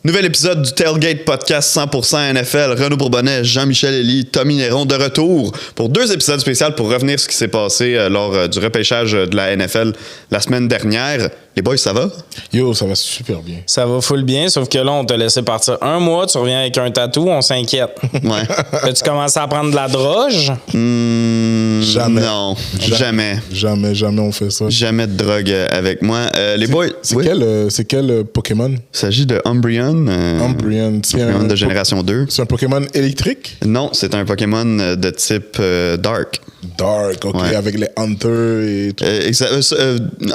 Nouvel épisode du Tailgate Podcast 100% NFL. Renaud Bourbonnais, Jean-Michel Elie, Tommy Néron de retour pour 2 épisodes spéciaux pour revenir sur ce qui s'est passé lors du repêchage de la NFL la semaine dernière. Les boys, ça va? Yo, ça va super bien. Ça va full bien, sauf que là, on t'a laissé partir 1 mois, tu reviens avec un tatou, on s'inquiète. Ouais. As-tu commencé à prendre de la droge? Jamais. Non, jamais. Jamais on fait ça. Jamais de drogue avec moi. Les boys, C'est oui. quel Pokémon? Il s'agit de Umbreon. Umbreon. Pokémon de génération 2. C'est un Pokémon électrique? Non, c'est un Pokémon de type Dark. Dark, ok, Ouais. avec les Hunters et tout.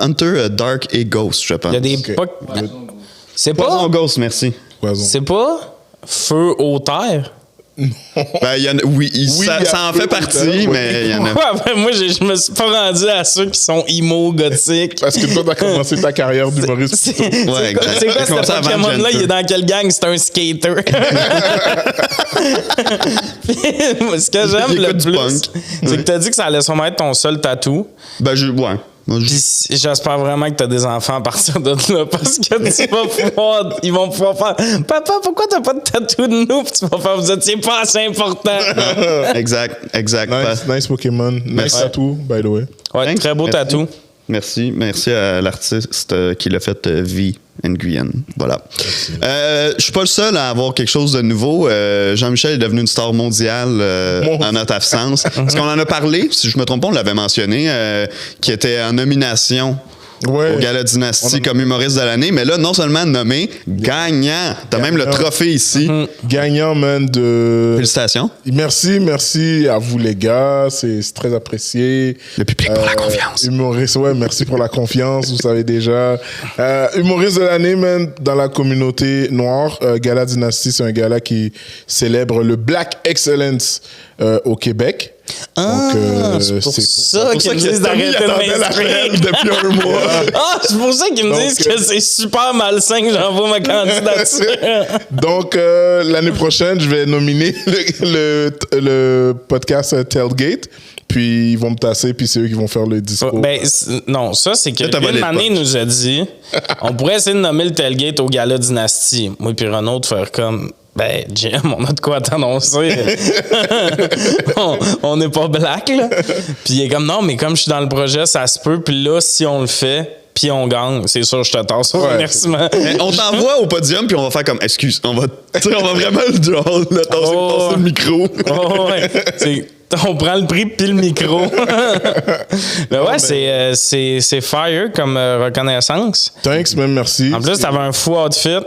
Hunter, Dark et Ghost, je pense. Il y a des Ok. C'est Poison pas... Ghost, merci. Poison. C'est pas feu aux terres? Ben, il y en a, oui, ça, il y a ça en peu fait ou partie, tard, mais il y en a. Ouais, ben moi, je me suis pas rendu à ceux qui sont emo, gothiques. Parce que toi, t'as commencé ta carrière d'humoriste. C'est Ouais, quoi, exact. c'est quoi J'ai commencé ce avant Pokémon-là? Gen Il est dans quelle gang? C'est un skater. Moi, ce que j'aime Il le écoute du plus, punk. c'est que t'as dit que ça allait sûrement être ton seul tatou. Ben, ouais. Moi, Puis j'espère vraiment que t'as des enfants à partir de là, parce que tu vas pouvoir, ils vont pouvoir faire « Papa, pourquoi t'as pas de tatou de nous? » Puis tu vas faire « Vous étiez pas assez important. » exact. Nice Pokémon. Nice Merci. tattoo, by the way. Ouais, Thanks. très beau Merci. tatou. Merci à l'artiste qui l'a fait, V. Nguyen. Voilà. Je suis pas le seul à avoir quelque chose de nouveau. Jean-Michel est devenu une star mondiale en notre absence. Parce qu'on en a parlé, si je me trompe pas, on l'avait mentionné, qui était en nomination Ouais. au Gala Dynastie comme humoriste de l'année. Mais là, non seulement nommé, gagnant. T'as même le trophée ici. Gagnant, man, de... Félicitations. Merci à vous, les gars. C'est très apprécié. Le public pour la confiance. Humoriste, ouais, merci pour la confiance, vous savez déjà. Humoriste de l'année, man, dans la communauté noire. Gala Dynasty, c'est un gala qui célèbre le Black Excellence au Québec. C'est pour ça qu'ils me disent d'arrêter de m'inscrire. depuis un mois. Ah, c'est pour ça qu'ils me Donc, disent que c'est super malsain que j'envoie ma candidature. Donc, l'année prochaine, je vais nominer le podcast Tailgate. Puis, ils vont me tasser, puis c'est eux qui vont faire le discours. Ben, non, ça, c'est que Là, t'as volé une le année punch. nous a dit on pourrait essayer de nommer le tailgate au Gala Dynastie. Moi puis Renaud de faire comme ben, Jim, on a de quoi t'annoncer. on n'est pas black, là. Puis il est comme non, mais comme je suis dans le projet, ça se peut. Puis là, si on le fait, puis on gagne, c'est sûr, je te tasse au remerciement. Mais on t'envoie au podium, puis on va faire comme excuse. On va vraiment le tasser le micro. Oh, ouais. On prend le prix puis le micro. Mais ouais, c'est fire comme reconnaissance. Thanks, même merci. En plus, t'avais un fou outfit.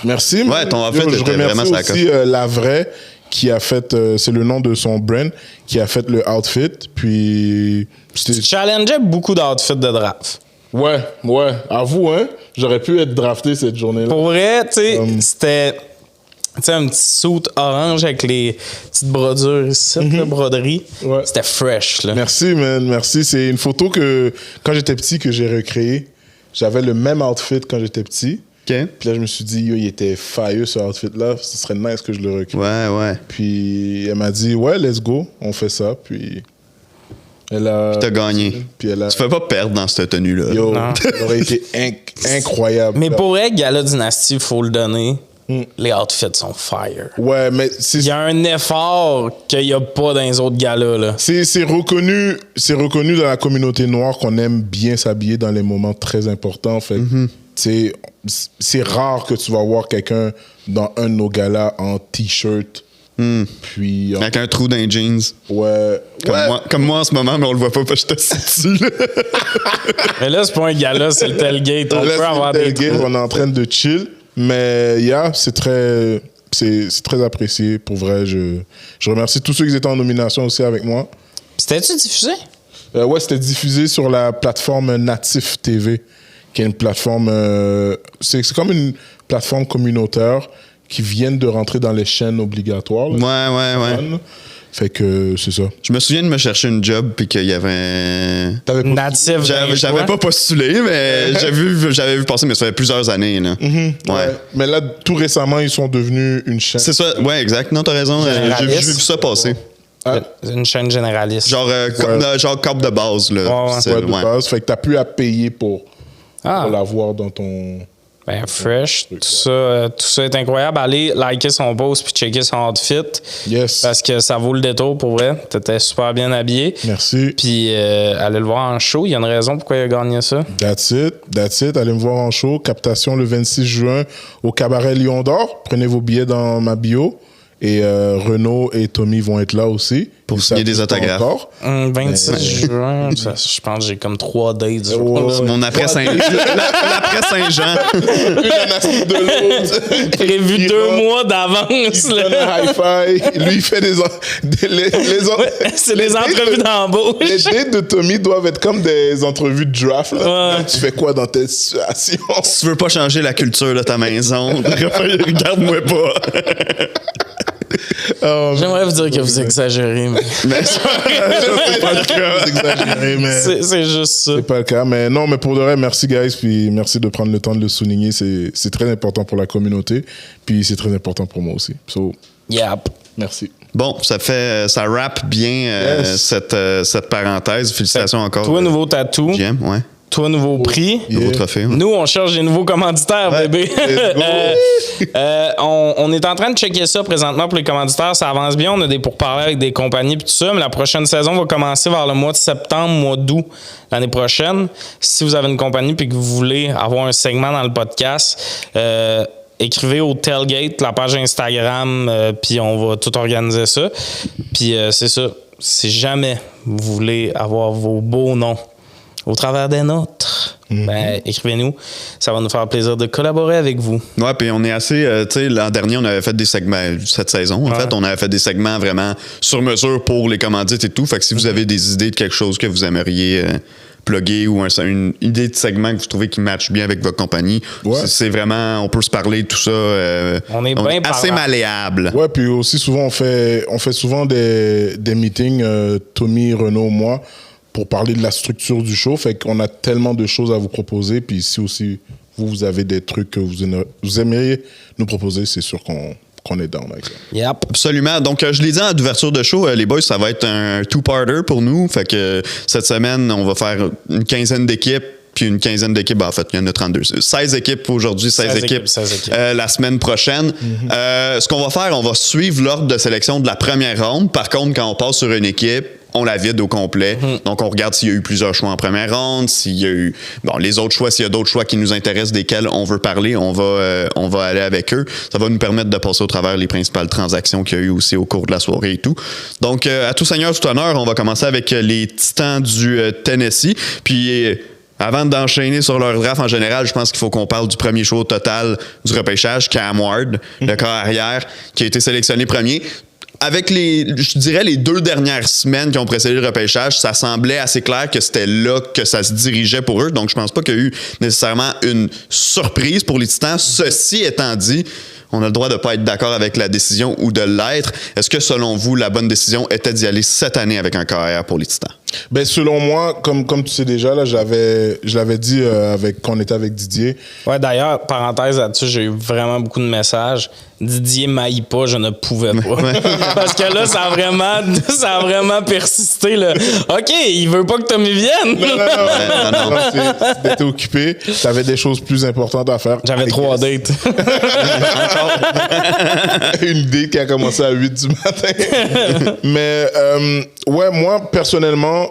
Merci. Ouais, ton outfit Je était remercie vraiment sa aussi La Vraie qui a fait, c'est le nom de son brand, qui a fait le outfit. Puis, Tu challengeais beaucoup d'outfits de draft. ouais, avoue, hein, j'aurais pu être drafté cette journée-là. Pour vrai, tu sais, c'était un petit suit orange avec les petites brodures ici, la broderie. Ouais. C'était fresh, là. Merci, man, merci. C'est une photo que, quand j'étais petit, que j'ai recréée. J'avais le même outfit quand j'étais petit. OK. Puis là, je me suis dit, yo, il était failleux, ce outfit-là. Ce serait nice que je le recrée. Ouais. Puis elle m'a dit, ouais, let's go, on fait ça. Puis elle a... T'as gagné. Puis elle a... Tu fais pas perdre dans cette tenue-là. Yo, Non. ça aurait été incroyable. Mais pour vrai, Gala Dynasty, il faut le donner. Les outfits sont fire. Ouais, mais Il y a un effort qu'il n'y a pas dans les autres galas, là. c'est reconnu dans la communauté noire qu'on aime bien s'habiller dans les moments très importants. Fait que, c'est rare que tu vas voir quelqu'un dans un de nos galas en t-shirt. Puis Avec un trou dans les jeans. ouais. Comme moi en ce moment, mais on le voit pas parce que je te situe. Mais là, c'est pas un gala, c'est le tailgate. On Là, peut c'est avoir le des tailgate, trous. on est en train de chill. Mais c'est très apprécié. Pour vrai, je remercie tous ceux qui étaient en nomination aussi avec moi. C'était-tu diffusé? Ouais, c'était diffusé sur la plateforme Natif TV, qui est une plateforme... c'est comme une plateforme communautaire qui viennent de rentrer dans les chaînes obligatoires. Là. Ouais. Fait que c'est ça. Je me souviens de me chercher une job puis qu'il y avait... T'avais pas- Natif. J'avais pas postulé, mais j'avais vu passer, mais ça fait plusieurs années. Là. Ouais. Mais là, tout récemment, ils sont devenus une chaîne. C'est ça, ouais, exact. Non, t'as raison. J'ai vu ça passer. C'est une chaîne généraliste. Genre cop de base. Là. Ouais. C'est- Ouais, de base. Fait que t'as plus à payer pour Ah. l'avoir dans ton... Ben, fresh, tout ça est incroyable. Allez liker son post puis checker son outfit. Yes. Parce que ça vaut le détour pour vrai. T'étais super bien habillé. Merci. Puis allez le voir en show. Il y a une raison pourquoi il a gagné ça. That's it. Allez me voir en show. Captation le 26 juin au Cabaret Lion d'Or. Prenez vos billets dans ma bio. Et Renaud et Tommy vont être là aussi. Pour signer des autographes. 26 juin, je pense que j'ai comme 3 dates. Mon après Saint-Jean. Une en Afrique de l'autre. Prévu 2 mois d'avance. Il donne un high-five. Lui, il fait c'est des entrevues d'embauche. Les dates de Tommy doivent être comme des entrevues de draft. Là. Ouais. Tu fais quoi dans telle situation? Si tu veux pas changer la culture de ta maison, regarde-moi pas. J'aimerais vous dire que vous exagérez, mais c'est pas le cas. Vous exagérez, mais c'est juste ça. C'est pas le cas, mais non, mais pour de vrai, merci guys, puis merci de prendre le temps de le souligner. C'est très important pour la communauté, puis c'est très important pour moi aussi. So, yep. Merci. Bon, ça rappe bien cette parenthèse. Félicitations encore. Toi, nouveau tatou. J'aime, ouais. Toi, nouveau prix. Nouveau trophée. Ouais. Nous, on cherche des nouveaux commanditaires, bébé. On est en train de checker ça présentement pour les commanditaires. Ça avance bien. On a des pourparlers avec des compagnies et tout ça. Mais la prochaine saison va commencer vers le mois de septembre, mois d'août l'année prochaine. Si vous avez une compagnie et que vous voulez avoir un segment dans le podcast, écrivez au Tailgate, la page Instagram, puis on va tout organiser ça. Puis c'est ça. Si jamais vous voulez avoir vos beaux noms au travers des nôtres, ben, écrivez-nous. Ça va nous faire plaisir de collaborer avec vous. Ouais, puis on est assez... tu sais, l'an dernier, on avait fait des segments... Cette saison, en fait, on avait fait des segments vraiment sur mesure pour les commandites et tout. Fait que si vous avez des idées de quelque chose que vous aimeriez... plugger ou une idée de segment que vous trouvez qui match bien avec votre compagnie. Ouais. C'est vraiment, on peut se parler de tout ça. On est bien assez malléable. Ouais, puis aussi souvent, on fait souvent des meetings, Tommy, Renaud, moi, pour parler de la structure du show. Fait qu'on a tellement de choses à vous proposer. Puis si aussi, vous avez des trucs que vous aimeriez nous proposer, c'est sûr qu'on est down avec ça. Yep. Absolument. Donc, je l'ai dit en ouverture de show, les boys, ça va être un two-parter pour nous. Fait que cette semaine, on va faire une quinzaine d'équipes. Puis une quinzaine d'équipes, en fait, il y en a 32. 16 équipes aujourd'hui, 16 équipes. La semaine prochaine. Ce qu'on va faire, on va suivre l'ordre de sélection de la première ronde. Par contre, quand on passe sur une équipe, on la vide au complet. Donc, on regarde s'il y a eu plusieurs choix en première ronde, s'il y a eu les autres choix, s'il y a d'autres choix qui nous intéressent, desquels on veut parler, on va aller avec eux. Ça va nous permettre de passer au travers les principales transactions qu'il y a eu aussi au cours de la soirée et tout. Donc, à tout seigneur, tout honneur, on va commencer avec les Titans du Tennessee. Puis... avant d'enchaîner sur leur draft en général, je pense qu'il faut qu'on parle du premier choix total du repêchage, Cam Ward, le corps arrière, qui a été sélectionné premier. Avec les 2 dernières semaines qui ont précédé le repêchage, ça semblait assez clair que c'était là que ça se dirigeait pour eux. Donc, je pense pas qu'il y a eu nécessairement une surprise pour les Titans. Ceci étant dit, on a le droit de ne pas être d'accord avec la décision ou de l'être. Est-ce que, selon vous, la bonne décision était d'y aller cette année avec un corps arrière pour les Titans? Ben, selon moi, comme tu sais déjà, là, je l'avais dit quand on était avec Didier. Ouais, d'ailleurs, parenthèse là-dessus, j'ai eu vraiment beaucoup de messages. Didier m'haït pas, je ne pouvais pas. Parce que là, ça a vraiment persisté. Là. OK, il veut pas que Tommy vienne. Non. T'étais occupé. T'avais des choses plus importantes à faire. J'avais 3 dates. Une date qui a commencé à 8 du matin. Mais, ouais, moi, personnellement,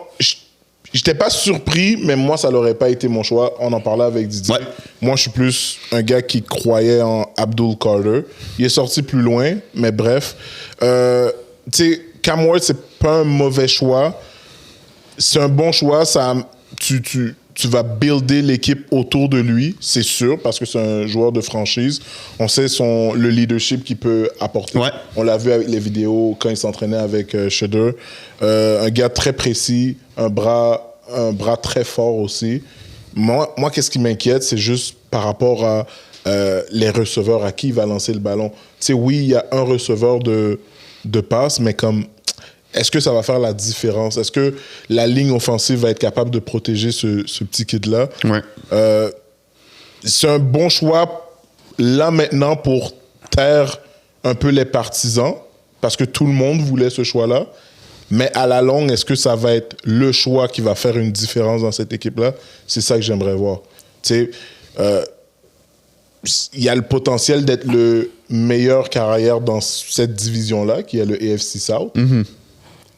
j'étais pas surpris, mais moi, ça n'aurait pas été mon choix. On en parlait avec Didier. Ouais. Moi, je suis plus un gars qui croyait en Abdul Carter. Il est sorti plus loin, mais bref. Tu sais, Cam Ward, c'est pas un mauvais choix. C'est un bon choix. Tu vas builder l'équipe autour de lui, c'est sûr, parce que c'est un joueur de franchise. On sait le leadership qu'il peut apporter. Ouais. On l'a vu avec les vidéos quand il s'entraînait avec Shedder. Un gars très précis, un bras très fort aussi. Moi, qu'est-ce qui m'inquiète, c'est juste par rapport à les receveurs, à qui il va lancer le ballon. Tu sais, oui, il y a un receveur de passe, mais comme... Est-ce que ça va faire la différence? Est-ce que la ligne offensive va être capable de protéger ce petit kid-là? Ouais. C'est un bon choix, là, maintenant, pour taire un peu les partisans, parce que tout le monde voulait ce choix-là. Mais à la longue, est-ce que ça va être le choix qui va faire une différence dans cette équipe-là? C'est ça que j'aimerais voir. Tu sais, il y a le potentiel d'être le meilleur carrière dans cette division-là, qui est le AFC South.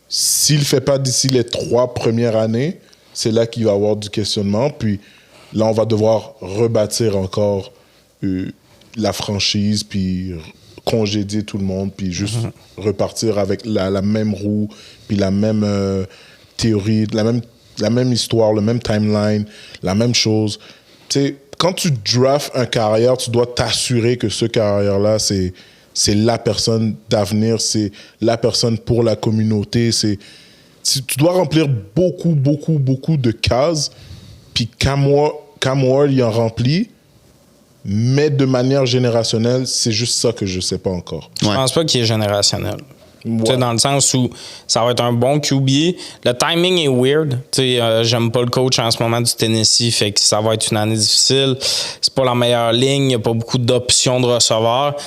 S'il ne fait pas d'ici les 3 premières années, c'est là qu'il va y avoir du questionnement. Puis là, on va devoir rebâtir encore la franchise, puis congédier tout le monde, puis juste repartir avec la même roue, puis la même théorie, la même histoire, le même timeline, la même chose. Tu sais, quand tu drafts un carrière, tu dois t'assurer que ce carrière-là, c'est la personne d'avenir, c'est la personne pour la communauté. Tu dois remplir beaucoup de cases. Puis Cam Ward, il en remplit, mais de manière générationnelle, c'est juste ça que je sais pas encore. Je pense pas qu'il est générationnel. Ouais. Dans le sens où ça va être un bon QB. Le timing est weird. J'aime pas le coach en ce moment du Tennessee, fait que ça va être une année difficile. C'est pas la meilleure ligne, il n'y a pas beaucoup d'options de receveurs.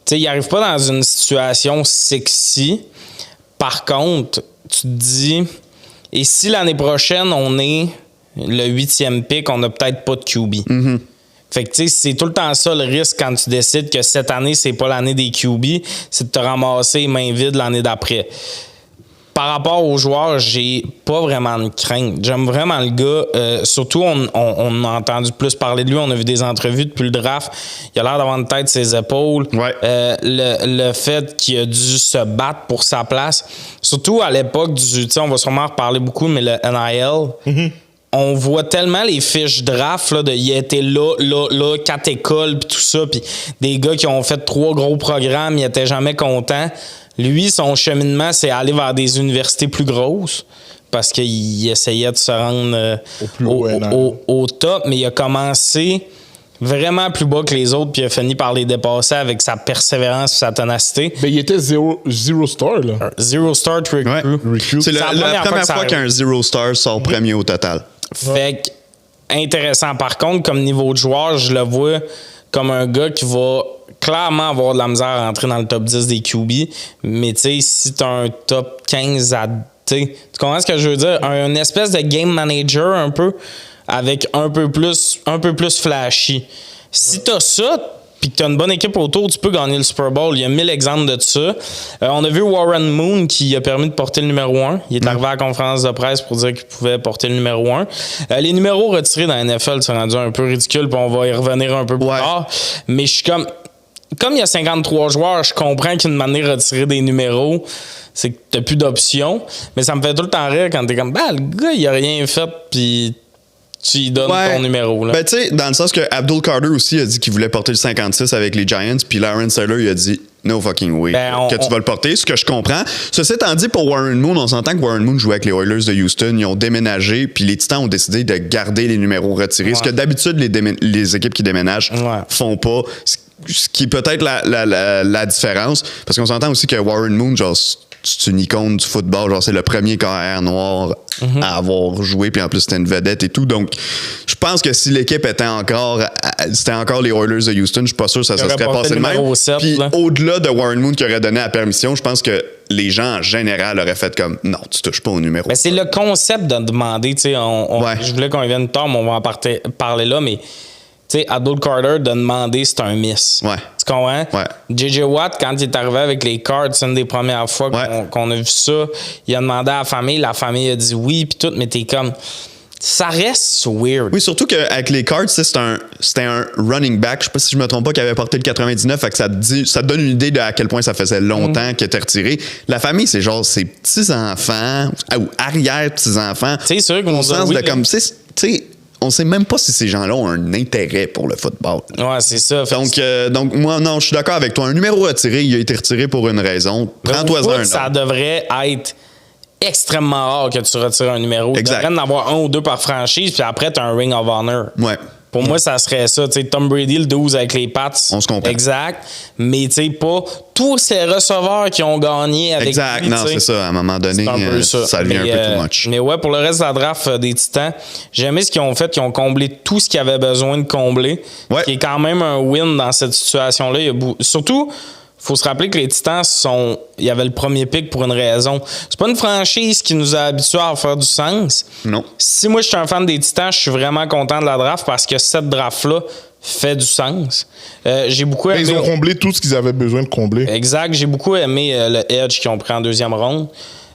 Il n'arrive pas dans une situation sexy. Par contre, tu te dis, et si l'année prochaine, on est le 8e pick, on n'a peut-être pas de QB. Fait que, tu sais, c'est tout le temps ça le risque quand tu décides que cette année, c'est pas l'année des QB, c'est de te ramasser les mains vides l'année d'après. Par rapport aux joueurs, j'ai pas vraiment de crainte. J'aime vraiment le gars. Surtout, on a entendu plus parler de lui. On a vu des entrevues depuis le draft. Il a l'air d'avoir une tête ses épaules. Ouais. Le fait qu'il a dû se battre pour sa place. Surtout à l'époque du... Tu sais, on va sûrement en reparler beaucoup, mais le NIL... On voit tellement les fiches draft, là, il était là, 4 écoles, puis tout ça, puis des gars qui ont fait 3 gros programmes, ils étaient jamais contents. Lui, son cheminement, c'est aller vers des universités plus grosses, parce qu'il essayait de se rendre au top, mais il a commencé vraiment plus bas que les autres, puis il a fini par les dépasser avec sa persévérance et sa ténacité. Ben, il était zero star, là. Zero star recruit. Ouais. C'est la première fois qu'un zero star sort premier au total. Fait que, intéressant. Par contre, comme niveau de joueur, je le vois comme un gars qui va clairement avoir de la misère à rentrer dans le top 10 des QB. Mais tu sais, si tu as un top 15 tu comprends ce que je veux dire? Une espèce de game manager un peu, avec un peu plus flashy. Si tu as ça, puis que tu as une bonne équipe autour, tu peux gagner le Super Bowl. Il y a 1000 exemples de ça. On a vu Warren Moon qui a permis de porter le numéro 1. Il est arrivé à la conférence de presse pour dire qu'il pouvait porter le numéro 1. Les numéros retirés dans la NFL, c'est rendu un peu ridicule, puis on va y revenir un peu plus tard. Mais je suis comme il y a 53 joueurs, je comprends qu'une manière de retirer des numéros, c'est que tu n'as plus d'options. Mais ça me fait tout le temps rire quand tu es comme, le gars, il a rien fait, puis tu lui donnes ton numéro. Là. Ben, tu sais, dans le sens que Abdul Carter aussi a dit qu'il voulait porter le 56 avec les Giants, puis Lawrence Taylor, il a dit no fucking way que tu vas le porter, ce que je comprends. Ceci étant dit, pour Warren Moon, on s'entend que Warren Moon jouait avec les Oilers de Houston, ils ont déménagé, puis les Titans ont décidé de garder les numéros retirés, ce que d'habitude les équipes qui déménagent font pas. Ce qui est peut-être la différence, parce qu'on s'entend aussi que Warren Moon, genre, c'est une icône du football, genre c'est le premier carrière noir à avoir joué, puis en plus c'était une vedette et tout, donc je pense que si l'équipe c'était encore les Oilers de Houston, je suis pas sûr que ça se serait passé de même. Puis au-delà de Warren Moon qui aurait donné la permission, je pense que les gens en général auraient fait comme non, tu touches pas au numéro. Mais c'est le concept de demander, tu sais, je voulais qu'on y vienne tard, mais on va en parler là, mais tu sais, Abdul Carter de demander, c'est un miss. Ouais. Tu comprends? Ouais. J.J. Watt, quand il est arrivé avec les Cards, c'est une des premières fois qu'on a vu ça. Il a demandé à la famille a dit oui, puis tout, mais t'es comme... Ça reste weird. Oui, surtout qu'avec les Cards, c'était un running back, je sais pas si je me trompe pas, qui avait porté le 99, fait que ça te donne une idée de à quel point ça faisait longtemps qu'il était retiré. La famille, c'est genre ses petits-enfants, ou arrière-petits-enfants. C'est sûr qu'on au sens de comme, tu sais, on sait même pas si ces gens-là ont un intérêt pour le football. Ouais, c'est ça. Donc moi, non, je suis d'accord avec toi. Un numéro retiré, il a été retiré pour une raison. Prends-toi un autre. Ça devrait être extrêmement rare que tu retires un numéro. Exact. Tu devrais en avoir 1 ou 2 par franchise, puis après, tu as un Ring of Honor. Ouais. Pour moi, ça serait ça. Tu sais, Tom Brady, le 12 avec les Pats. On se comprend. Exact. Mais tu sais, pas tous ces receveurs qui ont gagné avec exact. lui. Non, c'est ça. À un moment donné, ça devient un peu too much. Mais ouais, pour le reste de la draft des Titans, j'ai aimé ce qu'ils ont fait. Ils ont comblé tout ce qu'ils avaient besoin de combler. Ouais. Qui est quand même un win dans cette situation-là. Surtout... Faut se rappeler que les Titans il y avait le premier pick pour une raison. C'est pas une franchise qui nous a habitués à faire du sens. Non. Si moi je suis un fan des Titans, je suis vraiment content de la draft parce que cette draft-là fait du sens. J'ai beaucoup aimé... Ils ont comblé tout ce qu'ils avaient besoin de combler. Exact. J'ai beaucoup aimé le Edge qu'ils ont pris en deuxième ronde.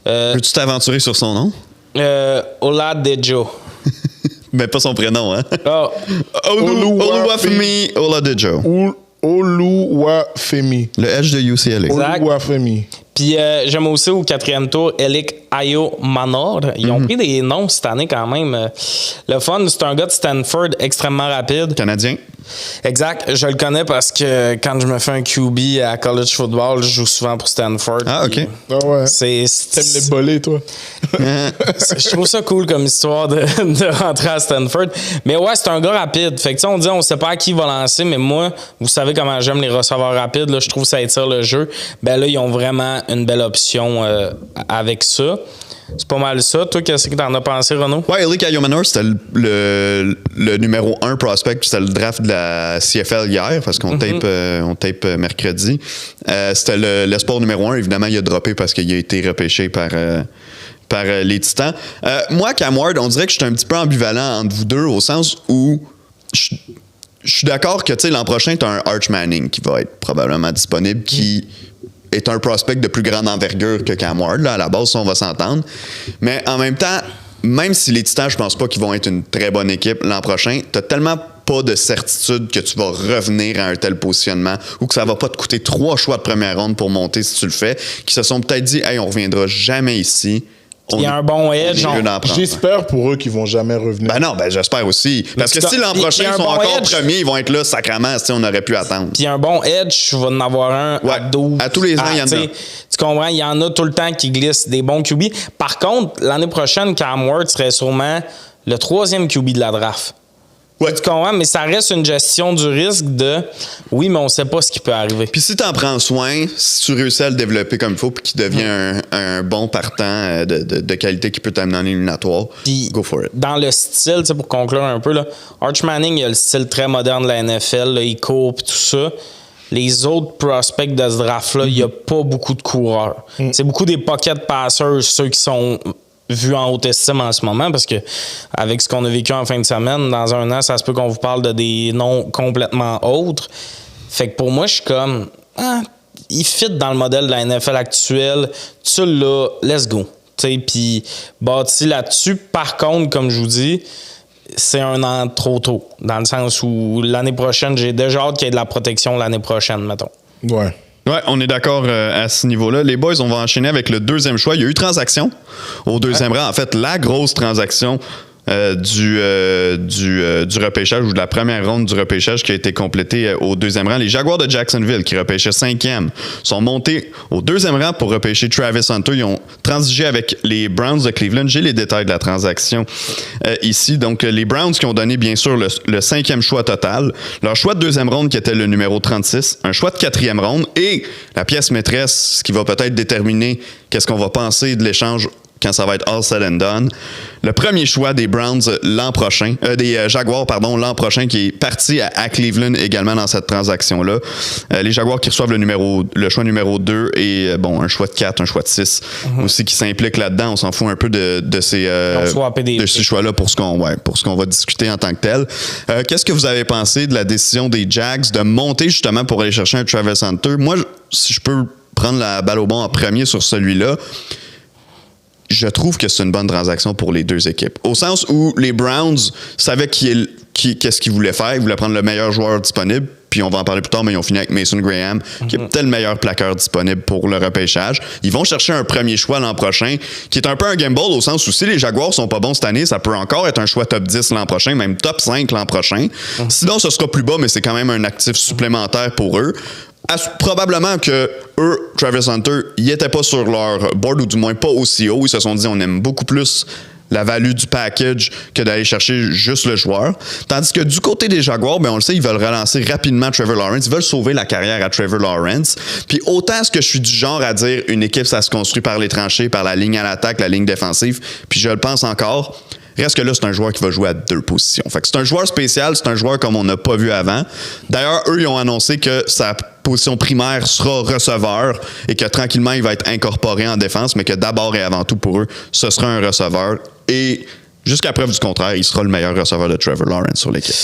Peux-tu t'aventurer sur son nom? Oladejo. Mais pas son prénom, hein? Oh. Oluwafemi Oladejo. Oluwafemi. Le Edge de UCLA. Exact. Oluwafemi. Puis j'aime aussi au 4e tour, Elik Ayo Manor. Ils ont pris des noms cette année quand même. Le fun, c'est un gars de Stanford extrêmement rapide. Canadien. Exact. Je le connais parce que quand je me fais un QB à college football, je joue souvent pour Stanford. Ah, OK. Ah ouais. T'aimes les bolets, toi? Je trouve ça cool comme histoire de rentrer à Stanford. Mais ouais, c'est un gars rapide. Fait que tu sais, on dit on sait pas à qui il va lancer, mais moi, vous savez comment j'aime les receveurs rapides. Là, je trouve que ça étire le jeu. Ben là, ils ont vraiment une belle option avec ça. C'est pas mal ça. Toi, qu'est-ce que t'en as pensé, Renaud? Ouais, Elik Ayo Manor, c'était le numéro 1 prospect. C'était le draft de la CFL hier, parce qu'on tape mercredi. C'était l'espoir numéro 1. Évidemment, il a droppé parce qu'il a été repêché par les Titans. Moi, Cam Ward, on dirait que je suis un petit peu ambivalent entre vous deux, au sens où je suis d'accord que l'an prochain, tu as un Arch Manning qui va être probablement disponible, qui est un prospect de plus grande envergure que Cam Ward. Là, à la base, ça, on va s'entendre. Mais en même temps, même si les Titans, je pense pas qu'ils vont être une très bonne équipe l'an prochain, t'as tellement pas de certitude que tu vas revenir à un tel positionnement ou que ça va pas te coûter 3 choix de première ronde pour monter si tu le fais, qui se sont peut-être dit « Hey, on reviendra jamais ici ». Il y a un bon edge. J'espère pour eux qu'ils vont jamais revenir. Ben non, j'espère aussi. Parce que si l'an prochain ils sont encore premiers, ils vont être là sacrément, on aurait pu attendre. Puis un bon edge, tu vas en avoir un à 12. À tous les ans, il y en a. Tu comprends? Il y en a tout le temps qui glissent des bons QB. Par contre, l'année prochaine, Cam Ward serait sûrement le 3e QB de la draft. Ouais. Tu comprends? Mais ça reste une gestion du risque de oui, mais on sait pas ce qui peut arriver. Puis si tu en prends soin, si tu réussis à le développer comme il faut puis qu'il devient un bon partant de qualité qui peut t'amener en éliminatoire, go for it. Dans le style, pour conclure un peu, là, Arch Manning, il a le style très moderne de la NFL, là, il court et tout ça. Les autres prospects de ce draft-là, il n'y a pas beaucoup de coureurs. C'est beaucoup des pocket passers, ceux qui sont vus en haute estime en ce moment, parce que avec ce qu'on a vécu en fin de semaine, dans un an, ça se peut qu'on vous parle de des noms complètement autres. Fait que pour moi, je suis comme, il fit dans le modèle de la NFL actuelle. Tu l'as, let's go. Puis bâti là-dessus. Par contre, comme je vous dis, c'est un an trop tôt, dans le sens où l'année prochaine, j'ai déjà hâte qu'il y ait de la protection l'année prochaine, mettons. Ouais. Ouais, on est d'accord à ce niveau-là. Les boys, on va enchaîner avec le 2e choix. Il y a eu transaction au 2e rang. En fait, la grosse transaction du repêchage ou de la première ronde du repêchage qui a été complétée au 2e rang. Les Jaguars de Jacksonville, qui repêchaient 5e, sont montés au 2e rang pour repêcher Travis Hunter. Ils ont transigé avec les Browns de Cleveland. J'ai les détails de la transaction ici. Donc, les Browns qui ont donné, bien sûr, le 5e choix total. Leur choix de 2e ronde qui était le numéro 36. Un choix de 4e ronde. Et la pièce maîtresse, ce qui va peut-être déterminer qu'est-ce qu'on va penser de l'échange quand ça va être all said and done. Le premier choix des Browns l'an prochain, des Jaguars, pardon, l'an prochain, qui est parti à Cleveland également dans cette transaction-là. Les Jaguars qui reçoivent le choix numéro 2 et un choix de 4, un choix de 6 aussi qui s'implique là-dedans. On s'en fout un peu de ces choix-là pour ce qu'on va discuter en tant que tel. Qu'est-ce que vous avez pensé de la décision des Jags de monter justement pour aller chercher un Travis Hunter? Moi, si je peux prendre la balle au bon en premier sur celui-là, je trouve que c'est une bonne transaction pour les deux équipes. Au sens où les Browns savaient qu'est-ce qu'ils voulaient faire. Ils voulaient prendre le meilleur joueur disponible. Puis on va en parler plus tard, mais ils ont fini avec Mason Graham, qui est peut-être le meilleur plaqueur disponible pour le repêchage. Ils vont chercher un premier choix l'an prochain, qui est un peu un gamble au sens où si les Jaguars sont pas bons cette année, ça peut encore être un choix top 10 l'an prochain, même top 5 l'an prochain. Sinon, ce sera plus bas, mais c'est quand même un actif supplémentaire pour eux. Probablement que eux, Travis Hunter, ils n'étaient pas sur leur board, ou du moins pas aussi haut. Ils se sont dit, on aime beaucoup plus la value du package que d'aller chercher juste le joueur. Tandis que du côté des Jaguars, on le sait, ils veulent relancer rapidement Trevor Lawrence. Ils veulent sauver la carrière à Trevor Lawrence. Puis autant est-ce que je suis du genre à dire une équipe, ça se construit par les tranchées, par la ligne à l'attaque, la ligne défensive, puis je le pense encore. Reste que là, c'est un joueur qui va jouer à 2 positions. Fait que c'est un joueur spécial, c'est un joueur comme on n'a pas vu avant. D'ailleurs, eux, ils ont annoncé que sa position primaire sera receveur et que tranquillement, il va être incorporé en défense, mais que d'abord et avant tout pour eux, ce sera un receveur. Et Jusqu'à preuve du contraire, il sera le meilleur receveur de Trevor Lawrence sur l'équipe.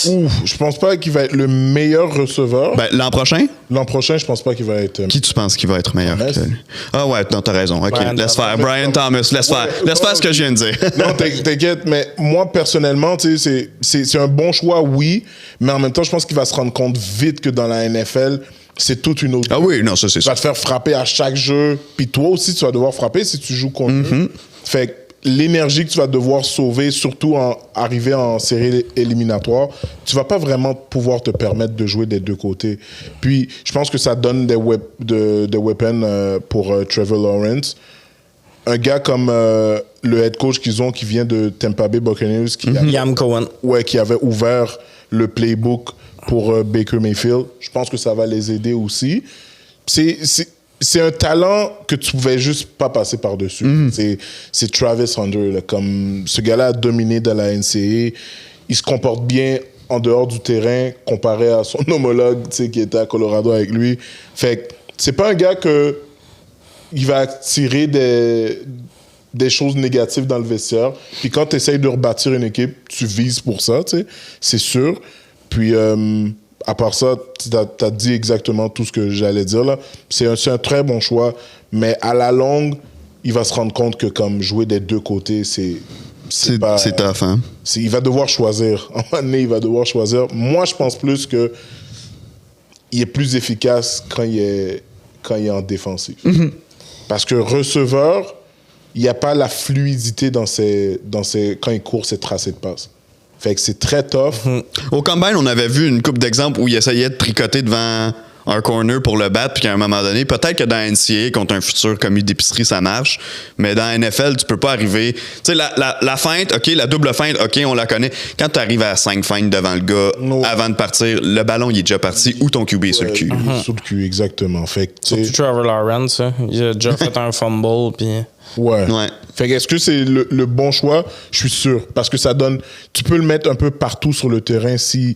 Ouf, je pense pas qu'il va être le meilleur receveur. Ben, l'an prochain? L'an prochain, je pense pas qu'il va être... Qui tu penses qu'il va être meilleur que lui? Ah ouais, non, t'as raison. OK, laisse faire. Brian Thomas, laisse faire ce que je viens de dire. Non, t'inquiète, mais moi, personnellement, tu sais, c'est un bon choix, oui, mais en même temps, je pense qu'il va se rendre compte vite que dans la NFL, c'est toute une autre... Ah oui, non, ça, c'est ça. ça. Va te faire frapper à chaque jeu, puis toi aussi, tu vas devoir frapper si tu joues contre eux. Fait que l'énergie que tu vas devoir sauver, surtout en arriver en série éliminatoire, tu vas pas vraiment pouvoir te permettre de jouer des deux côtés. Puis, je pense que ça donne des weapons pour Trevor Lawrence. Un gars comme le head coach qu'ils ont, qui vient de Tampa Bay Buccaneers, Liam Cohen. Ouais, qui avait ouvert le playbook pour Baker Mayfield. Je pense que ça va les aider aussi. C'est un talent que tu pouvais juste pas passer par-dessus. C'est Travis Hunter. Là, comme ce gars-là a dominé dans la NCAA. Il se comporte bien en dehors du terrain comparé à son homologue qui était à Colorado avec lui. Fait que c'est pas un gars que il va tirer des choses négatives dans le vestiaire. Puis quand tu essayes de rebâtir une équipe, tu vises pour ça, c'est sûr. Puis... à part ça, tu as dit exactement tout ce que j'allais dire là. C'est un très bon choix, mais à la longue, il va se rendre compte que comme jouer des deux côtés, c'est tough, hein? Il va devoir choisir. En un moment donné, il va devoir choisir. Moi, je pense plus que il est plus efficace quand il est en défensive. Parce que receveur, il n'y a pas la fluidité dans quand il court ses tracés de passe. Fait que c'est très tough. Au Combine, on avait vu une couple d'exemples où il essayait de tricoter devant un corner pour le battre, puis qu'à un moment donné, peut-être que dans NCAA, contre un futur commis d'épicerie, ça marche, mais dans NFL, tu peux pas arriver... Tu sais, la feinte, OK, la double feinte, OK, on la connaît. Quand tu arrives à 5 feintes devant le gars, avant de partir, le ballon, il est déjà parti, ou ton QB est sur le cul. Sur le cul, exactement. Fait que, surtout Trevor Lawrence, hein. Il a déjà fait un fumble, puis... Ouais. Fait que est-ce que c'est le bon choix? Je suis sûr. Parce que ça donne... Tu peux le mettre un peu partout sur le terrain s'il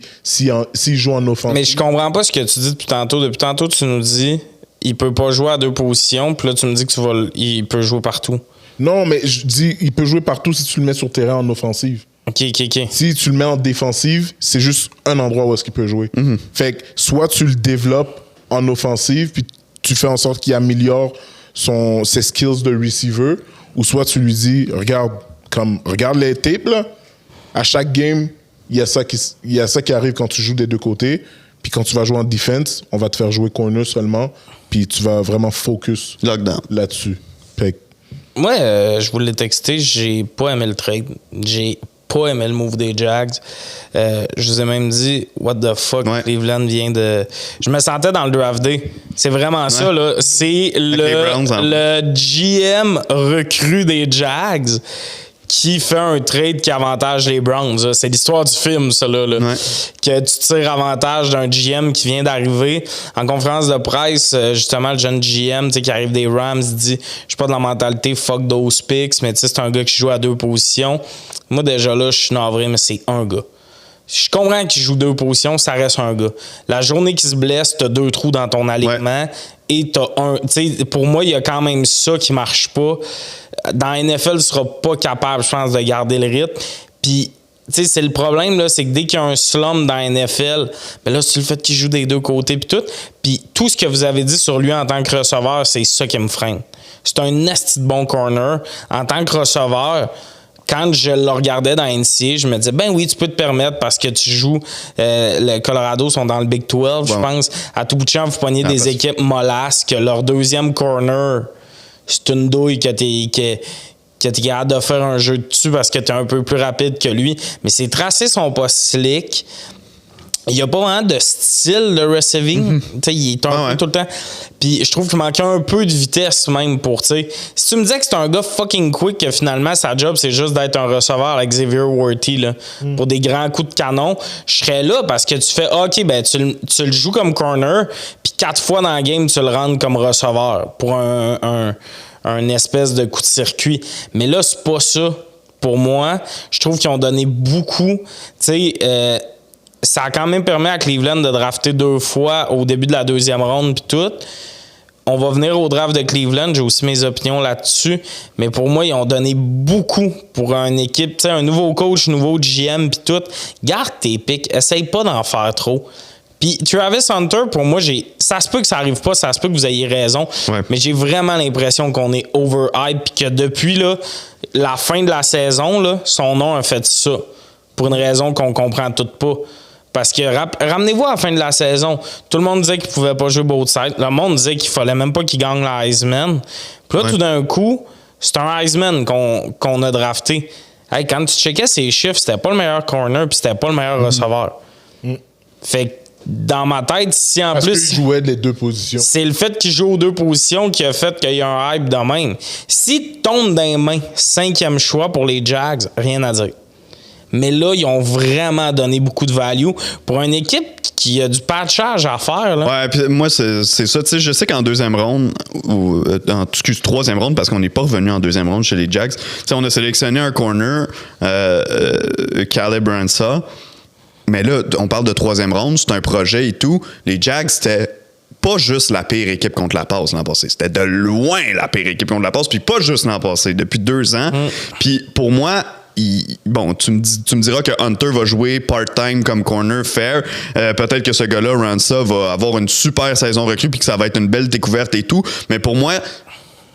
joue en offensive. Mais je comprends pas ce que tu dis depuis tantôt. Depuis tantôt, tu nous dis il peut pas jouer à deux positions, puis là, tu me dis que il peut jouer partout. Non, mais je dis il peut jouer partout si tu le mets sur le terrain en offensive. OK. Si tu le mets en défensive, c'est juste un endroit où est-ce qu'il peut jouer. Fait que soit tu le développes en offensive, puis tu fais en sorte qu'il améliore ses skills de receiver, ou soit tu lui dis regarde les tapes là, à chaque game il y a ça qui arrive quand tu joues des deux côtés, puis quand tu vas jouer en defense on va te faire jouer corner seulement, puis tu vas vraiment focus là-dessus. Moi je voulais texter, j'ai pas aimé le trade, j'ai pas aimé le move des Jags. Je vous ai même dit, what the fuck, Cleveland vient de... Je me sentais dans le draft day. C'est vraiment ça, là. C'est le GM recru des Jags qui fait un trade qui avantage les Browns. Là. C'est l'histoire du film, ça, là. Que tu tires avantage d'un GM qui vient d'arriver. En conférence de presse, justement, le jeune GM qui arrive des Rams, il dit « Je suis pas de la mentalité fuck those picks, mais c'est un gars qui joue à deux positions. » Moi, déjà là, je suis navré, mais c'est un gars. Je comprends qu'il joue deux positions, ça reste un gars. La journée qu'il se blesse, t'as 2 trous dans ton alignement et t'as un... Pour moi, il y a quand même ça qui marche pas. Dans la NFL, tu seras pas capable, je pense, de garder le rythme. Puis, c'est le problème, là, c'est que dès qu'il y a un slump dans la NFL, ben là, c'est le fait qu'il joue des deux côtés puis tout. Puis tout ce que vous avez dit sur lui en tant que receveur, c'est ça qui me freine. C'est un nasty de bon corner. En tant que receveur... Quand je le regardais dans NCAA, je me disais, ben oui, tu peux te permettre parce que tu joues. Le Colorado sont dans le Big 12, je pense. À tout bout de champ, vous pognez des équipes mollasques. Leur deuxième corner, c'est une douille que t'es capable de faire un jeu dessus parce que t'es un peu plus rapide que lui. Mais ses tracés sont pas slick. Il n'y a pas vraiment de style de receiving. Il est un peu tout le temps. Puis je trouve qu'il manquait un peu de vitesse même pour, si tu me disais que c'est un gars fucking quick, que finalement sa job c'est juste d'être un receveur avec Xavier Worthy là, pour des grands coups de canon, je serais là parce que tu fais OK, ben tu le joues comme corner, puis 4 fois dans la game tu le rentres comme receveur pour un espèce de coup de circuit. Mais là, c'est pas ça. Pour moi, je trouve qu'ils ont donné beaucoup. Ça a quand même permis à Cleveland de drafter 2 fois au début de la deuxième ronde puis tout. on va venir au draft de Cleveland. J'ai aussi mes opinions là-dessus. Mais pour moi, ils ont donné beaucoup pour une équipe. Tu sais, un nouveau coach, nouveau GM, puis tout. Garde tes picks. Essaye pas d'en faire trop. Puis Travis Hunter, pour moi, ça se peut que ça arrive pas, ça se peut que vous ayez raison. Ouais. Mais j'ai vraiment l'impression qu'on est overhype. Puis que depuis là, la fin de la saison, là, son nom a fait ça. Pour une raison qu'on comprend toutes pas. Parce que ramenez-vous à la fin de la saison. Tout le monde disait qu'il pouvait pas jouer both sides. Le monde disait qu'il fallait même pas qu'il gagne la Heisman. Puis là, tout d'un coup, c'est un Heisman qu'on a drafté. Hey, quand tu checkais ses chiffres, c'était pas le meilleur corner puis c'était pas le meilleur receveur. Fait que dans ma tête, si en Parce plus... qu'il jouait les deux positions. C'est le fait qu'il joue aux deux positions qui a fait qu'il y a un hype de même. Si tu tombes dans les mains, 5e choix pour les Jags, rien à dire. Mais là, ils ont vraiment donné beaucoup de value pour une équipe qui a du patchage à faire. Là. Ouais, puis moi, c'est ça. Tu sais, je sais qu'en deuxième ronde, ou troisième ronde, parce qu'on n'est pas revenu en deuxième ronde chez les Jags, tu sais, on a sélectionné un corner, Caleb Ransah. Mais là, on parle de troisième ronde, c'est un projet et tout. Les Jags, c'était pas juste la pire équipe contre la passe l'an passé. C'était de loin la pire équipe contre la passe, puis pas juste l'an passé, depuis 2 ans. Puis pour moi... Bon, tu me diras que Hunter va jouer part-time comme corner fair. Peut-être que ce gars-là, Ransah, va avoir une super saison recrue puis que ça va être une belle découverte et tout. Mais pour moi,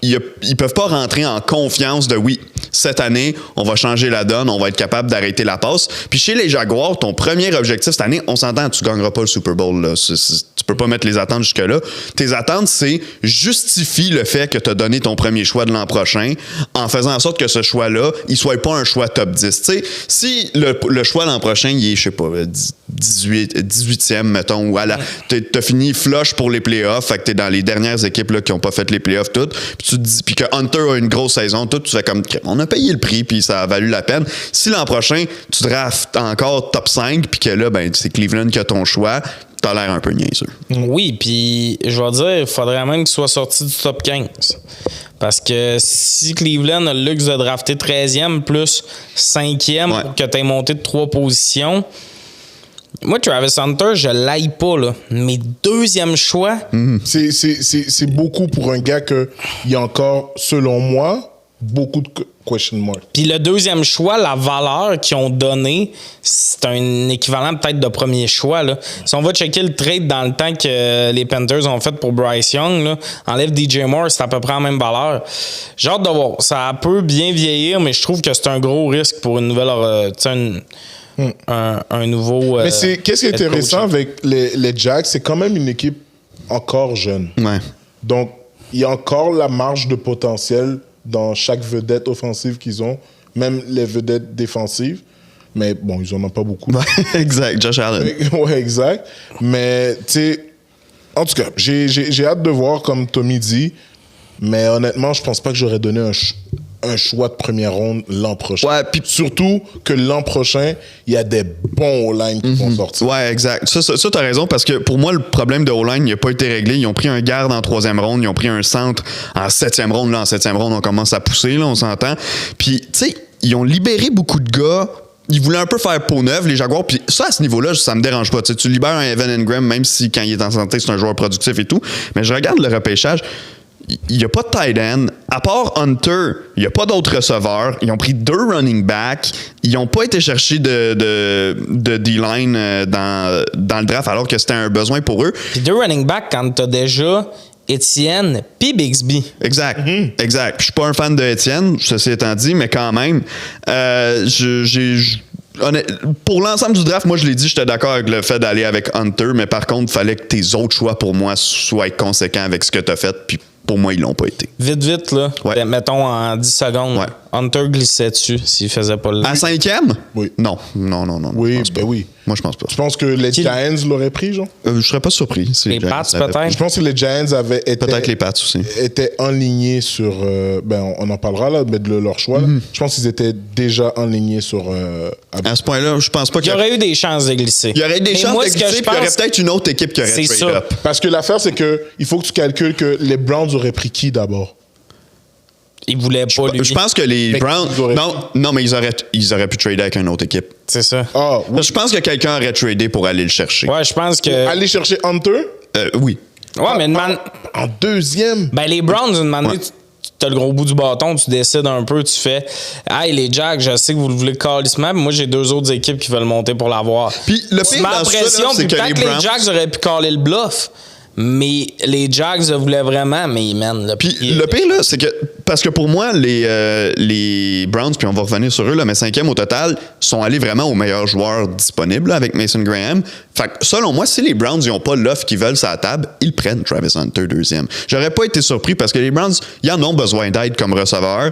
ils peuvent pas rentrer en confiance de oui, cette année, on va changer la donne, on va être capable d'arrêter la passe. Puis chez les Jaguars, ton premier objectif cette année, on s'entend, tu gagneras pas le Super Bowl. Là. Tu peux pas mettre les attentes jusque-là. Tes attentes, c'est justifie le fait que tu as donné ton premier choix de l'an prochain en faisant en sorte que ce choix-là, il soit pas un choix top 10. Tu sais, si le choix l'an prochain, il est, je sais pas, 18e, mettons, ou t'as fini flush pour les playoffs, fait que t'es dans les dernières équipes là, qui ont pas fait les playoffs toutes, puis que Hunter a une grosse saison, tout, tu fais comme, on a payé le prix, puis ça a valu la peine. Si l'an prochain, tu draftes encore top 5, puis que là, ben, c'est Cleveland qui a ton choix, t'as l'air un peu niaiseux. Oui, puis je vais dire, il faudrait même qu'il soit sorti du top 15. Parce que si Cleveland a le luxe de drafter 13e plus 5e pour que tu aies monté de 3 positions, moi, Travis Hunter, je l'aille pas, là. Mais 2e choix... C'est beaucoup pour un gars qu'il y a encore, selon moi, beaucoup de question mark. Puis le 2e choix, la valeur qu'ils ont donnée, c'est un équivalent peut-être de premier choix. Là. Si on va checker le trade dans le temps que les Panthers ont fait pour Bryce Young, là, enlève DJ Moore, c'est à peu près la même valeur. J'ai hâte de voir. Ça peut bien vieillir, mais je trouve que c'est un gros risque pour une nouvelle... un nouveau... Mais qu'est-ce qui est intéressant avec les Jags, c'est quand même une équipe encore jeune. Ouais. Donc, il y a encore la marge de potentiel dans chaque vedette offensive qu'ils ont, même les vedettes défensives. Mais bon, ils en ont pas beaucoup. Exact, Josh Allen. Ouais, exact. Mais, tu sais, en tout cas, j'ai hâte de voir, comme Tommy dit, mais honnêtement, je pense pas que j'aurais donné un choix de première ronde l'an prochain. Ouais, puis surtout que l'an prochain, il y a des bons O-line qui vont sortir. Ouais, exact. Ça t'as raison, parce que pour moi, le problème de O-line, il n'a pas été réglé. Ils ont pris un garde en 3e ronde, ils ont pris un centre en 7e ronde. Là, en 7e ronde, on commence à pousser, là, on s'entend. Puis, tu sais, ils ont libéré beaucoup de gars. Ils voulaient un peu faire peau neuve, les Jaguars. Puis ça, à ce niveau-là, ça me dérange pas. T'sais, tu libères un Evan Engram, même si quand il est en santé, c'est un joueur productif et tout. Mais je regarde le repêchage. Il n'y a pas de tight end. À part Hunter, il n'y a pas d'autres receveurs. Ils ont pris 2 running backs. Ils n'ont pas été chercher de D-line dans le draft alors que c'était un besoin pour eux. Puis 2 running backs quand tu as déjà Etienne puis Bigsby. Exact. Exact. Je suis pas un fan de Etienne, ceci étant dit, mais quand même, pour l'ensemble du draft, moi, je l'ai dit, j'étais d'accord avec le fait d'aller avec Hunter, mais par contre, il fallait que tes autres choix, pour moi, soient conséquents avec ce que tu as fait, puis pour moi, ils l'ont pas été. Vite, là. Ouais. Mettons en 10 secondes. Ouais. Hunter glissait dessus s'il faisait pas le... À 5e? Oui. Non. Oui, je pense pas. oui. Moi, je pense pas. Je pense que les Giants l'auraient pris, genre. Je serais pas surpris. Si Les Pats, peut-être? Je pense que les Giants avaient été... Peut-être les Pats aussi. Étaient enlignés sur... on en parlera, là, mais de leur choix. Là. Je pense qu'ils étaient déjà enlignés sur... À ce point-là, je pense pas qu'il y aurait eu des chances de glisser. Il y aurait eu des chances de glisser, puis il y aurait peut-être une autre équipe qui aurait trade up. Parce que l'affaire, c'est que il faut que tu calcules que les Browns auraient pris qui d'abord? Ils voulaient pas lui. Je pense que les Browns... Non, mais ils auraient pu trader avec une autre équipe. C'est ça. Ah, oui. Je pense que quelqu'un aurait tradé pour aller le chercher. Ouais, je pense que... Aller chercher Hunter? Oui. Ouais, mais en deuxième. Ben, les Browns, une manière, t'as le gros bout du bâton, tu décides un peu, tu fais hey, les Jags, je sais que vous le voulez calissement, mais moi j'ai 2 autres équipes qui veulent monter pour l'avoir. Puis le pire dans ça, c'est que peut-être les Jags auraient pu caller le bluff. Mais les Jags le voulaient vraiment, mais man. Puis le pire, là, c'est que, parce que pour moi, les Browns, puis on va revenir sur eux, là, mais 5e au total, sont allés vraiment aux meilleurs joueurs disponibles là, avec Mason Graham. Fait que selon moi, si les Browns n'ont pas l'offre qu'ils veulent sur la table, ils prennent Travis Hunter 2e. J'aurais pas été surpris parce que les Browns, ils en ont besoin d'aide comme receveur.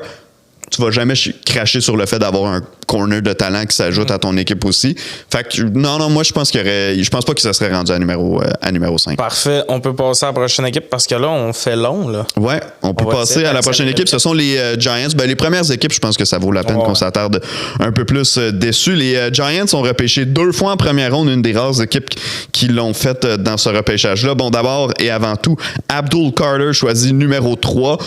Tu vas jamais cracher sur le fait d'avoir un corner de talent qui s'ajoute à ton équipe aussi. Fait que non, moi je pense pas que ça serait rendu à numéro 5. Parfait, on peut passer à la prochaine équipe parce que là on fait long là. Ouais, on peut passer à la prochaine équipe. Ce sont les Giants. Ben, les premières équipes, je pense que ça vaut la peine qu'on s'attarde un peu plus dessus. Les Giants ont repêché 2 fois en première ronde, une des rares équipes qui l'ont fait dans ce repêchage-là. Bon, d'abord et avant tout, Abdul Carter choisi numéro 3,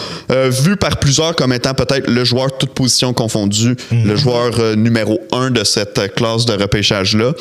vu par plusieurs comme étant peut-être le joueur toutes positions confondues, le joueur numéro 1 de cette classe de repêchage-là.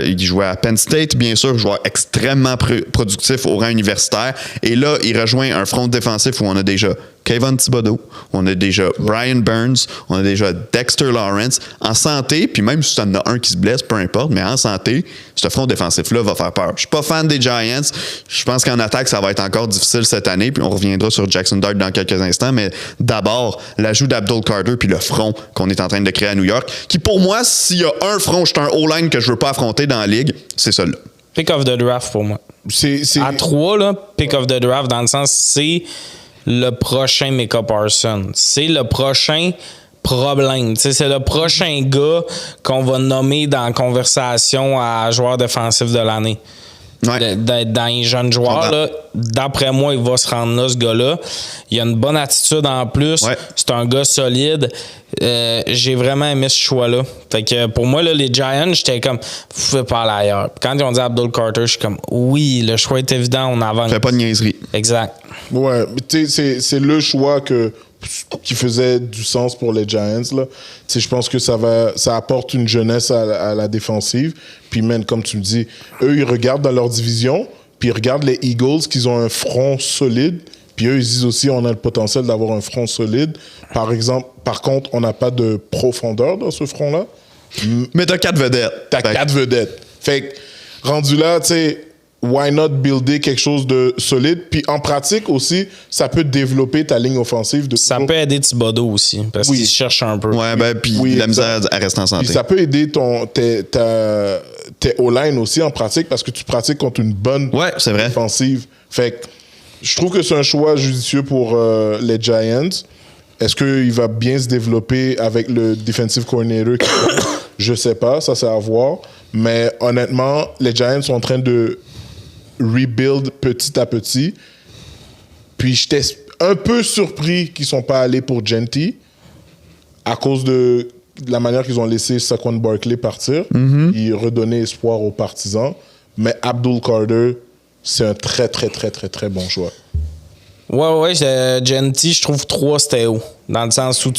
Il jouait à Penn State, bien sûr, joueur extrêmement productif au rang universitaire. Et là, il rejoint un front défensif où on a déjà Kayvon Thibodeau, on a déjà Brian Burns, on a déjà Dexter Lawrence. En santé, puis même si tu en as un qui se blesse, peu importe, mais en santé, ce front défensif-là va faire peur. Je suis pas fan des Giants. Je pense qu'en attaque, ça va être encore difficile cette année, puis on reviendra sur Jackson Dart dans quelques instants, mais d'abord, l'ajout d'Abdul Carter, puis le front qu'on est en train de créer à New York, qui pour moi, s'il y a un front, c'est un O-line que je veux pas affronter dans la ligue, c'est celui-là. Pick of the draft pour moi. À 3, là, pick of the draft, dans le sens, c'est le prochain Micah Parsons. C'est le prochain problème. T'sais, c'est le prochain gars qu'on va nommer dans la conversation à joueur défensif de l'année. Ouais. Dans les jeunes joueurs, là, d'après moi, il va se rendre là, ce gars-là. Il a une bonne attitude en plus. Ouais. C'est un gars solide. J'ai vraiment aimé ce choix-là. Fait que pour moi, là, les Giants, j'étais comme, vous pouvez pas aller ailleurs. Quand ils ont dit Abdul Carter, je suis comme, oui, le choix est évident, on avance. Fais pas de niaiserie. Exact. Ouais, tu sais, c'est le choix qui faisait du sens pour les Giants, là. Tu sais, je pense que ça apporte une jeunesse à la défensive. Puis même, comme tu me dis, eux, ils regardent dans leur division, puis ils regardent les Eagles, qu'ils ont un front solide. Puis eux, ils disent aussi, on a le potentiel d'avoir un front solide. Par contre, on n'a pas de profondeur dans ce front-là. Mais t'as 4 vedettes. T'as 4 vedettes. Fait que, rendu là, tu sais, why not builder quelque chose de solide? Puis en pratique aussi, ça peut développer ta ligne offensive. Ça peut aider Thibodeau aussi, parce qu'il cherche un peu. Ouais, ben, puis la misère à rester en santé. Puis ça peut aider tes O-line aussi en pratique, parce que tu pratiques contre une bonne offensive. Fait que je trouve que c'est un choix judicieux pour les Giants. Est-ce qu'il va bien se développer avec le defensive coordinator? Je sais pas, ça c'est à voir. Mais honnêtement, les Giants sont en train de rebuild petit à petit. Puis j'étais un peu surpris qu'ils ne sont pas allés pour Genty à cause de la manière qu'ils ont laissé Saquon Barkley partir. Ils redonnaient espoir aux partisans. Mais Abdul Carter, c'est un très, très, très, très, très bon choix. Ouais, Genty, je trouve 3 c'était haut. Dans le sens où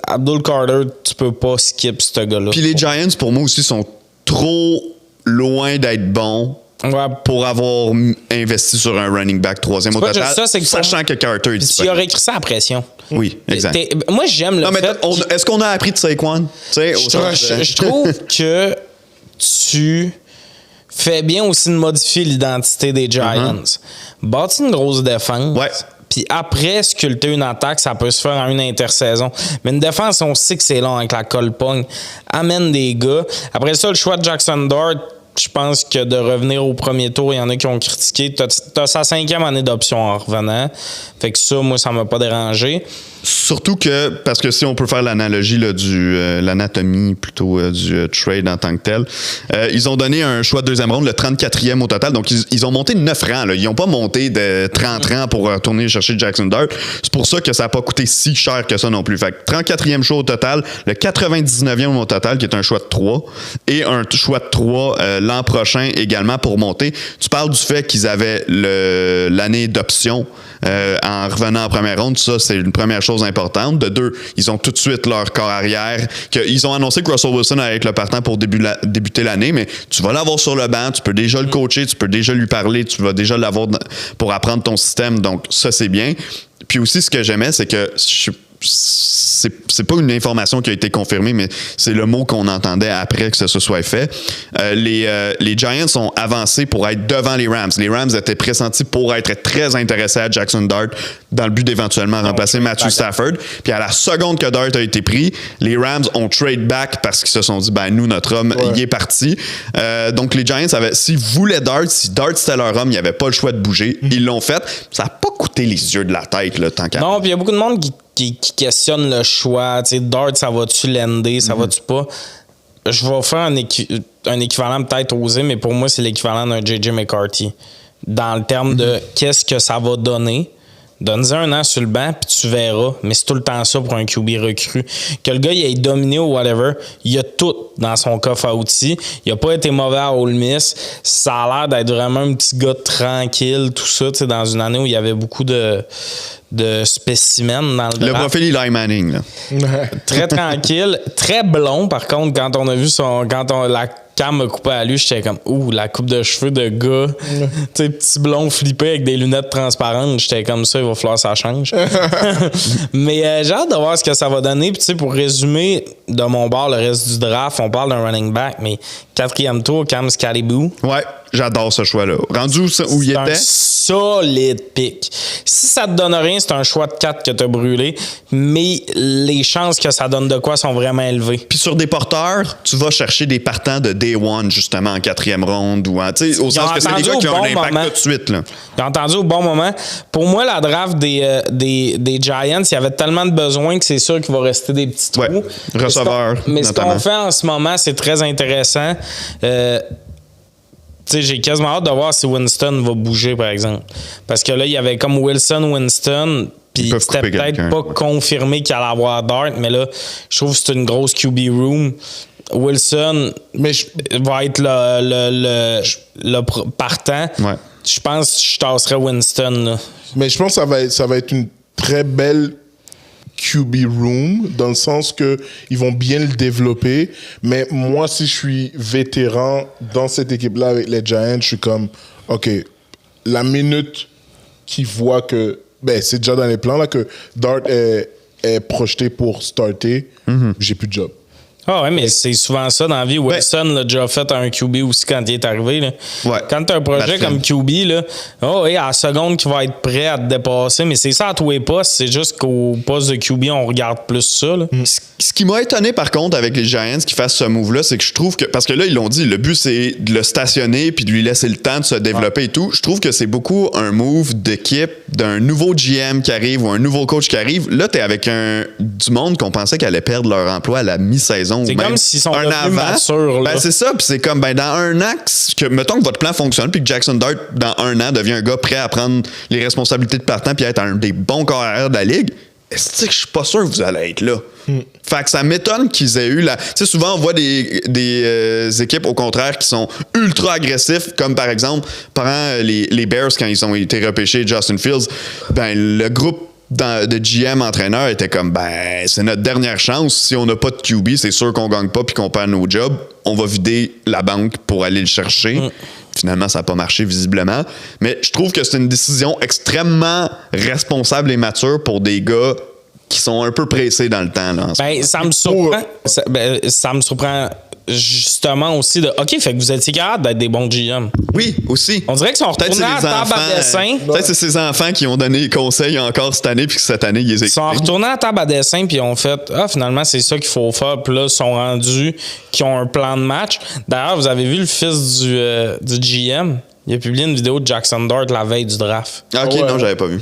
Abdul Carter, tu peux pas skip ce gars-là. Puis les Giants, pour moi aussi, sont trop loin d'être bons pour avoir investi sur un running back 3e au total, sachant que Carter est disponible. Il aurait écrit ça à pression. Oui, exact. Moi, j'aime le fait... Est-ce qu'on a appris de Saquon? Je trouve que tu fais bien aussi de modifier l'identité des Giants. Bâtir une grosse défense. Ouais. Puis après, sculpter une attaque, ça peut se faire en une intersaison. Mais une défense, on sait que c'est long avec la colle-pogne. Amène des gars. Après ça, le choix de Jackson Dart, je pense que de revenir au premier tour, il y en a qui ont critiqué. T'as sa 5e année d'option en revenant. Fait que ça, moi, ça m'a pas dérangé. Surtout que, parce que si on peut faire l'analogie là, l'anatomie plutôt du trade en tant que tel, ils ont donné un choix de 2e ronde, le 34e au total. Donc, ils ont monté 9 rangs. Là. Ils n'ont pas monté de 30 rangs pour retourner chercher Jackson Dart. C'est pour ça que ça n'a pas coûté si cher que ça non plus. Fait que 34e choix au total, le 99e au total, qui est un choix de 3, et un choix de 3 l'an prochain également pour monter. Tu parles du fait qu'ils avaient l'année d'option en revenant en première ronde. Ça, c'est une première chose importante. De deux, ils ont tout de suite leur corps arrière. Ils ont annoncé que Russell Wilson allait être le partant pour débuter l'année, mais tu vas l'avoir sur le banc, tu peux déjà le coacher, tu peux déjà lui parler, tu vas déjà l'avoir pour apprendre ton système. Donc, ça, c'est bien. Puis aussi, ce que j'aimais, c'est que c'est pas une information qui a été confirmée, mais c'est le mot qu'on entendait après que ça se soit fait. Les Giants ont avancé pour être devant les Rams. Les Rams étaient pressentis pour être très intéressés à Jackson Dart dans le but d'éventuellement remplacer Matthew Stafford. Puis à la seconde que Dart a été pris, les Rams ont trade back parce qu'ils se sont dit, nous, notre homme, il est parti. Donc les Giants s'ils voulaient Dart, si Dart c'était leur homme, il n'y avait pas le choix de bouger. Ils l'ont fait. Ça n'a pas coûté les yeux de la tête, là, tant qu'à... Non, puis il y a beaucoup de monde qui questionne le choix. Tu sais, Dart, ça va-tu lander, ça va-tu pas? Je vais faire un équivalent peut-être osé, mais pour moi, c'est l'équivalent d'un J.J. McCarthy. Dans le terme de qu'est-ce que ça va donner. Donne-y un an sur le banc, puis tu verras. Mais c'est tout le temps ça pour un QB recru. Que le gars, il ait dominé ou whatever, il a tout dans son coffre à outils. Il a pas été mauvais à Ole Miss. Ça a l'air d'être vraiment un petit gars tranquille, tout ça, tu sais, dans une année où il y avait beaucoup de spécimens dans le draft. Le profil Eli Manning, là. Très tranquille. Très blond, par contre, quand on a vu la cam a coupé à lui, j'étais comme, la coupe de cheveux de gars. Tu sais, petit blond flippé avec des lunettes transparentes. J'étais comme ça, il va falloir que ça change. Mais j'ai hâte de voir ce que ça va donner. Puis, tu sais, pour résumer de mon bord le reste du draft, on parle d'un running back, mais 4e tour, Cam Scalibou. Ouais, j'adore ce choix-là. Rendu où il était? C'est un solide pick. Si ça te donne rien, c'est un choix de 4 que tu as brûlé, mais les chances que ça donne de quoi sont vraiment élevées. Puis sur des porteurs, tu vas chercher des partants de Day One, justement, en 4e ronde, ou au sens que c'est des gars qui ont un impact tout de suite. Là. J'ai entendu au bon moment. Pour moi, la draft des Giants, il y avait tellement de besoins que c'est sûr qu'il va rester des petits trous. Ouais. Receveurs, mais ce notamment. qu'on fait en ce moment, c'est très intéressant. Tu sais, j'ai quasiment hâte de voir si Winston va bouger, par exemple. Parce que là, il y avait comme Winston, puis c'était peut-être pas confirmé qu'il allait avoir Dart, mais là, je trouve que c'est une grosse QB room. Wilson va être le partant. Ouais. Je pense que je tasserais Winston. Là. Mais je pense que ça va être une très belle QB room, dans le sens que ils vont bien le développer. Mais moi, si je suis vétéran dans cette équipe-là avec les Giants, je suis comme, OK, la minute qu'ils voient que, c'est déjà dans les plans, là, que Dart est projeté pour starter, j'ai plus de job. Ah ouais, mais c'est souvent ça dans la vie. Wilson l'a déjà fait un QB aussi quand il est arrivé. Là. Ouais. Quand tu as un projet comme QB, là, à la seconde qu'il va être prêt à te dépasser, mais c'est ça à tous les postes. C'est juste qu'au poste de QB, on regarde plus ça. Là. Ce qui m'a étonné, par contre, avec les Giants qui fassent ce move-là, c'est que je trouve que... Parce que là, ils l'ont dit, le but, c'est de le stationner puis de lui laisser le temps de se développer et tout. Je trouve que c'est beaucoup un move d'équipe d'un nouveau GM qui arrive ou un nouveau coach qui arrive. Là, t'es avec du monde qu'on pensait qu'elle allait perdre leur emploi à la mi-saison. C'est comme s'ils sont devenus matures. C'est ça, puis c'est comme, dans un an, mettons que votre plan fonctionne puis que Jackson Dart, dans un an, devient un gars prêt à prendre les responsabilités de partant puis à être un des bons carrières de la Ligue. Est-ce que je suis pas sûr que vous allez être là? Fait que ça m'étonne qu'ils aient eu tu sais, souvent, on voit des équipes, au contraire, qui sont ultra agressifs, comme par exemple, pendant les Bears, quand ils ont été repêchés Justin Fields, le groupe de GM entraîneur était comme, c'est notre dernière chance. Si on n'a pas de QB, c'est sûr qu'on gagne pas puis qu'on perd nos jobs. On va vider la banque pour aller le chercher. Finalement, ça n'a pas marché visiblement. Mais je trouve que c'est une décision extrêmement responsable et mature pour des gars qui sont un peu pressés dans le temps. Là, ça me surprend. Ça me surprend justement aussi de OK, fait que vous étiez capable d'être des bons GM. Oui, aussi. On dirait qu'ils sont retournés à la table à dessin. Peut-être c'est ses enfants qui ont donné les conseils encore cette année, puis que cette année, ils les Ils sont retournés à la table à dessin, puis ils ont fait finalement, c'est ça qu'il faut faire. Puis là, ils sont rendus, qui ont un plan de match. D'ailleurs, vous avez vu le fils du GM? Il a publié une vidéo de Jackson Dart la veille du draft. OK, non, j'avais pas vu.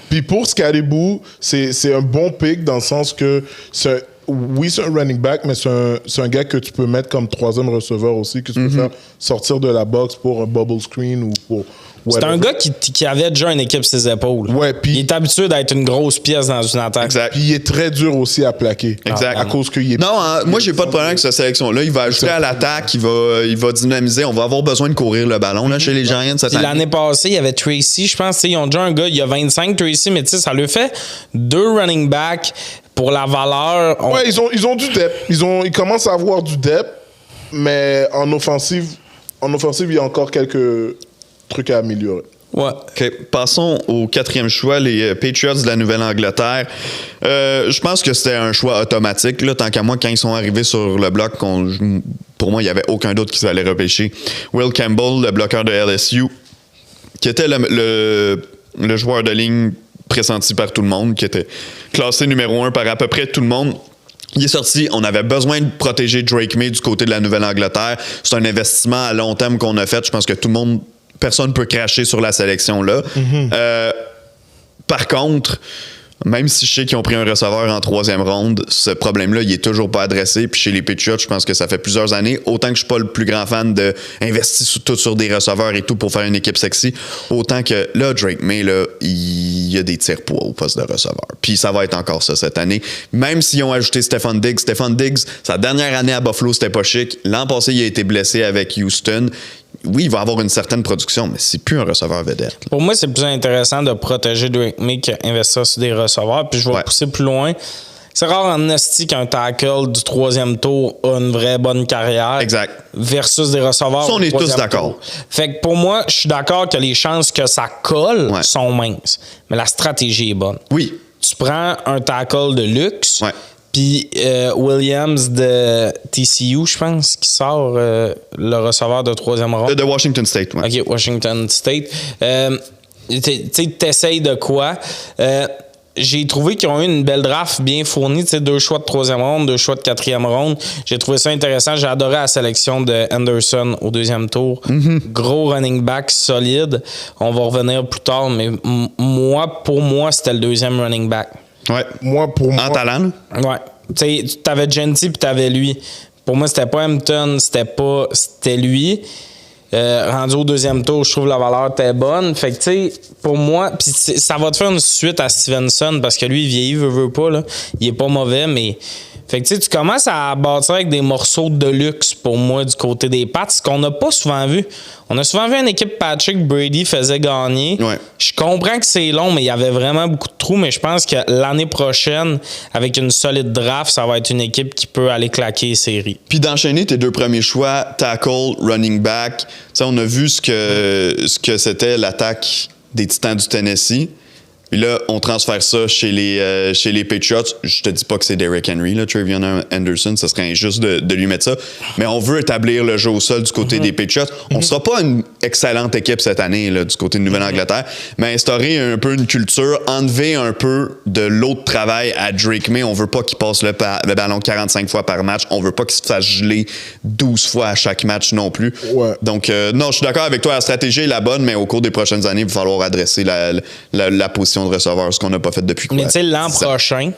Puis pour Scalibou, c'est un bon pick dans le sens que oui, c'est un running back, mais c'est un gars que tu peux mettre comme troisième receveur aussi, que tu peux faire sortir de la box pour un bubble screen ou pour... C'est un gars qui avait déjà une équipe sur ses épaules. Ouais, puis il est habitué d'être une grosse pièce dans une attaque. Exact. Puis il est très dur aussi à plaquer. Exact. À cause qu'il est... Non, moi, j'ai pas de problème avec cette sélection-là. Il va ajouter à l'attaque, il va dynamiser. On va avoir besoin de courir le ballon là, chez les Giants cette année. L'année passée, il y avait Tracy, je pense. Ils ont déjà un gars, il y a 25 Tracy, mais ça lui fait 2 running backs pour la valeur. Ouais, ils ont du depth. Ils commencent à avoir du depth, mais en offensive, il y a encore quelques trucs à améliorer. Ouais. OK. Passons au 4e choix, les Patriots de la Nouvelle-Angleterre. Je pense que c'était un choix automatique. Là, tant qu'à moi, quand ils sont arrivés sur le bloc, pour moi, il n'y avait aucun d'autre qui s'allait repêcher. Will Campbell, le bloqueur de LSU, qui était le joueur de ligne pressenti par tout le monde, qui était classé numéro 1 par à peu près tout le monde. Il est sorti, on avait besoin de protéger Drake May du côté de la Nouvelle-Angleterre. C'est un investissement à long terme qu'on a fait. Je pense que personne ne peut cracher sur la sélection-là. Par contre, même si je sais qu'ils ont pris un receveur en 3e ronde, ce problème-là, il est toujours pas adressé. Puis chez les Patriots, je pense que ça fait plusieurs années. Autant que je suis pas le plus grand fan d'investir tout sur des receveurs et tout pour faire une équipe sexy, autant que là, Drake May, là, il y a des tirs-poids au poste de receveur. Puis ça va être encore ça cette année. Même s'ils ont ajouté Stephon Diggs, sa dernière année à Buffalo, c'était pas chic. L'an passé, il a été blessé avec Houston. Oui, il va avoir une certaine production, mais c'est plus un receveur vedette. Pour moi, c'est plus intéressant de protéger Drake May qu'investir sur des receveurs. Puis je vais pousser plus loin. C'est rare en esti qu'un tackle du 3e tour a une vraie bonne carrière. Exact. Versus des receveurs. Ça, on est tous d'accord. Tour. Fait que pour moi, je suis d'accord que les chances que ça colle sont minces. Mais la stratégie est bonne. Oui. Tu prends un tackle de luxe. Ouais. Puis Williams de TCU, je pense, qui sort le receveur de 3e ronde. De Washington State, oui. OK, Washington State. Tu t'essayes de quoi? J'ai trouvé qu'ils ont eu une belle draft bien fournie. 2 choix de 3e ronde, 2 choix de 4e ronde. J'ai trouvé ça intéressant. J'ai adoré la sélection de Anderson au 2e tour. Gros running back solide. On va revenir plus tard, mais pour moi, c'était le 2e running back. Ouais. Pour moi. En talent, là? Ouais. Tu sais, t'avais Genty puis t'avais lui. Pour moi, c'était pas Hampton, c'était lui. Rendu au 2e tour, je trouve la valeur était bonne. Fait que, tu sais, pour moi, puis ça va te faire une suite à Stevenson parce que lui, il vieillit, veut pas, là. Il est pas mauvais, mais. Fait que, tu sais, tu commences à bâtir avec des morceaux de luxe pour moi du côté des Pats, ce qu'on n'a pas souvent vu. On a souvent vu une équipe Patrick Brady faisait gagner. Ouais. Je comprends que c'est long, mais il y avait vraiment beaucoup de trous. Mais je pense que l'année prochaine, avec une solide draft, ça va être une équipe qui peut aller claquer les séries. Puis d'enchaîner tes 2 premiers choix, tackle, running back. T'sais, on a vu ce que c'était l'attaque des Titans du Tennessee. Puis là, on transfère ça chez les Patriots. Je te dis pas que c'est Derrick Henry, là, Travion Henderson. Ça serait injuste de lui mettre ça. Mais on veut établir le jeu au sol du côté des Patriots. On sera pas une excellente équipe cette année là, du côté de Nouvelle-Angleterre, mais instaurer un peu une culture, enlever un peu de l'autre travail à Drake May. On veut pas qu'il passe le ballon 45 fois par match. On veut pas qu'il se fasse geler 12 fois à chaque match non plus. Ouais. Donc, non, je suis d'accord avec toi. La stratégie est la bonne, mais au cours des prochaines années, il va falloir adresser la position de receveur, ce qu'on n'a pas fait depuis quoi. Mais tu sais, l'an prochain,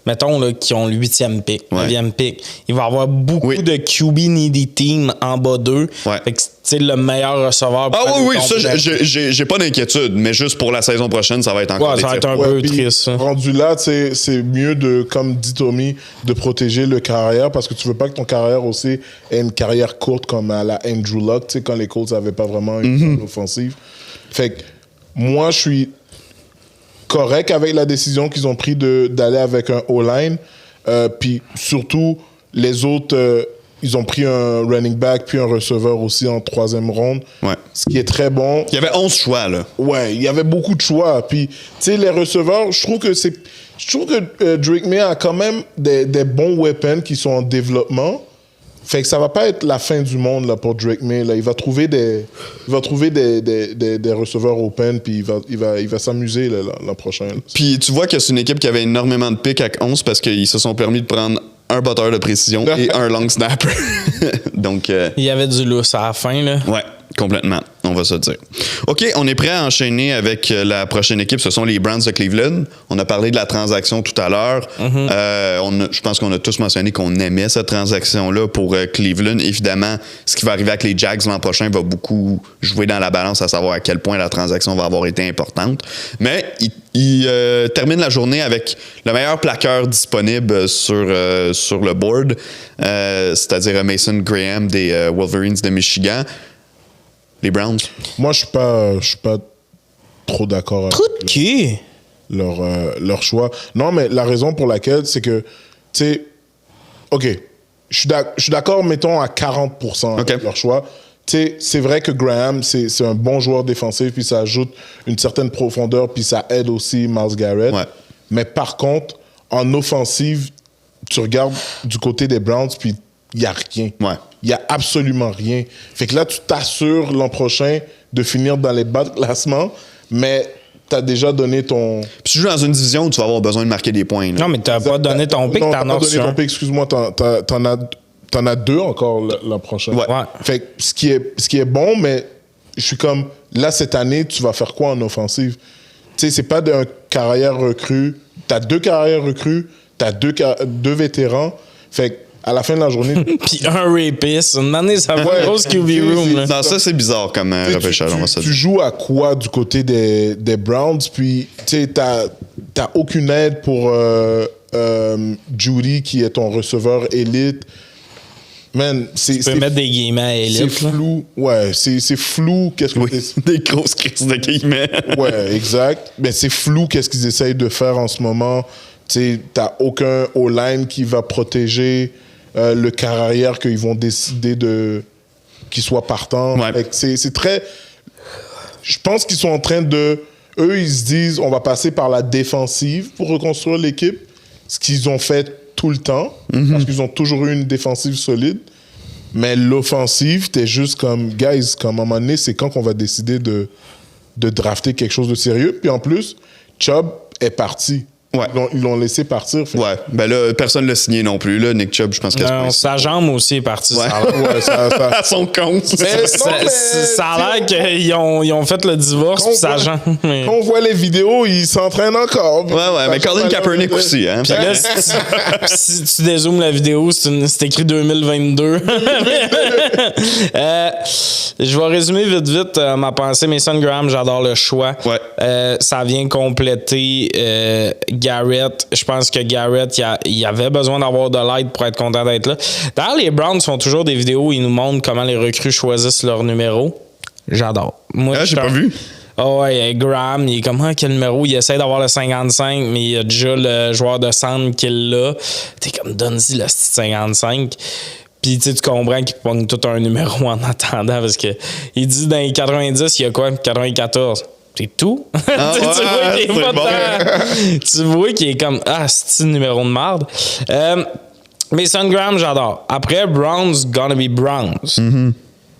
mettons là, qui ont le 8e pick, 9e pick, il va y avoir beaucoup de QB needy team en bas d'eux. Fait que c'est le meilleur receveur. Oui, ça, j'ai pas d'inquiétude, mais juste pour la saison prochaine, ça va être encore ça va être un peu triste. Ça. Rendu là, c'est mieux de, comme dit Tommy, de protéger le carrière parce que tu veux pas que ton carrière aussi ait une carrière courte comme à la Andrew Luck, tu sais, quand les Colts n'avaient pas vraiment une offensive. Fait que moi, je suis correct avec la décision qu'ils ont pris d'aller avec un O-line. Puis surtout, les autres, ils ont pris un running back puis un receveur aussi en 3e ronde. Ce qui est très bon. Il y avait 11 choix, là. Ouais, il y avait beaucoup de choix. Puis, tu sais, les receveurs, je trouve que Drake May a quand même des bons weapons qui sont en développement. Fait que ça va pas être la fin du monde là, pour Drake May. Là. Il va trouver des receveurs open puis il va s'amuser l'an prochain. Là. Puis tu vois que c'est une équipe qui avait énormément de picks avec 11 parce qu'ils se sont permis de prendre un batteur de précision et un long snapper. Donc, il y avait du lousse à la fin. Là. Ouais. complètement. On va se dire. OK, on est prêt à enchaîner avec la prochaine équipe. Ce sont les Browns de Cleveland. On a parlé de la transaction tout à l'heure. Je pense qu'on a tous mentionné qu'on aimait cette transaction-là pour Cleveland. Évidemment, ce qui va arriver avec les Jags l'an prochain va beaucoup jouer dans la balance à savoir à quel point la transaction va avoir été importante. Mais il termine la journée avec le meilleur plaqueur disponible sur le board, c'est-à-dire Mason Graham des Wolverines de Michigan. Les Browns. Moi, je suis pas trop d'accord avec leur choix. Non, mais la raison pour laquelle, c'est que, tu sais, OK, je suis d'accord, mettons, à 40% avec leur choix. Tu sais, c'est vrai que Graham, c'est un bon joueur défensif, puis ça ajoute une certaine profondeur, puis ça aide aussi Myles Garrett. Ouais. Mais par contre, en offensive, tu regardes du côté des Browns, puis il n'y a rien. Ouais. Il n'y a absolument rien. Fait que là, tu t'assures l'an prochain de finir dans les bas de classement, mais tu as déjà donné ton... Puis tu joues dans une division où tu vas avoir besoin de marquer des points. Là. Non, mais tu n'as pas donné ton pick, non, t'en as reçu donné ton un. pick, excuse-moi, t'en as 2 encore l'an prochain. Ouais. Fait que ce qui est bon, mais je suis comme, là, cette année, tu vas faire quoi en offensive? Tu sais, c'est pas d'un carrière recrue. T'as 2 carrières recrues, t'as 2 vétérans. Fait que à la fin de la journée... Puis un rapiste. Une année, ça va une grosse QB room. Là. Non, ça, c'est bizarre comme repêchage, on va se dire. Tu joues à quoi du côté des Browns? Puis, tu sais, t'as aucune aide pour Judy, qui est ton receveur élite. Man, Tu peux mettre des guillemets à élite. C'est flou. Ouais, c'est flou. Qu'est-ce que des grosses crises de guillemets. Ouais, exact. Mais c'est flou qu'est-ce qu'ils essayent de faire en ce moment. Tu sais, t'as aucun O-line qui va protéger le carrière qu'ils vont décider qu'il soit partant. Ouais. C'est très... Je pense qu'ils sont en train de... Eux, ils se disent, on va passer par la défensive pour reconstruire l'équipe. Ce qu'ils ont fait tout le temps. Parce qu'ils ont toujours eu une défensive solide. Mais l'offensive, t'es juste comme... Guys, comme à un moment donné, c'est quand qu'on va décider de drafter quelque chose de sérieux. Puis en plus, Chubb est parti. Ouais. Ils l'ont laissé partir. Fait. Ouais. Ben là, personne ne l'a signé non plus. Là. Nick Chubb, je pense que sa jambe aussi est partie. Ouais. Ça à son compte. Ça a l'air qu'ils ont fait le divorce, puis sa jambe. Quand on voit les vidéos, il s'entraîne encore. Ouais, mais Colin Kaepernick aussi. Hein? Puis là, si tu dézoomes la vidéo, c'est écrit 2022. Je vais résumer vite ma pensée. Mason Graham, j'adore le choix. Ouais. Ça vient compléter Garrett. Je pense que Garrett, il avait besoin d'avoir de l'aide pour être content d'être là. D'ailleurs, les Browns font toujours des vidéos où ils nous montrent comment les recrues choisissent leur numéro. J'adore. Moi, j'ai pas vu. Oh ouais, Graham, il est comme, quel numéro? Il essaie d'avoir le 55, mais il y a déjà le joueur de centre qui l'a. T'es comme, donne-y le 55. Puis tu comprends qu'il pogne tout un numéro en attendant parce que il dit dans les 90, il y a quoi? 94. C'est tout. Tu vois qu'il est comme, c'est un numéro de merde. Mason Graham, j'adore. Après, Browns, gonna be Browns. Mm-hmm.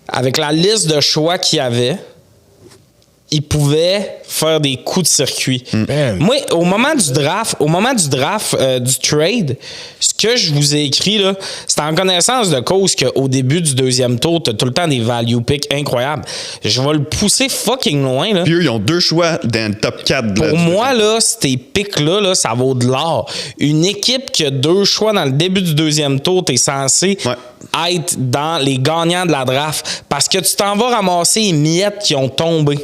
Avec la liste de choix qu'il y avait, il pouvait faire des coups de circuit. Moi, au moment du draft, du trade, ce que je vous ai écrit, là, c'est en connaissance de cause qu'au début du deuxième tour, t'as tout le temps des value picks incroyables. Je vais le pousser fucking loin. Là. Puis eux, ils ont 2 choix dans le top 4. Pour moi, là, ces picks-là, ça vaut de l'or. Une équipe qui a 2 choix dans le début du deuxième tour, t'es censé être dans les gagnants de la draft parce que tu t'en vas ramasser les miettes qui ont tombé.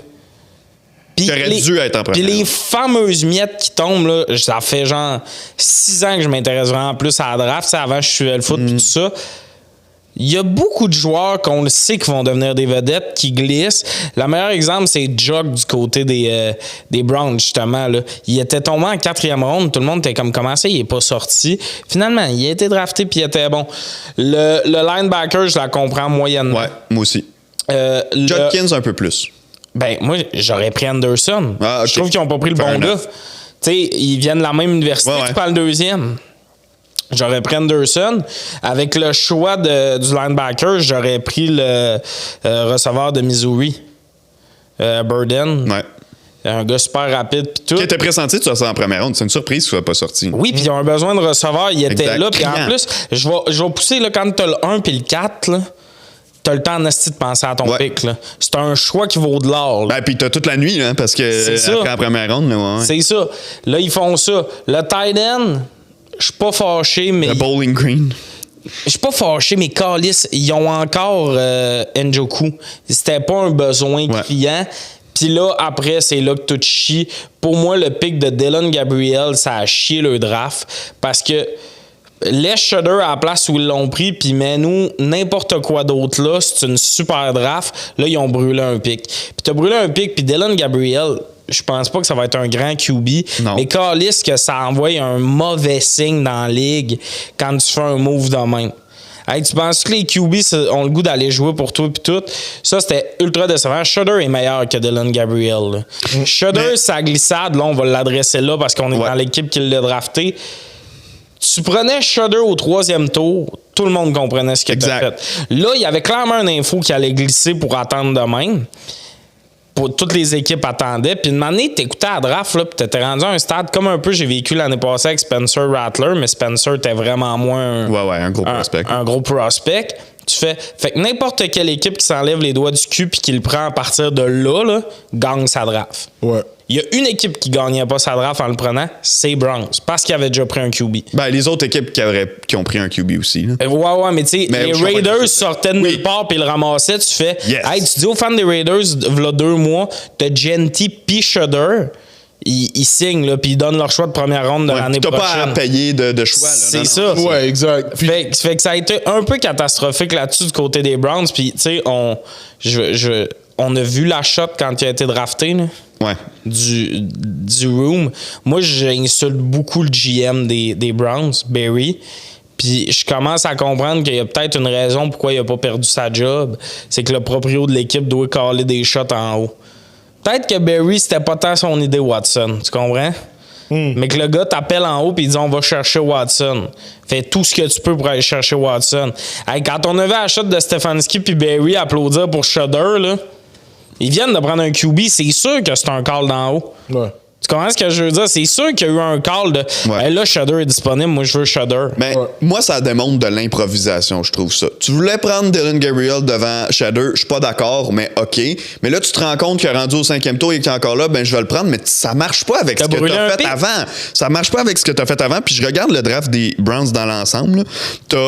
Qui aurait dû être en première. Puis les fameuses miettes qui tombent, là, ça fait genre 6 ans que je m'intéresse vraiment plus à la draft. T'sais, avant, je suivais le foot et tout ça. Il y a beaucoup de joueurs qu'on le sait qui vont devenir des vedettes, qui glissent. Le meilleur exemple, c'est Jug du côté des Browns, justement. Là. Il était tombé en 4e ronde. Tout le monde était comme, comment ça, il n'est pas sorti. Finalement, il a été drafté puis il était bon. Le linebacker, je la comprends moyennement. Ouais, moi aussi. Judkins, un peu plus. Ben, moi, j'aurais pris Anderson. Okay. Je trouve qu'ils n'ont pas pris le bon gars. Tu sais, ils viennent de la même université, tu parles le deuxième. J'aurais pris Anderson. Avec le choix du linebacker, j'aurais pris le receveur de Missouri, Burden. Ouais. Un gars super rapide pis tout. Qui était pressenti de sortir en première ronde. C'est une surprise qu'il soit pas sorti. Oui, puis ils ont un besoin de receveur. Il était là. Puis en plus, je vais pousser là, quand tu as le 1 puis le 4, là, t'as le temps en esti de penser à ton Ouais. pick. Là. C'est un choix qui vaut de l'or. là. Ben, puis t'as toute la nuit, là, parce que C'est ça. après la première ronde, là, ouais. C'est ça. Là, ils font ça. Le tight end, je suis pas fâché, mais... Le Bowling Green. Je suis pas fâché, mais Callis, ils ont encore Njoku. C'était pas un besoin criant. Puis là, après, c'est là que tout chie. Pour moi, le pick de Dylan Gabriel, ça a chié le draft. Parce que laisse Shudder à la place où ils l'ont pris, puis mets-nous n'importe quoi d'autre là. C'est une super draft. Là, ils ont brûlé un pick. Puis t'as brûlé un pick, puis Dylan Gabriel... Je pense pas que ça va être un grand QB. Non. Mais calisse que ça envoie un mauvais signe dans la ligue quand tu fais un move de même. Hey, tu penses que les QB ont le goût d'aller jouer pour toi et tout? Ça, c'était ultra décevant. Shudder est meilleur que Dylan Gabriel. Shudder, sa glissade, là, on va l'adresser là parce qu'on est dans l'équipe qui l'a drafté. Tu prenais Shudder au 3e tour, tout le monde comprenait ce que tu as fait. Là, il y avait clairement une info qui allait glisser pour attendre de même. Toutes les équipes attendaient. Puis une année, t'écoutais à la draft, là, puis t'étais rendu à un stade comme un peu j'ai vécu l'année passée avec Spencer Rattler, mais Spencer était vraiment moins un gros prospect. Un gros prospect. Fait que n'importe quelle équipe qui s'enlève les doigts du cul puis qui le prend à partir de là, gagne sa draft. Ouais. Il y a une équipe qui gagnait pas sa draft en le prenant, c'est Browns, parce qu'il avait déjà pris un QB. Ben, les autres équipes qui ont pris un QB aussi. Là. Ouais, mais tu sais, les Raiders sortaient de nulle part puis ils le ramassaient, tu fais. Yes. Hey, tu dis aux fans des Raiders, v'là 2 mois, t'as Genty pis Shudder, ils signent, là, puis ils donnent leur choix de première ronde de l'année prochaine. T'as pas à payer de choix. Là. C'est non, ça. Ouais, exact. Puis, fait que ça a été un peu catastrophique là-dessus du côté des Browns, puis tu sais, on a vu la shot quand il a été drafté, là. Ouais. Du room. Moi, j'insulte beaucoup le GM des Browns, Barry. Puis je commence à comprendre qu'il y a peut-être une raison pourquoi il n'a pas perdu sa job. C'est que le proprio de l'équipe doit caler des shots en haut. Peut-être que Barry, c'était pas tant son idée, Watson. Tu comprends? Mais que le gars t'appelle en haut et il dit on va chercher Watson. Fais tout ce que tu peux pour aller chercher Watson. Hey, quand on avait la shot de Stefanski puis Barry applaudir pour Shudder, là, ils viennent de prendre un QB, c'est sûr que c'est un call d'en haut. ouais. Tu comprends ce que je veux dire? C'est sûr qu'il y a eu un call de hey, là, Shudder est disponible, moi je veux Shudder. Mais moi, ça démontre de l'improvisation, je trouve ça. Tu voulais prendre Dylan Gabriel devant Shudder, je suis pas d'accord, mais OK. Mais là, tu te rends compte qu'il est rendu au 5e tour et qu'il est encore là, ben je vais le prendre, mais ça marche pas avec ce que tu as fait avant. Ça marche pas avec ce que tu as fait avant. Puis je regarde le draft des Browns dans l'ensemble.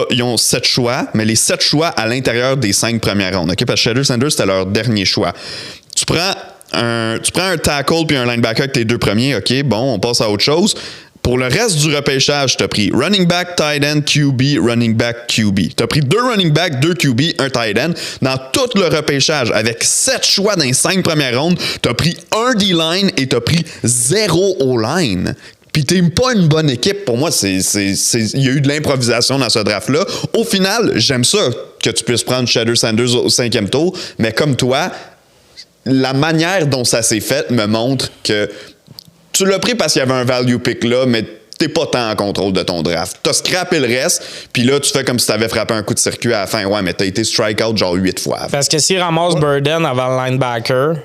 Ils ont 7 choix, mais les 7 choix à l'intérieur des 5 premières rondes. OK? Parce que Shedeur Sanders, c'était leur dernier choix. Tu prends un tackle puis un linebacker avec tes 2 premiers, OK, bon, on passe à autre chose. Pour le reste du repêchage, tu as pris running back, tight end, QB, running back, QB. Tu as pris 2 running back, 2 QB, un tight end. Dans tout le repêchage, avec 7 choix dans les 5 premières rondes, tu as pris 1 D-line et tu as pris 0 O-line. Puis t'es pas une bonne équipe. Pour moi, il y a eu de l'improvisation dans ce draft-là. Au final, j'aime ça que tu puisses prendre Shedeur Sanders au 5e tour, mais comme toi, la manière dont ça s'est fait me montre que tu l'as pris parce qu'il y avait un value pick là, mais t'es pas tant en contrôle de ton draft. T'as scrappé le reste, puis là, tu fais comme si t'avais frappé un coup de circuit à la fin. Ouais, mais t'as été strike-out genre 8 fois. Parce que s'il ramasse Burden avant le linebacker,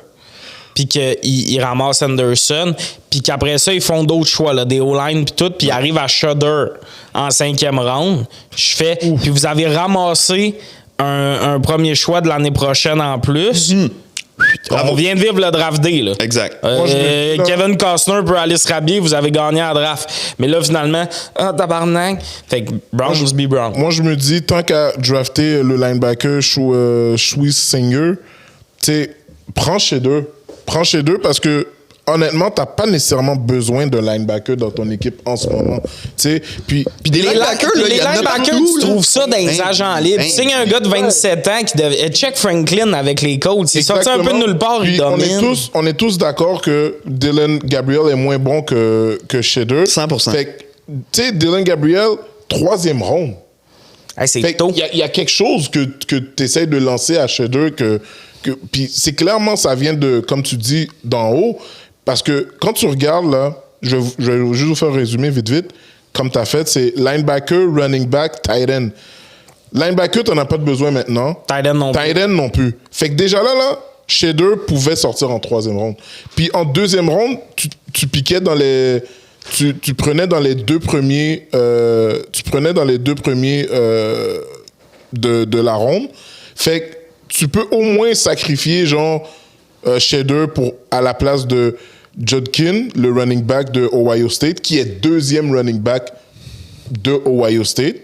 puis qu'il ramasse Anderson, puis qu'après ça, ils font d'autres choix, là, des O-line puis tout, puis ils arrivent à Shudder en 5e round, je fais... Puis vous avez ramassé un premier choix de l'année prochaine en plus... On vient de vivre le draft day, là. Exact. Kevin Costner peut aller se rhabiller, vous avez gagné à draft. Mais là, finalement, tabarnak. Fait que Browns be Browns. Moi, je me dis, tant qu'à drafter le linebacker Swiss Singer, tu sais, prends Shedeur. Prends Shedeur parce que, honnêtement, t'as pas nécessairement besoin de linebacker dans ton équipe en ce moment. Puis des linebackers, les linebackers, tu trouves ça dans les agents libres. Tu signes un gars de 27 ans qui devait check Franklin avec les Colts. Il est sorti un peu de nulle part, il domine. On est tous d'accord que Dylan Gabriel est moins bon que Shedeur. 100%. Fait que, tu sais, Dylan Gabriel, 3e ronde. Hey, c'est tôt. Il y a quelque chose que tu essaies de lancer à Shedeur puis c'est clairement, ça vient de, comme tu dis, d'en haut. Parce que quand tu regardes, là, je vais juste vous faire un résumé vite, comme tu as fait, c'est linebacker, running back, tight end. Linebacker, tu n'en as pas de besoin maintenant. Tight end non plus. Fait que déjà là, Shedeur pouvait sortir en 3e ronde. Puis en 2e ronde, tu piquais dans les... Tu prenais dans les 2 premiers... de la ronde. Fait que tu peux au moins sacrifier, genre, Shedder à la place de Judkin, le running back de Ohio State, qui est 2e running back de Ohio State.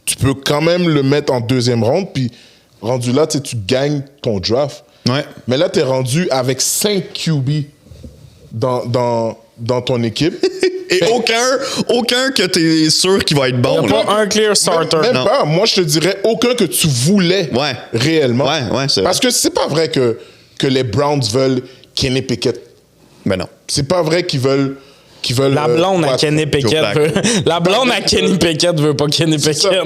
Tu peux quand même le mettre en 2e round, puis rendu là, tu gagnes ton draft. Ouais. Mais là, tu es rendu avec 5 QB dans ton équipe. Et aucun que tu es sûr qu'il va être bon. Il n'y a pas un clear starter. Même pas. Moi, je te dirais aucun que tu voulais réellement. Ouais, c'est vrai. Parce que c'est pas vrai que les Browns veulent Kenny Pickett. Ben non. C'est pas vrai qu'ils veulent la blonde à Kenny Pickett veut. La blonde à Kenny Pickett veut pas Kenny Pickett.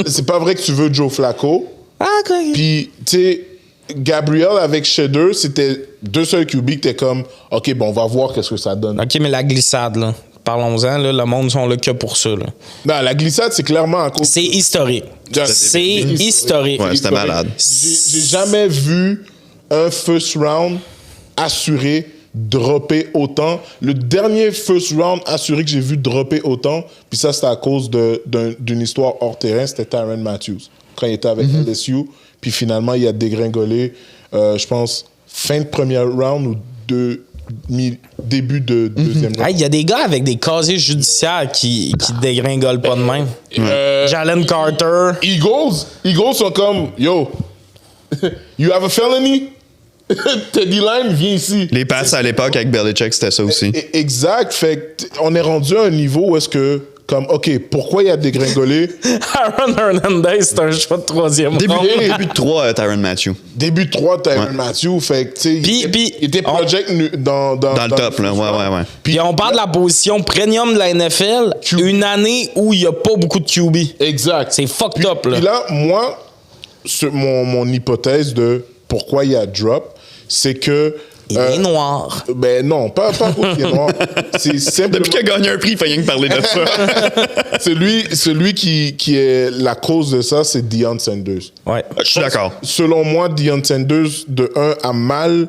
C'est pas vrai que tu veux Joe Flacco. Ah, OK. Puis, tu sais, Gabriel avec Shedder, c'était 2 seuls QB que t'es comme, OK, bon, on va voir qu'est-ce que ça donne. OK, mais la glissade, là. Parlons-en, là, le monde sont là que pour ça. Là. Non, la glissade, c'est clairement à cause... C'est historique. C'est historique. Ouais, c'était malade. J'ai jamais vu un first round assuré dropper autant. Le dernier first round assuré que j'ai vu dropper autant, puis ça, c'était à cause d'une histoire hors terrain, c'était Tyrann Mathieu. Quand il était avec LSU, puis finalement, il a dégringolé, je pense, fin de première round ou début de deuxième round. Il y a des gars avec des casiers judiciaires qui dégringolent pas de même. Jalen Carter. Eagles sont comme, yo, you have a felony? Teddy Line, viens ici. Les passes à l'époque avec Belichick, c'était ça aussi. Exact. Fait on est rendu à un niveau où est-ce que, comme, OK, pourquoi il a dégringolé? Aaron Hernandez, c'est un choix de 3e round. Début de 3, Tyrann Mathieu. Début de 3, Tyrann Mathieu. Fait que, tu sais, il était project dans le top, là. Ouais. Puis on parle de la position premium de la NFL, une année où il n'y a pas beaucoup de QB. Exact. C'est fucked up, là. Puis là, moi, mon hypothèse de pourquoi il y a drop, c'est que... Il est noir. Ben non, pas pour qu'il est noir. C'est simplement... Depuis qu'il a gagné un prix, il faut rien que parler de ça. celui qui est la cause de ça, c'est Deion Sanders. Ouais. Je suis d'accord. Selon moi, Deion Sanders, a mal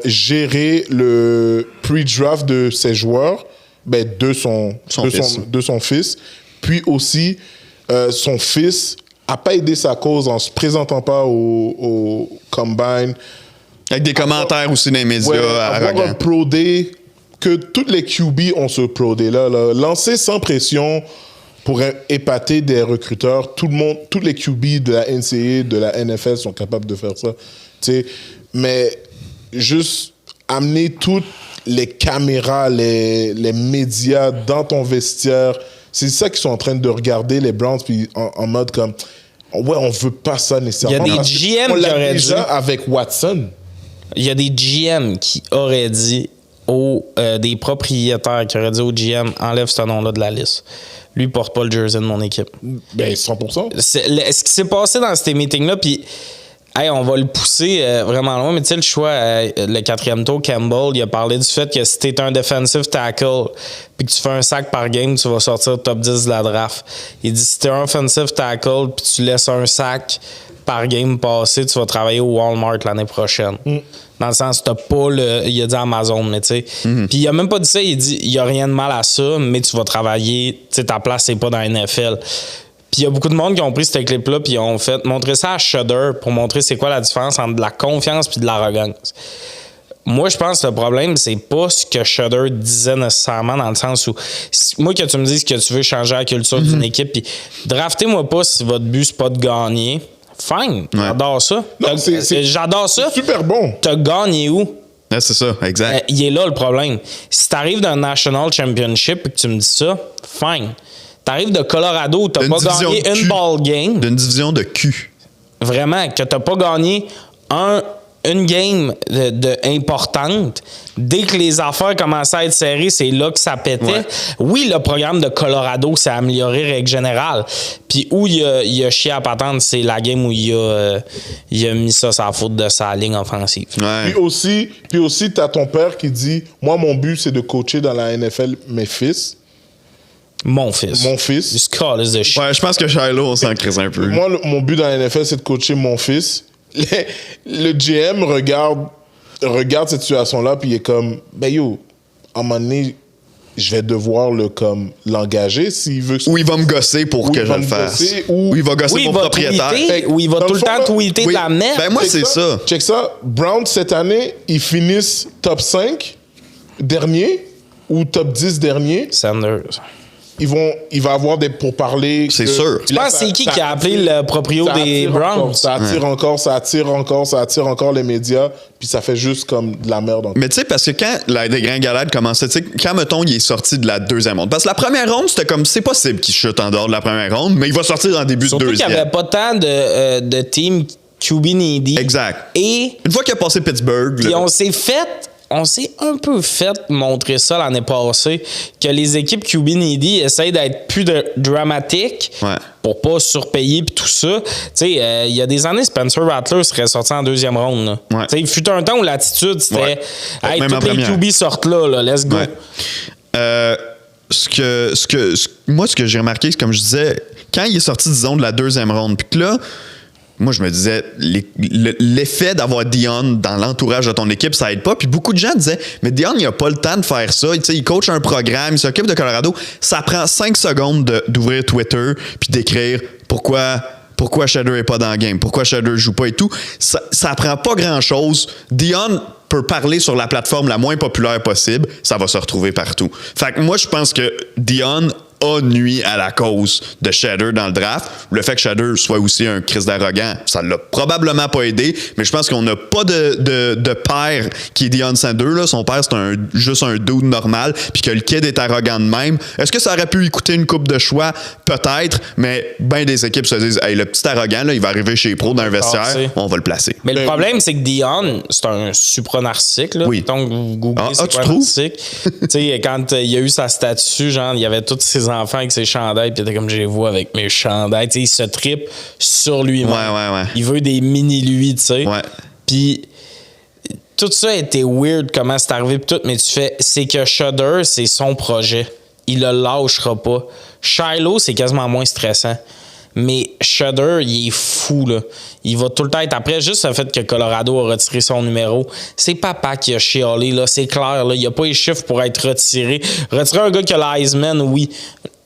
géré le pre-draft de ses joueurs, de son fils. Puis aussi, son fils n'a pas aidé sa cause en se présentant pas au Combine. Avec des commentaires aussi dans les médias avoir un Pro Day, que toutes les QB ont ce Pro Day là. Lancer sans pression pour épater des recruteurs. Tous les QB de la NCAA, de la NFL sont capables de faire ça. T'sais, mais juste amener toutes les caméras, les médias dans ton vestiaire, c'est ça qu'ils sont en train de regarder, les Browns, puis en mode comme, ouais, on veut pas ça nécessairement. Il y a des GM on qui l'a auraient déjà dit... avec Watson. Il y a des GM qui auraient dit des propriétaires qui auraient dit au GM, enlève ce nom-là de la liste. Lui, il porte pas le jersey de mon équipe. Ben, 100%. Ce qui s'est passé dans ces meetings-là, puis on va le pousser vraiment loin, mais tu sais, le choix, le 4e tour, Campbell, il a parlé du fait que si t'es un defensive tackle puis que tu fais un sac par game, tu vas sortir top 10 de la draft. Il dit si t'es un offensive tackle puis tu laisses un sac par game passé, tu vas travailler au Walmart l'année prochaine. Dans le sens, t'as pas il a dit Amazon, mais tu sais. Puis il a même pas dit ça, il dit il y a rien de mal à ça, mais tu vas travailler, tu sais, ta place, c'est pas dans la NFL. Puis il y a beaucoup de monde qui ont pris cette clip-là puis ont fait montrer ça à Shudder pour montrer c'est quoi la différence entre de la confiance puis de l'arrogance. Moi, je pense que le problème, c'est pas ce que Shudder disait nécessairement, dans le sens où, moi, que tu me dises que tu veux changer la culture d'une équipe, puis draftez-moi pas si votre but, c'est pas de gagner. Fine, j'adore ça. Non, j'adore ça. Super bon. T'as gagné où? Ouais, c'est ça, exact. Il est là le problème. Si t'arrives d'un National Championship et que tu me dis ça, fine. T'arrives de Colorado où t'as pas gagné une ball game. D'une division de cul. Vraiment, que t'as pas gagné une game importante. Dès que les affaires commençaient à être serrées, c'est là que ça pétait. Ouais. Oui, le programme de Colorado s'est amélioré, règle générale. Puis où il a chié à patente, c'est la game où il a mis ça sur la faute de sa ligne offensive. Ouais. Puis aussi, t'as ton père qui dit, moi, mon but, c'est de coacher dans la NFL mes fils. Mon fils. Du score is the shit. Ouais, je pense que Shiloh, on s'en crée un peu. Moi, mon but dans la NFL, c'est de coacher mon fils. Le GM regarde cette situation-là, puis il est comme, ben yo, à un moment donné, je vais devoir l'engager s'il veut. Ou il va me gosser pour que je le fasse. Ou il va gosser mon propriétaire. Ou il va tout le temps tweeter de la merde. Ben moi, c'est ça. Check ça. Browns, cette année, ils finissent top 5 dernier ou top 10 dernier. Sanders. Il va avoir des pourparlers. C'est sûr. Tu penses c'est qui a appelé le proprio des Browns? Ça attire encore les médias, puis ça fait juste comme de la merde. Mais tu sais, parce que quand la dégringolade commençait, tu sais, quand, mettons, il est sorti de la deuxième ronde. Parce que la première ronde, c'était comme, c'est possible qu'il chute en dehors de la première ronde, mais il va sortir en début de deuxième. Surtout qu'il n'y avait pas tant de teams QB needy. Exact. Et une fois qu'il a passé Pittsburgh... Puis on s'est un peu fait montrer ça l'année passée, que les équipes QB needy essayent d'être plus dramatiques pour pas surpayer puis tout ça. Tu sais, il y a des années, Spencer Rattler serait sorti en deuxième ronde. Tu sais, il fut un temps où l'attitude, c'était hey, tous les QB sortent là, let's go. Moi, ce que j'ai remarqué, c'est comme je disais, quand il est sorti, disons, de la deuxième ronde, puis que là, moi, je me disais, l'effet d'avoir Dion dans l'entourage de ton équipe, ça aide pas. Puis beaucoup de gens disaient, mais Dion, il a pas le temps de faire ça. Il coach un programme, il s'occupe de Colorado. Ça prend 5 secondes d'ouvrir Twitter puis d'écrire pourquoi Shedder est pas dans le game, pourquoi Shedder joue pas et tout. Ça prend pas grand-chose. Dion peut parler sur la plateforme la moins populaire possible, ça va se retrouver partout. Fait que moi, je pense que Dion a nuit à la cause de Shedder dans le draft. Le fait que Shedder soit aussi un Chris d'arrogant, ça l'a probablement pas aidé, mais je pense qu'on n'a pas de père qui est Deion Sanders. Là. Son père, c'est juste un dude normal, puis que le kid est arrogant de même. Est-ce que ça aurait pu lui coûter une coupe de choix? Peut-être, mais ben des équipes se disent, hey, le petit arrogant, là, il va arriver chez les pros dans un vestiaire, on va le placer. Mais le problème, c'est que Deion, c'est un supranarcissique. Là. Oui. Donc, vous googlez supranarcissique. Tu sais, quand il y a eu sa statue, genre, il y avait tous ses enfants avec ses chandails, puis il était comme, je les vois avec mes chandails. Tu sais, il se trippe sur lui-même. Ouais. Il veut des mini-lui, tu sais. Ouais. Puis tout ça a été weird, comment c'est arrivé, pis tout, mais tu fais, c'est que Shedder, c'est son projet. Il le lâchera pas. Shiloh, c'est quasiment moins stressant. Mais Shedder, il est fou, là. Il va tout le temps être après. Juste le fait que Colorado a retiré son numéro. C'est papa qui a chialé, là. C'est clair, là. Il n'y a pas les chiffres pour être retiré. Retirer un gars qui a l'Heisman, oui.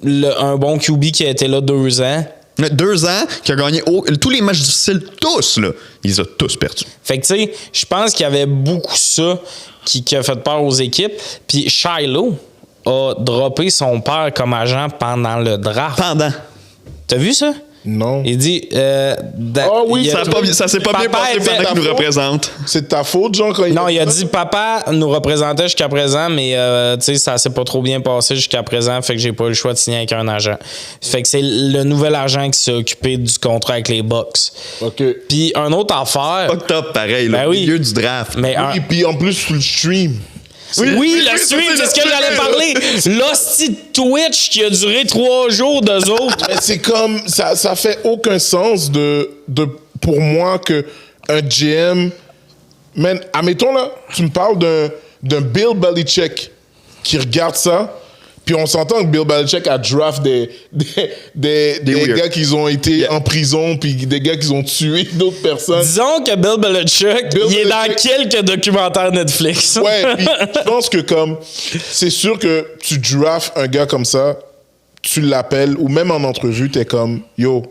Un bon QB qui a été là 2 ans. 2 ans, qui a gagné tous les matchs difficiles, tous, là. Ils ont tous perdu. Fait que, tu sais, je pense qu'il y avait beaucoup ça qui a fait peur aux équipes. Puis Shiloh a droppé son père comme agent pendant le draft. T'as vu ça? Non. Il dit... oui, ça s'est pas bien passé pendant qu'il nous représente. C'est de ta faute, genre, quand il a dit, papa nous représentait jusqu'à présent, mais tu sais, ça s'est pas trop bien passé jusqu'à présent, fait que j'ai pas eu le choix de signer avec un agent. Fait que c'est le nouvel agent qui s'est occupé du contrat avec les Bucks. OK. Puis un autre affaire... Pas top, pareil, au milieu du draft. Mais oui, puis en plus, sur le stream... Oui, le stream, c'est ce que j'allais parler. L'hostie de Twitch qui a duré 3 jours d'eux autres. Mais c'est comme... Ça fait aucun sens pour moi que un GM... Man, admettons là, tu me parles d'un Bill Belichick qui regarde ça, puis on s'entend que Bill Belichick a draft des gars qui ont été en prison, puis des gars qui ont tué d'autres personnes. Disons que Bill Belichick, il est dans quelques documentaires Netflix. Ouais, puis je pense que comme... C'est sûr que tu drafts un gars comme ça, tu l'appelles, ou même en entrevue, t'es comme, yo,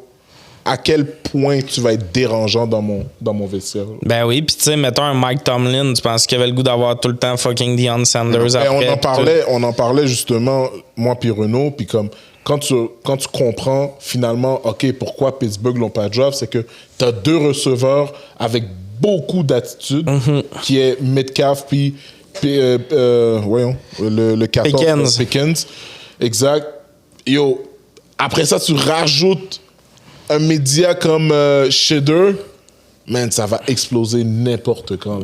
à quel point tu vas être dérangeant dans mon vestiaire. Ben oui, puis tu sais, mettons un Mike Tomlin, tu penses qu'il avait le goût d'avoir tout le temps fucking Deion Sanders après? On en parlait justement, moi puis Renaud, puis comme quand tu comprends finalement, OK, pourquoi Pittsburgh l'ont pas draft, c'est que tu as 2 receveurs avec beaucoup d'attitude, qui est Metcalf puis voyons, le 14, Pickens. Exact. Yo, après ça, tu rajoutes un média comme Shedder, man, ça va exploser n'importe quand.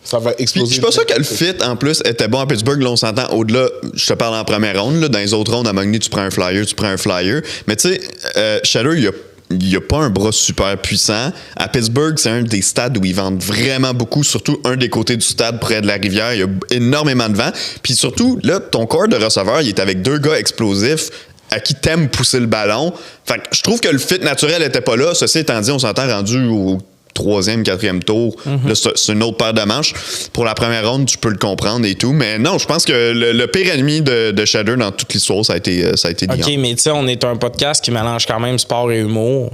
Ça va exploser. Je suis pas sûr que le fit, en plus, était bon à Pittsburgh. Là, on s'entend au-delà. Je te parle en première ronde. Là, dans les autres rondes, à Magny, tu prends un flyer. Mais tu sais, Shedder, il n'y a pas un bras super puissant. À Pittsburgh, c'est un des stades où ils vendent vraiment beaucoup, surtout un des côtés du stade près de la rivière. Il y a énormément de vent. Puis surtout, là, ton corps de receveur, il est avec 2 gars explosifs à qui t'aimes pousser le ballon. Fait que je trouve que le fit naturel était pas là. Ceci étant dit, on s'entend rendu au troisième, quatrième tour. Là, c'est une autre paire de manches. Pour la première ronde, tu peux le comprendre et tout. Mais non, je pense que le pire ennemi de Shedder dans toute l'histoire, ça a été Dion. OK, mais tu sais, on est un podcast qui mélange quand même sport et humour.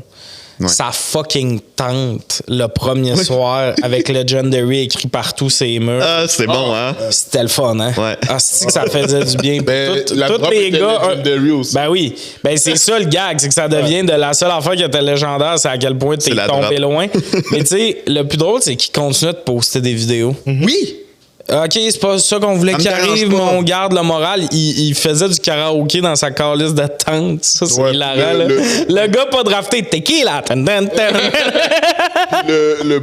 Ouais. Sa fucking tante, le premier soir, avec Legendary écrit partout ses murs. Ah, c'est bon, hein? C'était le fun, hein? Ouais. Ah, c'est que ça faisait du bien. La Tous drop les était gars. Legendary aussi. Ben oui. Ben c'est ça le gag, c'est que ça devient de la seule affaire qui était légendaire, c'est à quel point t'es tombé loin. Mais tu sais, le plus drôle, c'est qu'il continue de poster des vidéos. Oui! OK, c'est pas ça qu'on voulait qu'il arrive, mais on garde le moral. Il faisait du karaoké dans sa calice de tente. Ça, c'est hilarant. Le gars pas drafté, tequila. Le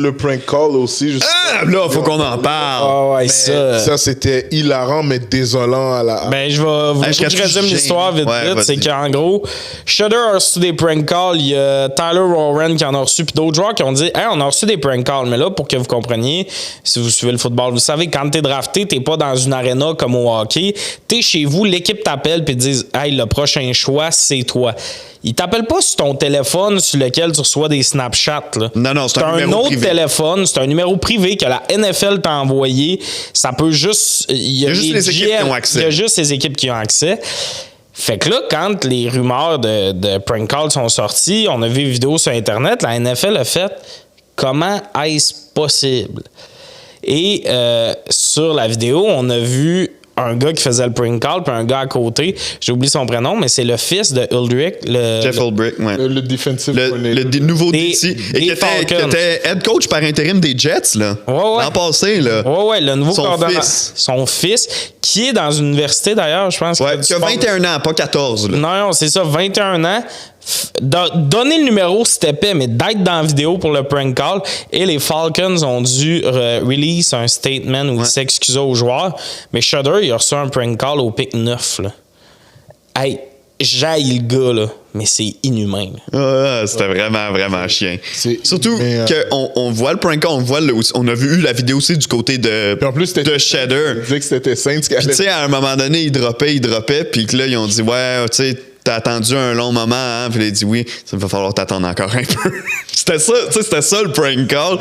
prank call aussi. Là, faut qu'on en parle. Ah ouais, ça. C'était hilarant, mais désolant à la... Ben, je résume l'histoire vite. C'est qu'en gros, Shudder a reçu des prank calls. Il y a Tyler Warren qui en a reçu, puis d'autres joueurs qui ont dit « Hey, on a reçu des prank calls. » Mais là, pour que vous compreniez, si vous suivez le football, vous savez, quand t'es drafté, t'es pas dans une arena comme au hockey. T'es chez vous, l'équipe t'appelle puis te dit « Hey, le prochain choix, c'est toi. » Ils t'appellent pas sur ton téléphone sur lequel tu reçois des Snapchats. Là. Non, c'est un numéro privé. Téléphone, c'est un numéro privé que la NFL t'a envoyé. Ça peut juste... Il y a juste les équipes qui ont accès. Il y a juste les équipes qui ont accès. Fait que là, quand les rumeurs de prank call sont sorties, on a vu une vidéo sur Internet, la NFL a fait « Comment est-ce possible? » Et sur la vidéo, on a vu un gars qui faisait le prank call puis un gars à côté. J'ai oublié son prénom, mais c'est le fils de Uldrich. Jeff Ulbrich, ouais. Le defensive le nouveau DC. Et qui était head coach par intérim des Jets, là. Ouais. L'an passé, là. Ouais, le nouveau coordonnateur. Son fils, qui est dans une université d'ailleurs, je pense. Ouais, qui a 21 ans, pas 14, là. Non, c'est ça, 21 ans. Donner le numéro, c'était épais, mais d'être dans la vidéo pour le prank call. Et les Falcons ont dû release un statement où ils s'excusaient aux joueurs. Mais Shudder, il a reçu un prank call au pick 9. Là. Hey, j'haïs le gars, là, mais c'est inhumain. C'était vraiment, vraiment chien. Surtout qu'on voit le prank call, on a vu la vidéo aussi du côté de Shedder. Il disait que c'était sain. Tu sais, à un moment donné, il droppait, puis que là, ils ont dit, ouais, tu sais, t'as attendu un long moment, hein? Puis il a dit oui, ça va falloir t'attendre encore un peu. C'était ça le prank call.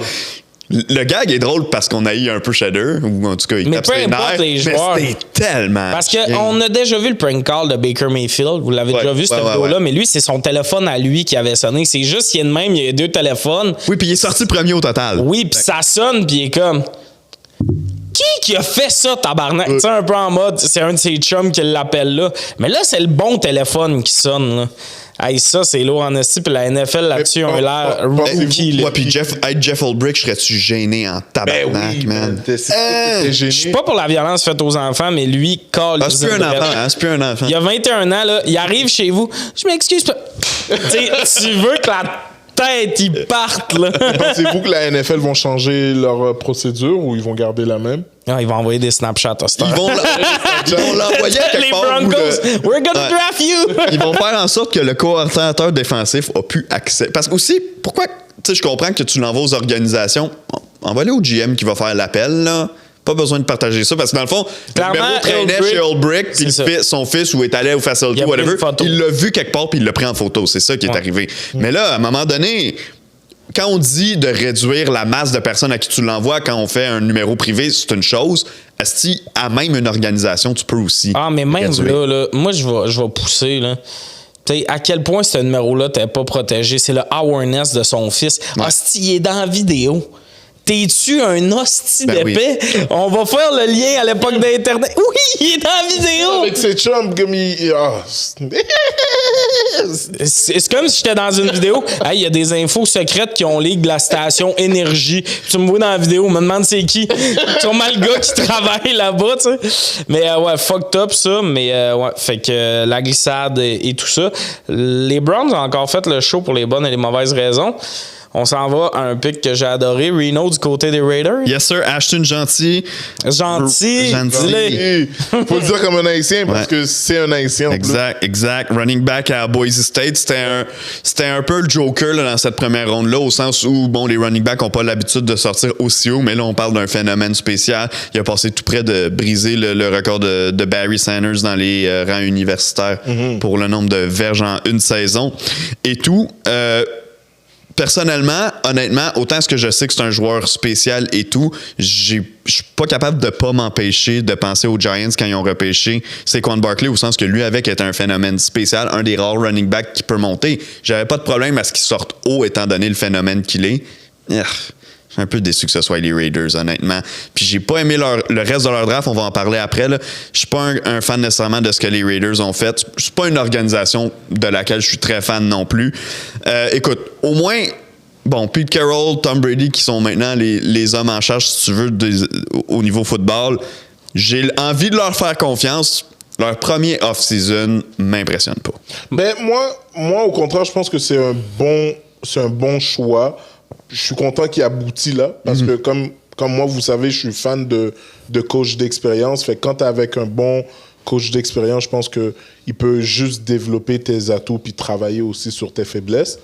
Le gag est drôle parce qu'on a eu un peu Shedder, ou en tout cas, il tape ses nerfs, mais c'était tellement parce qu'on a déjà vu le prank call de Baker Mayfield, vous l'avez déjà vu cette vidéo-là, mais lui, c'est son téléphone à lui qui avait sonné. C'est juste qu'il y a de même, il y a 2 téléphones. Oui, puis il est sorti premier au total. Oui, puis ça sonne, puis il est comme... Qui a fait ça, tabarnak? Tu sais, un peu en mode, c'est un de ses chums qui l'appelle là. Mais là, c'est le bon téléphone qui sonne, là. Hey, ça, c'est lourd en esti, puis la NFL là-dessus a l'air rookie. Ouais, puis Jeff Ulbrich, serais-tu gêné en tabarnak, man? Je suis pas pour la violence faite aux enfants, mais lui, c'est plus un enfant, Il a 21 ans, là, il arrive chez vous, je m'excuse pas. Tu veux que la tête, ils partent, là. Pensez-vous que la NFL vont changer leur procédure ou ils vont garder la même? Non, ils vont envoyer des Snapchats à cette heure. Ils vont l'envoyer à quelque part. Les Broncos, we're gonna draft you! Ils vont faire en sorte que le coordinateur défensif a pu accès. Parce que aussi, pourquoi, tu sais, je comprends que tu l'envoies aux organisations. Envoie-le au GM qui va faire l'appel, là. Pas besoin de partager ça parce que dans le fond, le numéro traînait chez Ulbrich, puis son fils ou est allé au facility, whatever, il l'a vu quelque part puis il l'a pris en photo. C'est ça qui est arrivé. Mais là, à un moment donné, quand on dit de réduire la masse de personnes à qui tu l'envoies quand on fait un numéro privé, c'est une chose. Asti, à même une organisation, tu peux aussi. Ah, mais même là, moi, je vais pousser, là. T'sais, à quel point ce numéro-là t'es pas protégé? C'est le awareness de son fils. Asti, il est dans la vidéo. T'es-tu un hostie d'épais? Oui. On va faire le lien à l'époque d'Internet. Oui, il est dans la vidéo! Avec ses chums, comme il... C'est comme si j'étais dans une vidéo. Hey, il y a des infos secrètes qui ont leak de la station Énergie. Tu me vois dans la vidéo, me demande c'est qui. Sûrement le gars qui travaille là-bas, tu sais. Mais ouais, fucked up ça. Mais ouais, fait que la glissade et tout ça. Les Browns ont encore fait le show pour les bonnes et les mauvaises raisons. On s'en va à un pic que j'ai adoré. Reno du côté des Raiders. Yes, sir. Ashton Gentil. Gentil. Faut le dire comme un Haïtien parce que c'est un Haïtien. Exact. Running back à Boise State. C'était un peu le Joker là, dans cette première ronde-là, au sens où, bon, les running backs n'ont pas l'habitude de sortir aussi haut, mais là, on parle d'un phénomène spécial. Il a passé tout près de briser le record de Barry Sanders dans les rangs universitaires pour le nombre de verges en une saison et tout. personnellement, honnêtement, autant ce que je sais que c'est un joueur spécial et tout, je suis pas capable de pas m'empêcher de penser aux Giants quand ils ont repêché Saquon Barkley, au sens que lui avec est un phénomène spécial, un des rares running backs qui peut monter. J'avais pas de problème à ce qu'il sorte haut étant donné le phénomène qu'il est. Je suis un peu déçu que ce soit les Raiders, honnêtement. Puis j'ai pas aimé le reste de leur draft, on va en parler après. Je suis pas un fan nécessairement de ce que les Raiders ont fait. C'est pas une organisation de laquelle je suis très fan non plus. Écoute, au moins, bon, Pete Carroll, Tom Brady, qui sont maintenant les hommes en charge, si tu veux, au niveau football, j'ai envie de leur faire confiance. Leur premier off-season m'impressionne pas. Ben, moi, au contraire, je pense que c'est un bon choix. Je suis content qu'il aboutit là, parce que comme moi, vous savez, je suis fan de coach d'expérience. Fait que quand tu es avec un bon coach d'expérience, je pense qu'il peut juste développer tes atouts puis travailler aussi sur tes faiblesses.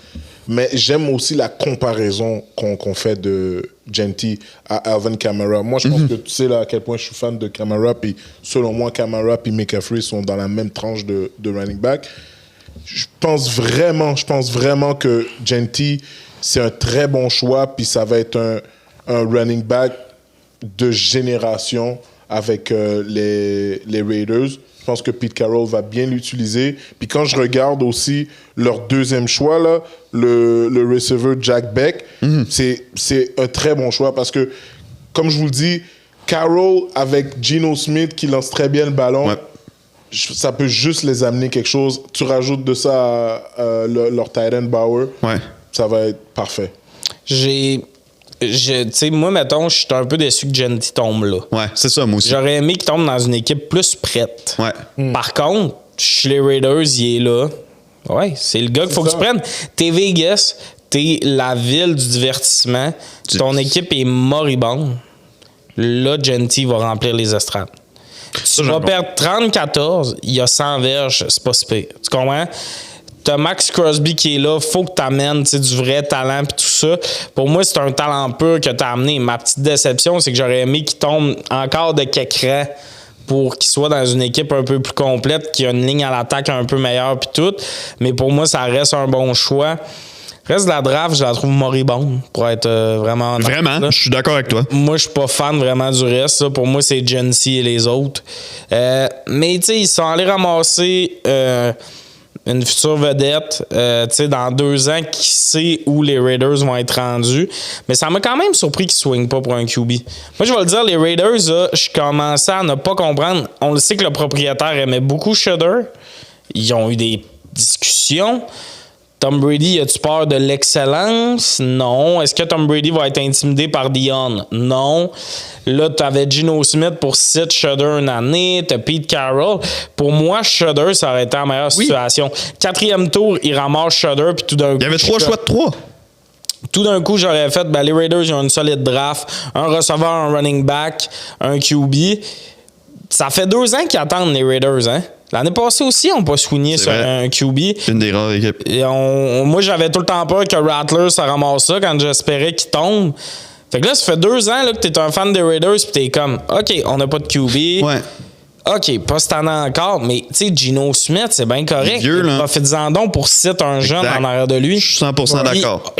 Mais j'aime aussi la comparaison qu'on fait de Genty à Alvin Kamara. Moi, je pense que tu sais là, à quel point je suis fan de Kamara. Puis selon moi, Kamara et McCaffrey sont dans la même tranche de running back. Je pense vraiment que Genty, c'est un très bon choix, puis ça va être un running back de génération avec les Raiders. Je pense que Pete Carroll va bien l'utiliser. Puis quand je regarde aussi leur deuxième choix, là, le receiver Jack Beck, c'est un très bon choix parce que, comme je vous le dis, Carroll avec Geno Smith qui lance très bien le ballon, ça peut juste les amener quelque chose. Tu rajoutes de ça leur tight end Bauer. Ça va être parfait. Tu sais, moi, mettons, je suis un peu déçu que Genty tombe là. Ouais, c'est ça, moi aussi. J'aurais aimé qu'il tombe dans une équipe plus prête. Par contre, chez les Raiders, il est là. Ouais, c'est le gars qu'il faut que tu prennes. T'es Vegas, t'es la ville du divertissement. Ton équipe est moribonde. Là, Genty va remplir les estrades. Tu vas perdre 30-14, il y a 100 verges, c'est pas si pire. Tu comprends? T'as Max Crosby qui est là, faut que t'amènes du vrai talent puis tout ça. Pour moi, c'est un talent pur que t'as amené. Ma petite déception, c'est que j'aurais aimé qu'il tombe encore de quelques pour qu'il soit dans une équipe un peu plus complète, qui a une ligne à l'attaque un peu meilleure puis tout. Mais pour moi, ça reste un bon choix. Le reste de la draft, je la trouve moribonde, pour être vraiment honnête. Vraiment, je suis d'accord avec toi. Moi, je suis pas fan vraiment du reste. Ça. Pour moi, c'est Gency et les autres. Mais tu sais, ils sont allés ramasser une future vedette, dans 2 ans, qui sait où les Raiders vont être rendus. Mais ça m'a quand même surpris qu'ils ne swingent pas pour un QB. Moi, je vais le dire, les Raiders, là, je commençais à ne pas comprendre. On le sait que le propriétaire aimait beaucoup Shudder. Ils ont eu des discussions. Tom Brady, as-tu peur de l'excellence? Non. Est-ce que Tom Brady va être intimidé par Dion? Non. Là, tu avais Geno Smith pour sit Shudder une année. Tu as Pete Carroll. Pour moi, Shudder, ça aurait été la meilleure situation. 4e tour, il ramasse Shudder, puis tout d'un coup... Il y avait 3 choix de 3. Tout d'un coup, j'aurais fait, les Raiders, ils ont une solide draft. Un receveur, un running back, un QB. Ça fait 2 ans qu'ils attendent, les Raiders, hein? L'année passée aussi, on n'a pas soigné sur un QB. Une des rares équipes. Et moi, j'avais tout le temps peur que Rattler, ça ramasse ça quand j'espérais qu'il tombe. Fait que là, ça fait 2 ans là, que t'es un fan des Raiders pis t'es comme, OK, on n'a pas de QB. Ouais. OK, pas cette année encore, mais tu sais, Geno Smith, c'est bien correct. Faites-en donc pour citer un jeune en arrière de lui. Je suis 100% d'accord.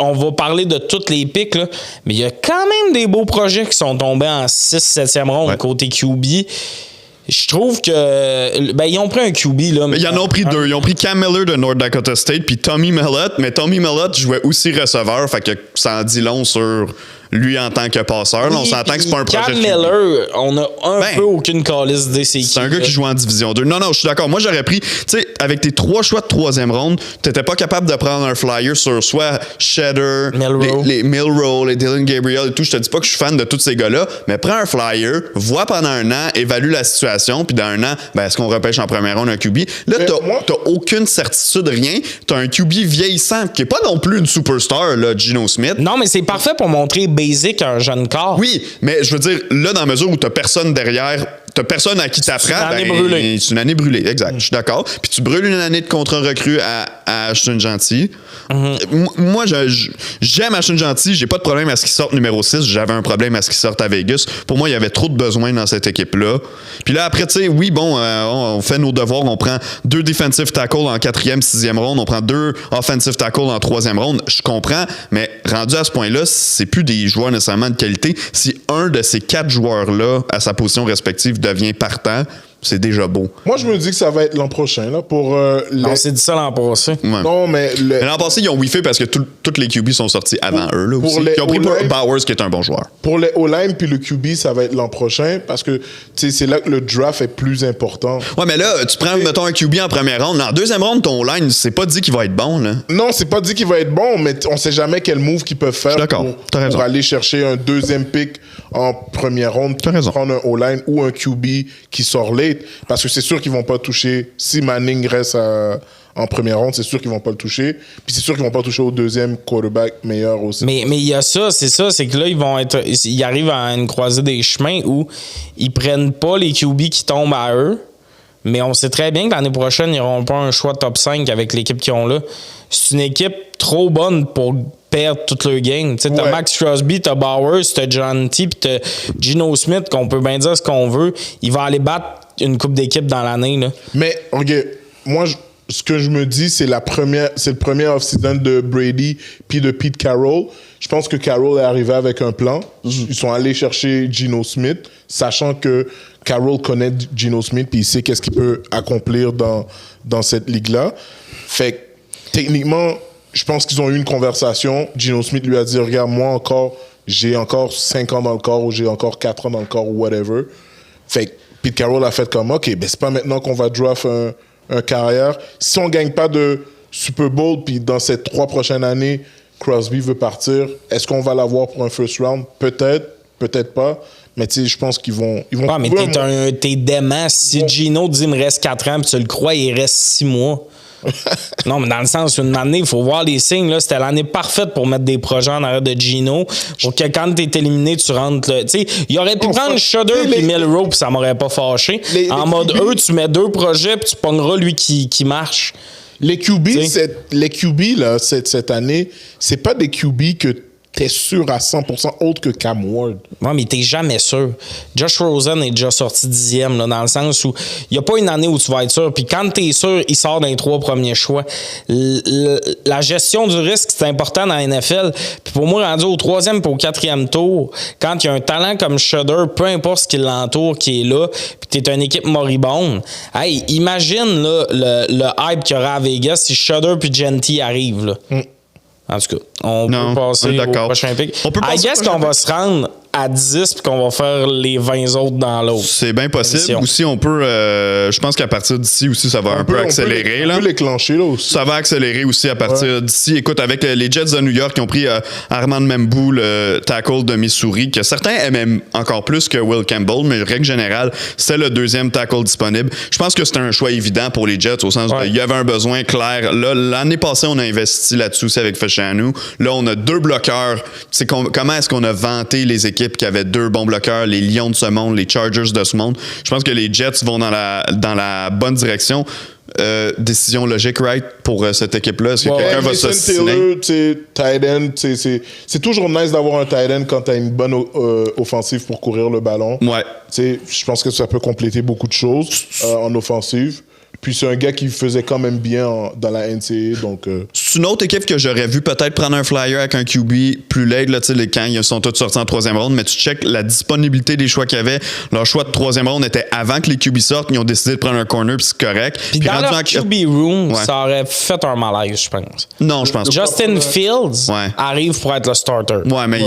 On va parler de toutes les pics, là, mais il y a quand même des beaux projets qui sont tombés en 6-7e ronde côté QB. Je trouve que... ils ont pris un QB, là. Mais ils en ont pris 2. Ils ont pris Cam Miller de North Dakota State puis Tommy Mellott. Mais Tommy Mellott jouait aussi receveur. Fait que ça en dit long sur lui en tant que passeur. Là, on s'entend que c'est pas un projet Cam Miller, on a peu aucune calice d'idée c'est qui. C'est un gars qui joue en Division 2. Non, je suis d'accord. Moi, j'aurais pris... Tu sais, avec tes 3 choix de 3e ronde, t'étais pas capable de prendre un flyer sur soit Shedder, les Milrow, les Dylan Gabriel et tout. Je te dis pas que je suis fan de tous ces gars-là, mais prends un flyer, vois pendant un an, évalue la situation, puis dans un an, est-ce qu'on repêche en première ronde un QB? Là, t'as aucune certitude, rien. T'as un QB vieillissant, qui est pas non plus une superstar, là, Geno Smith. Non, mais c'est parfait pour montrer basic à un jeune corps. Oui, mais je veux dire, là, dans la mesure où t'as personne derrière t'as personne à qui t'apprends. C'est une année brûlée. C'est une année brûlée, exact. Je suis d'accord. Puis tu brûles une année de contrat recrue à Ashton Gentil. Moi, j'aime Ashton Gentil. J'ai pas de problème à ce qu'il sorte numéro 6. J'avais un problème à ce qu'il sorte à Vegas. Pour moi, il y avait trop de besoins dans cette équipe-là. Puis là, après, tu sais, oui, bon, on fait nos devoirs. On prend 2 defensive tackles en 4e, 6e ronde. On prend 2 offensive tackles en 3e ronde. Je comprends, mais rendu à ce point-là, c'est plus des joueurs nécessairement de qualité. Si un de ces 4 joueurs-là, à sa position respective, devient partant, c'est déjà beau. Moi, je me dis que ça va être l'an prochain, là, pour On s'est dit ça l'an passé. Ouais. Non, mais... Mais l'an passé, ils ont whiffé parce que toutes les QB sont sortis avant eux. Là, aussi. Ils ont pris Bowers, qui est un bon joueur. Pour les O-line puis le QB, ça va être l'an prochain parce que c'est là que le draft est plus important. Ouais, mais là, tu prends, mettons, un QB en première ronde. En deuxième ronde, ton line, c'est pas dit qu'il va être bon. Là. Non, c'est pas dit qu'il va être bon, mais on sait jamais quel move qu'ils peuvent faire pour aller chercher un deuxième pick en première ronde, prendre un O-line ou un QB qui sort late. Parce que c'est sûr qu'ils vont pas toucher. Si Manning reste en première ronde, c'est sûr qu'ils vont pas le toucher. Puis c'est sûr qu'ils vont pas toucher au deuxième quarterback meilleur aussi. Mais il y a ça, c'est que là, ils arrivent à une croisée des chemins où ils prennent pas les QB qui tombent à eux. Mais on sait très bien que l'année prochaine, ils n'auront pas un choix top 5 avec l'équipe qu'ils ont là. C'est une équipe trop bonne pour perdre toute leur game. Tu sais, t'as Max Crosby, t'as Bowers, t'as John T, puis t'as Geno Smith, qu'on peut bien dire ce qu'on veut. Il va aller battre une coupe d'équipe dans l'année. Là. Mais, OK, moi, ce que je me dis, c'est le premier off-season de Brady puis de Pete Carroll. Je pense que Carroll est arrivé avec un plan. Ils sont allés chercher Geno Smith, sachant que Carroll connaît Geno Smith puis il sait qu'est-ce qu'il peut accomplir dans cette ligue-là. Fait que, techniquement, je pense qu'ils ont eu une conversation. Geno Smith lui a dit, regarde, moi j'ai encore 5 ans dans le corps ou j'ai encore 4 ans dans le corps ou whatever. Fait que Pete Carroll a fait comme, OK, ben c'est pas maintenant qu'on va draft un carrière. Si on gagne pas de Super Bowl, puis dans ces 3 prochaines années, Crosby veut partir, est-ce qu'on va l'avoir pour un first round? Peut-être, peut-être pas. Mais tu sais, je pense qu'ils vont mais t'es dément. Si Gino dit, il me reste 4 ans, puis tu le crois, il reste 6 mois. Non, mais dans le sens, une année, il faut voir les signes. Là, c'était l'année parfaite pour mettre des projets en arrière de Gino. Pour que quand t'es éliminé, tu rentres. Tu sais, il aurait pu prendre Shudder et Milrow, puis ça m'aurait pas fâché. En mode tu mets 2 projets, puis tu pogneras lui qui marche. Les QB, là, cette année, c'est pas des QB que t'es sûr à 100% autre que Cam Ward. Ouais, mais t'es jamais sûr. Josh Rosen est déjà sorti 10e, là, dans le sens où il n'y a pas une année où tu vas être sûr. Puis quand t'es sûr, il sort dans les 3 premiers choix. La gestion du risque, c'est important dans la NFL. Puis pour moi, rendu au 3e et au 4e tour, quand il y a un talent comme Shudder, peu importe ce qui l'entoure, qui est là, puis t'es une équipe moribonde, hey, imagine là, le hype qu'il y aura à Vegas si Shudder puis Genty arrivent, là. En tout cas, on peut passer au prochain pick. I guess qu'on va se rendre à 10 puis qu'on va faire les 20 autres dans l'autre. C'est bien possible. Aussi, on peut... je pense qu'à partir d'ici aussi, ça va un peu accélérer. On peut les clencher là aussi. Ça va accélérer aussi à partir d'ici. Écoute, avec les Jets de New York qui ont pris Armand Membou, le tackle de Missouri, que certains aimaient encore plus que Will Campbell, mais règle générale, c'est le 2e tackle disponible. Je pense que c'est un choix évident pour les Jets au sens qu'il y avait un besoin clair. Là, l'année passée, on a investi là-dessus aussi avec Fashanu. Là, on a 2 bloqueurs. C'est comment est-ce qu'on a vanté les équipes qui avaient 2 bons bloqueurs, les Lions de ce monde, les Chargers de ce monde. Je pense que les Jets vont dans la bonne direction. Décision logique, right, pour cette équipe-là. Est-ce que quelqu'un va s'ostiner? C'est toujours nice d'avoir un tight end quand tu as une bonne offensive pour courir le ballon. Ouais. Je pense que ça peut compléter beaucoup de choses en offensive. Puis c'est un gars qui faisait quand même bien dans la NCAA. Donc, c'est une autre équipe que j'aurais vu peut-être prendre un flyer avec un QB plus late, là, quand ils sont tous sortis en 3e ronde, mais tu checkes la disponibilité des choix qu'il y avait. Leur choix de 3e ronde était avant que les QB sortent. Ils ont décidé de prendre un corner, puis c'est correct. Puis dans leur QB room, ça aurait fait un malaise, je pense. Non, je pense pas. Justin Fields arrive pour être le starter. Ouais, mais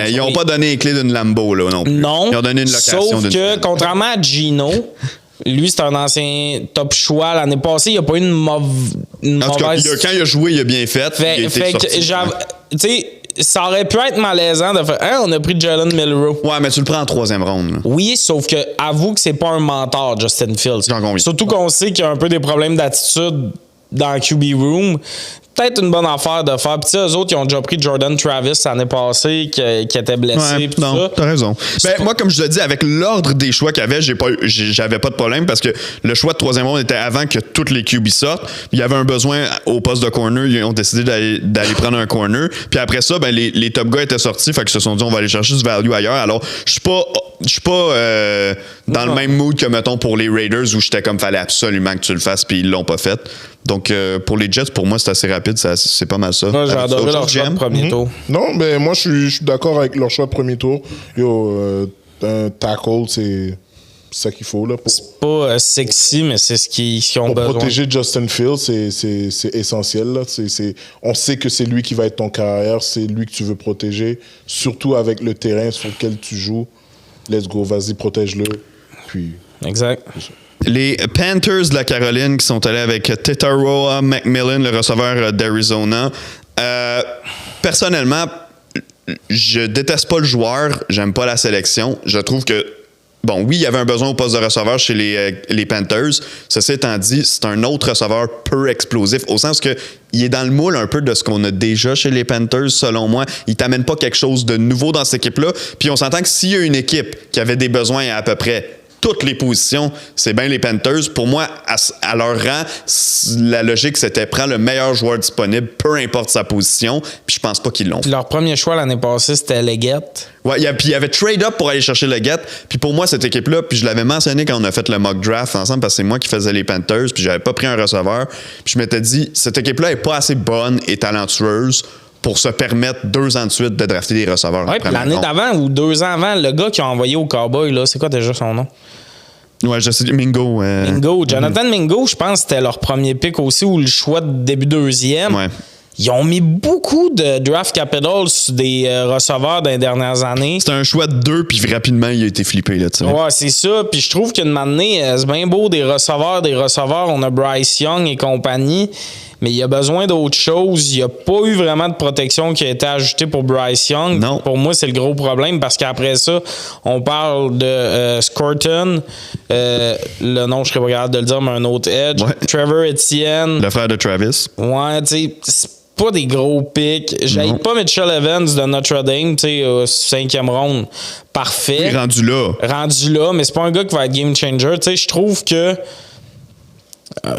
ils n'ont pas donné les clés d'une Lambeau là, non plus. Non, ils ont donné une location sauf que, contrairement à Gino... Lui, c'est un ancien top choix. L'année passée, il n'y a pas eu une mauvaise... En tout cas, quand il a joué, il a bien fait. Il a été sorti. Tu sais, ça aurait pu être malaisant de faire on a pris Jalen Milrow. Ouais, mais tu le prends en 3e ronde. Là. Oui, sauf que avoue que c'est pas un mentor, Justin Fields. Surtout qu'on sait qu'il y a un peu des problèmes d'attitude dans le QB room. peut-être une bonne affaire de faire. Puis, eux autres, ils ont déjà pris Jordan Travis l'année passée, qui était blessé. Ouais, pis tout non, ça. t'as raison. Moi, comme je te dis, avec l'ordre des choix qu'il y avait, j'avais pas de problème parce que le choix de troisième ronde était avant que toutes les QB sortent. Il y avait un besoin au poste de corner. Ils ont décidé d'aller prendre un corner. Puis après ça, les top gars étaient sortis. Fait qu'ils se sont dit, on va aller chercher du value ailleurs. Alors, je suis pas dans le même mood que, mettons, pour les Raiders où j'étais comme, fallait absolument que tu le fasses, puis ils l'ont pas fait. Donc, pour les Jets, pour moi, c'est assez rapide. C'est pas mal ça. Moi, j'ai adoré leur choix de premier tour. Non, mais moi, je suis d'accord avec leur choix de premier tour. Un tackle, c'est ça qu'il faut. Là, c'est pas sexy, mais c'est ce qu'ils ont besoin. Pour protéger Justin Fields, c'est essentiel. Là. On sait que c'est lui qui va être ton carrière. C'est lui que tu veux protéger. Surtout avec le terrain sur lequel tu joues. Let's go, vas-y, protège-le. Puis, exact. Les Panthers de la Caroline qui sont allés avec Tetaroa McMillan, le receveur d'Arizona. Personnellement, je déteste pas le joueur, j'aime pas la sélection. Je trouve que, bon, oui, il y avait un besoin au poste de receveur chez les Panthers. Ceci étant dit, c'est un autre receveur peu explosif, au sens que il est dans le moule un peu de ce qu'on a déjà chez les Panthers, selon moi. Il t'amène pas quelque chose de nouveau dans cette équipe-là. Puis on s'entend que s'il y a une équipe qui avait des besoins à peu près toutes les positions, c'est bien les Panthers. Pour moi, à leur rang, la logique, c'était prendre le meilleur joueur disponible, peu importe sa position, puis je pense pas qu'ils l'ont fait. Leur premier choix l'année passée, c'était Leggett. Ouais, puis il y avait trade-up pour aller chercher Leggett. Puis pour moi, cette équipe-là, puis je l'avais mentionné quand on a fait le mock draft ensemble, parce que c'est moi qui faisais les Panthers, puis j'avais pas pris un receveur. Puis je m'étais dit, cette équipe-là est pas assez bonne et talentueuse pour se permettre 2 ans de suite de drafter des receveurs. Ouais, puis l'année d'avant ou 2 ans avant, le gars qui a envoyé au Cowboy, là, c'est quoi déjà son nom? Ouais, je sais, Mingo. Jonathan Mingo, je pense que c'était leur premier pick aussi, ou le choix de début deuxième. Ouais. Ils ont mis beaucoup de draft capital sur des receveurs dans les dernières années. C'était un choix de 2, puis rapidement, il a été flippé. Là, ouais, c'est ça. Puis je trouve qu'une année, c'est bien beau des receveurs. On a Bryce Young et compagnie. Mais il y a besoin d'autre chose. Il n'y a pas eu vraiment de protection qui a été ajoutée pour Bryce Young. Non. Pour moi, c'est le gros problème parce qu'après ça, on parle de Scorton. Le nom, je serais pas capable de le dire, mais un autre edge. Ouais. Trevor Etienne. Le frère de Travis. Ouais, tu sais, c'est pas des gros picks. J'aille pas Mitchell Evans de Notre Dame, tu sais, 5e ronde. Parfait. Il est rendu là, mais c'est pas un gars qui va être game changer. Tu sais, je trouve que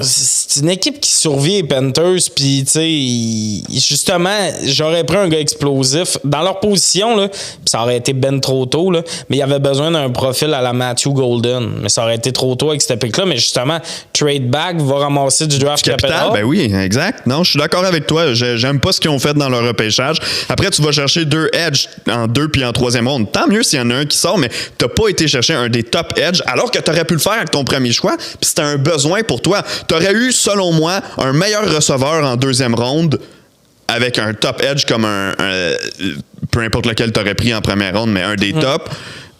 c'est une équipe qui survit les Panthers, puis tu sais, justement, j'aurais pris un gars explosif dans leur position, là, puis ça aurait été ben trop tôt, là, mais il y avait besoin d'un profil à la Matthew Golden, mais ça aurait été trop tôt avec cette pick-là, mais justement, trade back va ramasser du draft capital. Ben oui, exact. Non, je suis d'accord avec toi. J'aime pas ce qu'ils ont fait dans leur repêchage. Après, tu vas chercher 2 edge en 2 puis en 3e ronde. Tant mieux s'il y en a un qui sort, mais t'as pas été chercher un des top edge alors que t'aurais pu le faire avec ton premier choix, puis c'était un besoin pour toi. T'aurais eu, selon moi, un meilleur receveur en 2e ronde avec un top edge comme peu importe lequel t'aurais pris en première ronde, mais un des tops.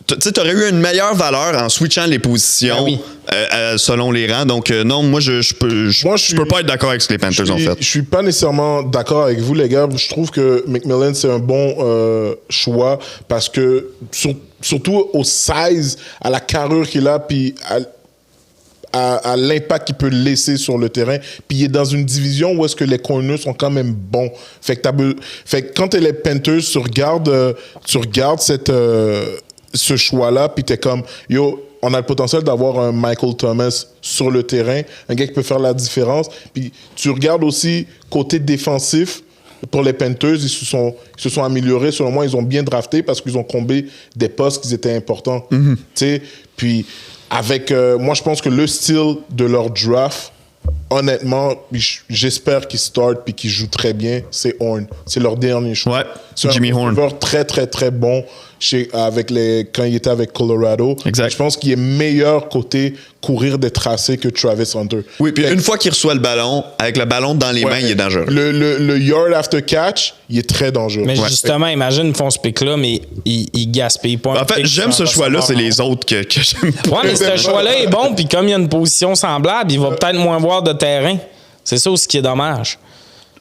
Tu sais, t'aurais eu une meilleure valeur en switchant les positions selon les rangs. Donc, non, moi, je peux pas être d'accord avec ce que les Panthers ont fait. Je suis pas nécessairement d'accord avec vous, les gars. Je trouve que McMillan, c'est un bon choix parce que, surtout au size, à la carrure qu'il a, puis à l'impact qu'il peut laisser sur le terrain. Puis il est dans une division où est-ce que les corners sont quand même bons. Fait que quand t'es les Panthers, tu regardes ce choix-là, puis t'es comme, yo, on a le potentiel d'avoir un Michael Thomas sur le terrain, un gars qui peut faire la différence. Puis tu regardes aussi côté défensif, pour les Panthers, ils se sont améliorés. Selon moi, ils ont bien drafté parce qu'ils ont comblé des postes qui étaient importants. Tu sais, puis avec, moi, je pense que le style de leur draft, honnêtement, j'espère qu'ils start puis qu'ils jouent très bien. C'est Horn. C'est leur dernier choix. Ouais, c'est Jimmy Horn. Un joueur très, très, très bon quand il était avec Colorado. Exact. Je pense qu'il est meilleur côté courir des tracés que Travis Hunter. Oui, puis une fois qu'il reçoit le ballon, avec le ballon dans les mains, il est dangereux. Le yard after catch, il est très dangereux. Mais justement, imagine, ils font ce pick-là, mais ils gaspillent pas. En fait, j'aime ce choix-là, c'est les autres que j'aime pas. Ouais, mais ce choix-là est bon, puis comme il y a une position semblable, il va peut-être moins voir de terrain. C'est ça aussi qui est dommage.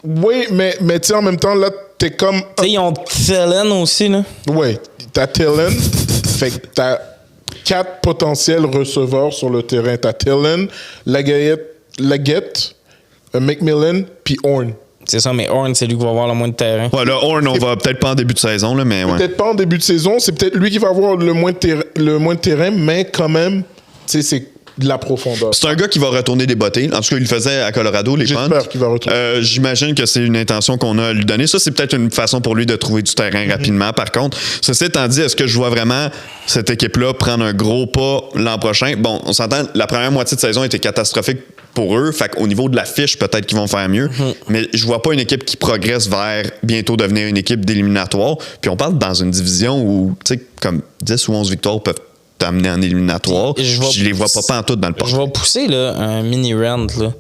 Oui, mais tu sais, en même temps, là, t'es comme... Tu sais, ils ont Thielen aussi, là. Oui, t'as Thielen, fait que t'as 4 potentiels receveurs sur le terrain. T'as Thielen, Leggett, McMillan, puis Horn. C'est ça, mais Horn, c'est lui qui va avoir le moins de terrain. Ouais, là, Horn, on va peut-être pas en début de saison, là, mais ouais. Peut-être pas en début de saison, c'est peut-être lui qui va avoir le moins de terrain, mais quand même, tu sais, c'est de la profondeur. C'est un gars qui va retourner des bottines. En tout cas, il le faisait à Colorado, les punts. J'espère qu'il va retourner. J'imagine que c'est une intention qu'on a à lui donner. Ça, c'est peut-être une façon pour lui de trouver du terrain rapidement. Par contre, ceci étant dit, est-ce que je vois vraiment cette équipe-là prendre un gros pas l'an prochain? Bon, on s'entend, la première moitié de saison était catastrophique pour eux. Fait qu'au niveau de la fiche, peut-être qu'ils vont faire mieux. Mais je vois pas une équipe qui progresse vers bientôt devenir une équipe d'éliminatoire. Puis on parle dans une division où, tu sais, comme 10 ou 11 victoires peuvent t'amener en éliminatoire. Je les vois pas pantoute dans le portrait. Je vais pousser là, un mini-rant. Là.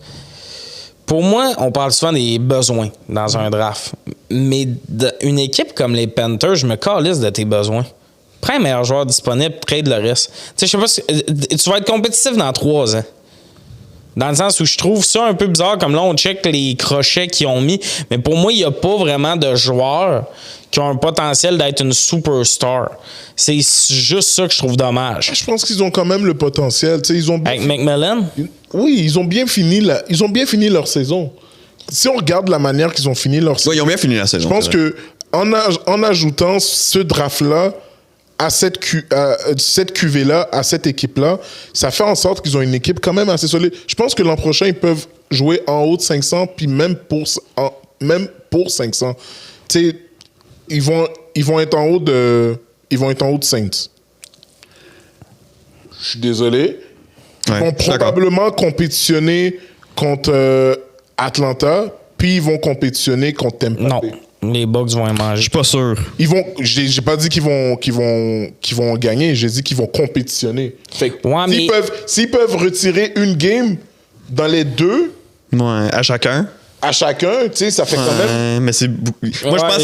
Pour moi, on parle souvent des besoins dans un draft. Mais une équipe comme les Panthers, je me calisse de tes besoins. Prends un meilleur joueur disponible, trade le reste. Tu sais, je sais pas si, tu vas être compétitif dans 3 ans. Dans le sens où je trouve ça un peu bizarre, comme là, on check les crochets qu'ils ont mis. Mais pour moi, il n'y a pas vraiment de joueurs qui ont un potentiel d'être une superstar. C'est juste ça que je trouve dommage. Je pense qu'ils ont quand même le potentiel. Tu sais, ils ont Avec McMillan? Oui, ils ont bien fini leur saison. Si on regarde la manière qu'ils ont fini leur saison... Oui, ils ont bien fini la saison. Je pense que en ajoutant ce draft-là à cette cuvée-là, à cette équipe-là, ça fait en sorte qu'ils ont une équipe quand même assez solide. Je pense que l'an prochain, ils peuvent jouer en haut de 500, puis même pour 500. Tu sais, ils vont être en haut de Saints. Je suis désolé. Ils vont probablement compétitionner contre Atlanta, puis ils vont compétitionner contre Tampa Bay. Non. Les Bucks vont y manger. Je suis pas sûr. J'ai pas dit qu'ils vont gagner, j'ai dit qu'ils vont compétitionner. Fait que s'ils peuvent retirer une game dans les 2, ouais, à chacun, tu sais, ça fait quand même. Mais c'est beaucoup. Moi, je pense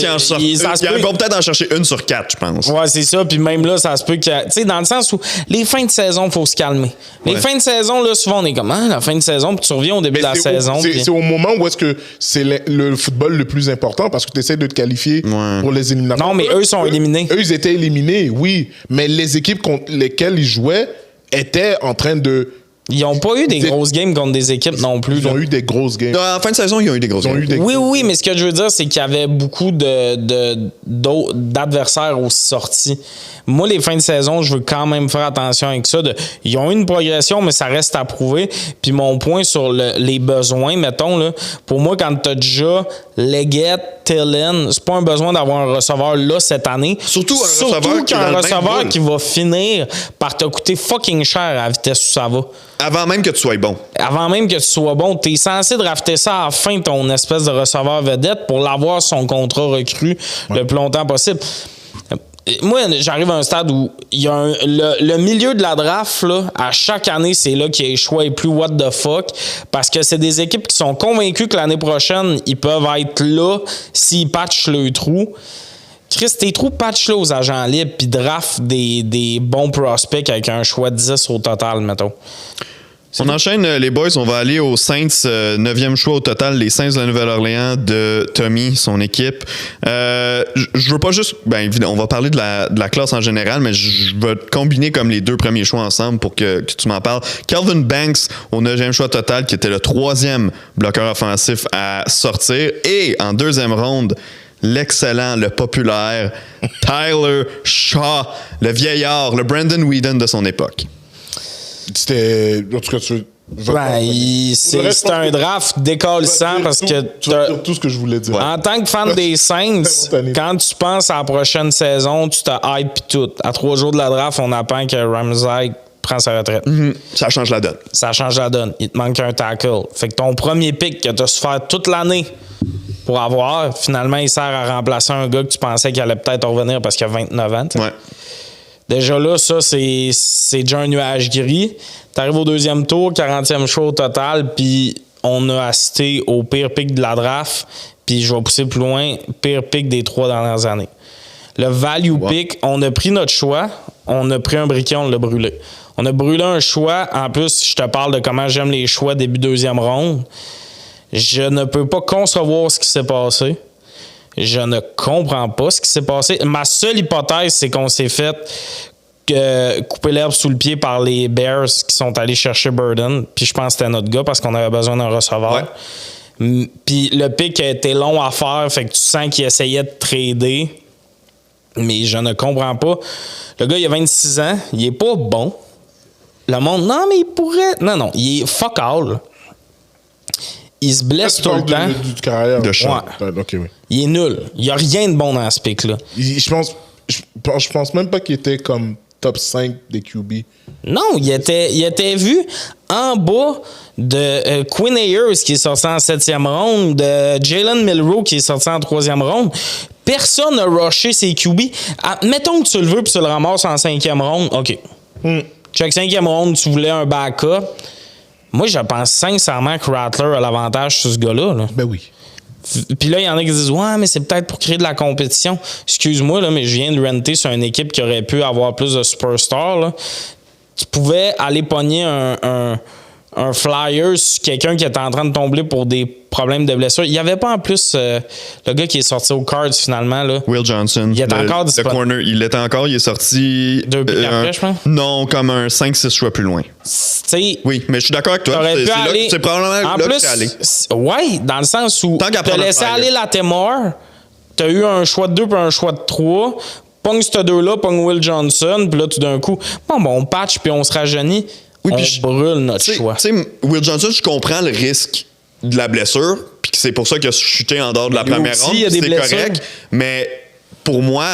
qu'ils vont peut-être en chercher une sur 4, je pense. Ouais, c'est ça. Puis même là, ça se peut que. Tu sais, dans le sens où les fins de saison, il faut se calmer. Les fins de saison, là, souvent, on est comme, la fin de saison, puis tu reviens au début de la saison. C'est au moment où est-ce que c'est le football le plus important parce que tu essaies de te qualifier pour les éliminatoires. Non, mais eux sont éliminés. Eux, ils étaient éliminés, oui. Mais les équipes contre lesquelles ils jouaient étaient en train de. Ils n'ont pas eu des grosses games contre des équipes non plus. Ils ont eu des grosses games. En fin de saison, ils ont eu des grosses games. Oui, mais ce que je veux dire, c'est qu'il y avait beaucoup d'adversaires aussi sortis. Moi, les fins de saison, je veux quand même faire attention avec ça. Ils ont eu une progression, mais ça reste à prouver. Puis mon point sur les besoins, mettons, là, pour moi, quand tu as déjà Leggett, Thielen, c'est pas un besoin d'avoir un receveur là cette année. Surtout qu'un receveur qui va finir par te coûter fucking cher à la vitesse où ça va. Avant même que tu sois bon. Avant même que tu sois bon, tu es censé drafter ça à la fin de ton espèce de receveur vedette pour l'avoir son contrat recru le plus longtemps possible. Moi, j'arrive à un stade où il y a le milieu de la draft, là, à chaque année, c'est là qu'il y a les choix les plus what the fuck. Parce que c'est des équipes qui sont convaincues que l'année prochaine, ils peuvent être là s'ils patchent le trou. Chris, tes trous, patch-là aux agents libres puis draft des bons prospects avec un choix de 10 au total, mettons. On enchaîne, les boys. On va aller aux Saints, 9e choix au total, les Saints de la Nouvelle-Orléans de Tommy, son équipe. Je veux pas juste... Ben, évidemment, on va parler de la classe en général, mais je veux combiner comme les 2 premiers choix ensemble pour que tu m'en parles. Calvin Banks, au 9e choix total, qui était le 3e bloqueur offensif à sortir. Et en 2e ronde, l'excellent, le populaire Tyler Shaw, le vieillard, le Brandon Whedon de son époque. C'était. En tout cas, c'est un draft décalissant parce que. Tu vas dire tout ce que je voulais dire. En tant que fan des Saints, quand tu penses à la prochaine saison, tu te hype pis tout. À 3 jours de la draft, on apprend que Ramsey prend sa retraite. Ça change la donne. Ça change la donne. Il te manque un tackle. Fait que ton premier pick que tu as souffert toute l'année pour avoir, finalement, il sert à remplacer un gars que tu pensais qu'il allait peut-être revenir parce qu'il a 29 ans. Ouais. Déjà là, ça, c'est déjà un nuage gris. T'arrives au 2e tour, 40e choix au total, puis on a assisté au pire pick de la draft, puis je vais pousser plus loin, pire pick des 3 dernières années. Le value pick, on a pris notre choix, on a pris un briquet, on l'a brûlé. On a brûlé un choix. En plus, je te parle de comment j'aime les choix début 2e ronde. Je ne peux pas concevoir ce qui s'est passé. Je ne comprends pas ce qui s'est passé. Ma seule hypothèse, c'est qu'on s'est fait couper l'herbe sous le pied par les Bears qui sont allés chercher Burden. Puis je pense que c'était notre gars parce qu'on avait besoin d'un receveur. Ouais. Puis le pick a été long à faire, fait que tu sens qu'il essayait de trader. Mais je ne comprends pas. Le gars, il a 26 ans, il est pas bon. Le monde, non, mais il pourrait. Non, il est fuck all. Il se blesse tout le temps. Du carrière. De shot. Ouais. OK, oui. Il est nul. Il n'y a rien de bon dans ce pick-là. Je pense même pas qu'il était comme top 5 des QB. Non, il était vu en bas de Quinn Ayers qui est sorti en 7e ronde, de Jalen Milroe qui est sorti en 3e ronde. Personne n'a rushé ses QB. Mettons que tu le veux puis tu le ramasses en 5e ronde. OK. Chaque 5e ronde, tu voulais un backup. Moi, je pense sincèrement que Rattler a l'avantage sur ce gars-là. Là. Ben oui. Puis là, il y en a qui disent « Ouais, mais c'est peut-être pour créer de la compétition. » Excuse-moi, là, mais je viens de renter sur une équipe qui aurait pu avoir plus de superstars. Là. Tu pouvais aller pogner un flyer sur quelqu'un qui était en train de tomber pour des problèmes de blessure. Il n'y avait pas en plus le gars qui est sorti aux Cards finalement. Là. Will Johnson. Il était encore le disponible. corner. Il l'était encore. Il est sorti. 2 pics après, je pense. Non, comme un 5-6 choix plus loin. T'sais, Oui, mais je suis d'accord avec toi. t'aurais pu aller. C'est probablement en là plus, que c'est allé. ouais, dans le sens où Tant qu'à t'as prendre un laissé flyer. aller Lattimore, t'as eu un choix de 2 puis un choix de 3. Pogne ces deux-là, pogne Will Johnson, puis là, tout d'un coup, on patch puis on se rajeunit. Oui, on puis brûle notre choix. Tu sais, Will Johnson, je comprends le risque de la blessure, puis c'est pour ça qu'il a chuté en dehors de la lui première aussi, ronde, il y a des c'est blessures. correct. Mais pour moi,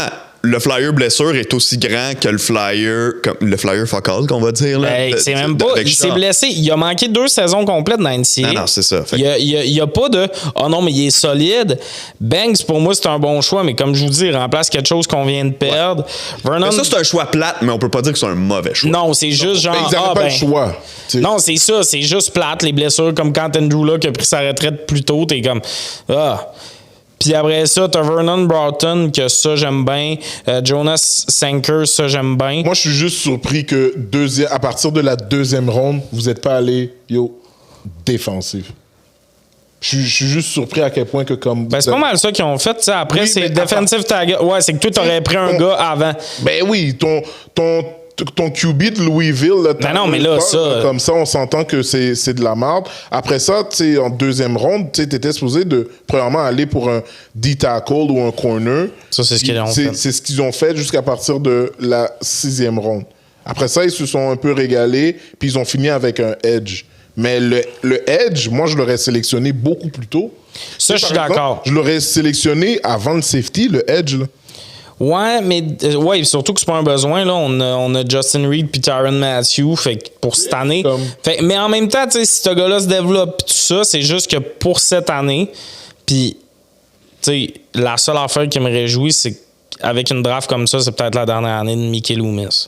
le flyer blessure est aussi grand que le flyer focal qu'on va dire. Là, Hey, c'est même pas. Il s'est blessé. Il a manqué 2 saisons complètes dans NCAA. Non, c'est ça. Fait Il y a pas de « Oh non, mais il est solide. » Banks, pour moi, c'est un bon choix, mais comme je vous dis, il remplace quelque chose qu'on vient de perdre. Vernon, mais ça, c'est un choix plate, mais on peut pas dire que c'est un mauvais choix. non, c'est juste genre... Ils n'avaient pas le choix. T'sais. Non, c'est ça. C'est juste plate, les blessures. Comme quand Andrew Luck a pris sa retraite plus tôt, t'es comme... Ah... Puis après ça, t'as Vernon Broughton, que ça, j'aime bien. Jonas Sanker, ça, j'aime bien. Moi, je suis juste surpris que à partir de la 2e ronde, vous n'êtes pas allé, défensif. Je suis juste surpris à quel point que comme... Ben, c'est pas mal ça qu'ils ont fait. T'sais. Après, Oui, c'est mais defensive tag. Ouais, c'est que toi, t'aurais pris un gars avant. Ben oui, ton QB de Louisville, là, Ben non, mais là, ça... comme ça, on s'entend que c'est de la merde. Après ça, tu sais, en 2e ronde, tu étais supposé de, premièrement, aller pour un D-tackle ou un corner. Ça, c'est ce qu'ils ont fait. C'est ce qu'ils ont fait jusqu'à partir de la 6e ronde. Après ça, ils se sont un peu régalés, puis ils ont fini avec un edge. Mais le edge, moi, je l'aurais sélectionné beaucoup plus tôt. Ça, je suis Par exemple, d'accord. Je l'aurais sélectionné avant le safety, le edge, là. Ouais, mais ouais, surtout que c'est pas un besoin. Là. On a Justin Reed puis Tyrann Mathieu fait que pour cette année. Mais en même temps, si ce gars-là se développe pis tout ça, c'est juste que pour cette année, puis la seule affaire qui me réjouit, c'est qu'avec une draft comme ça, c'est peut-être la dernière année de Mickey Loomis.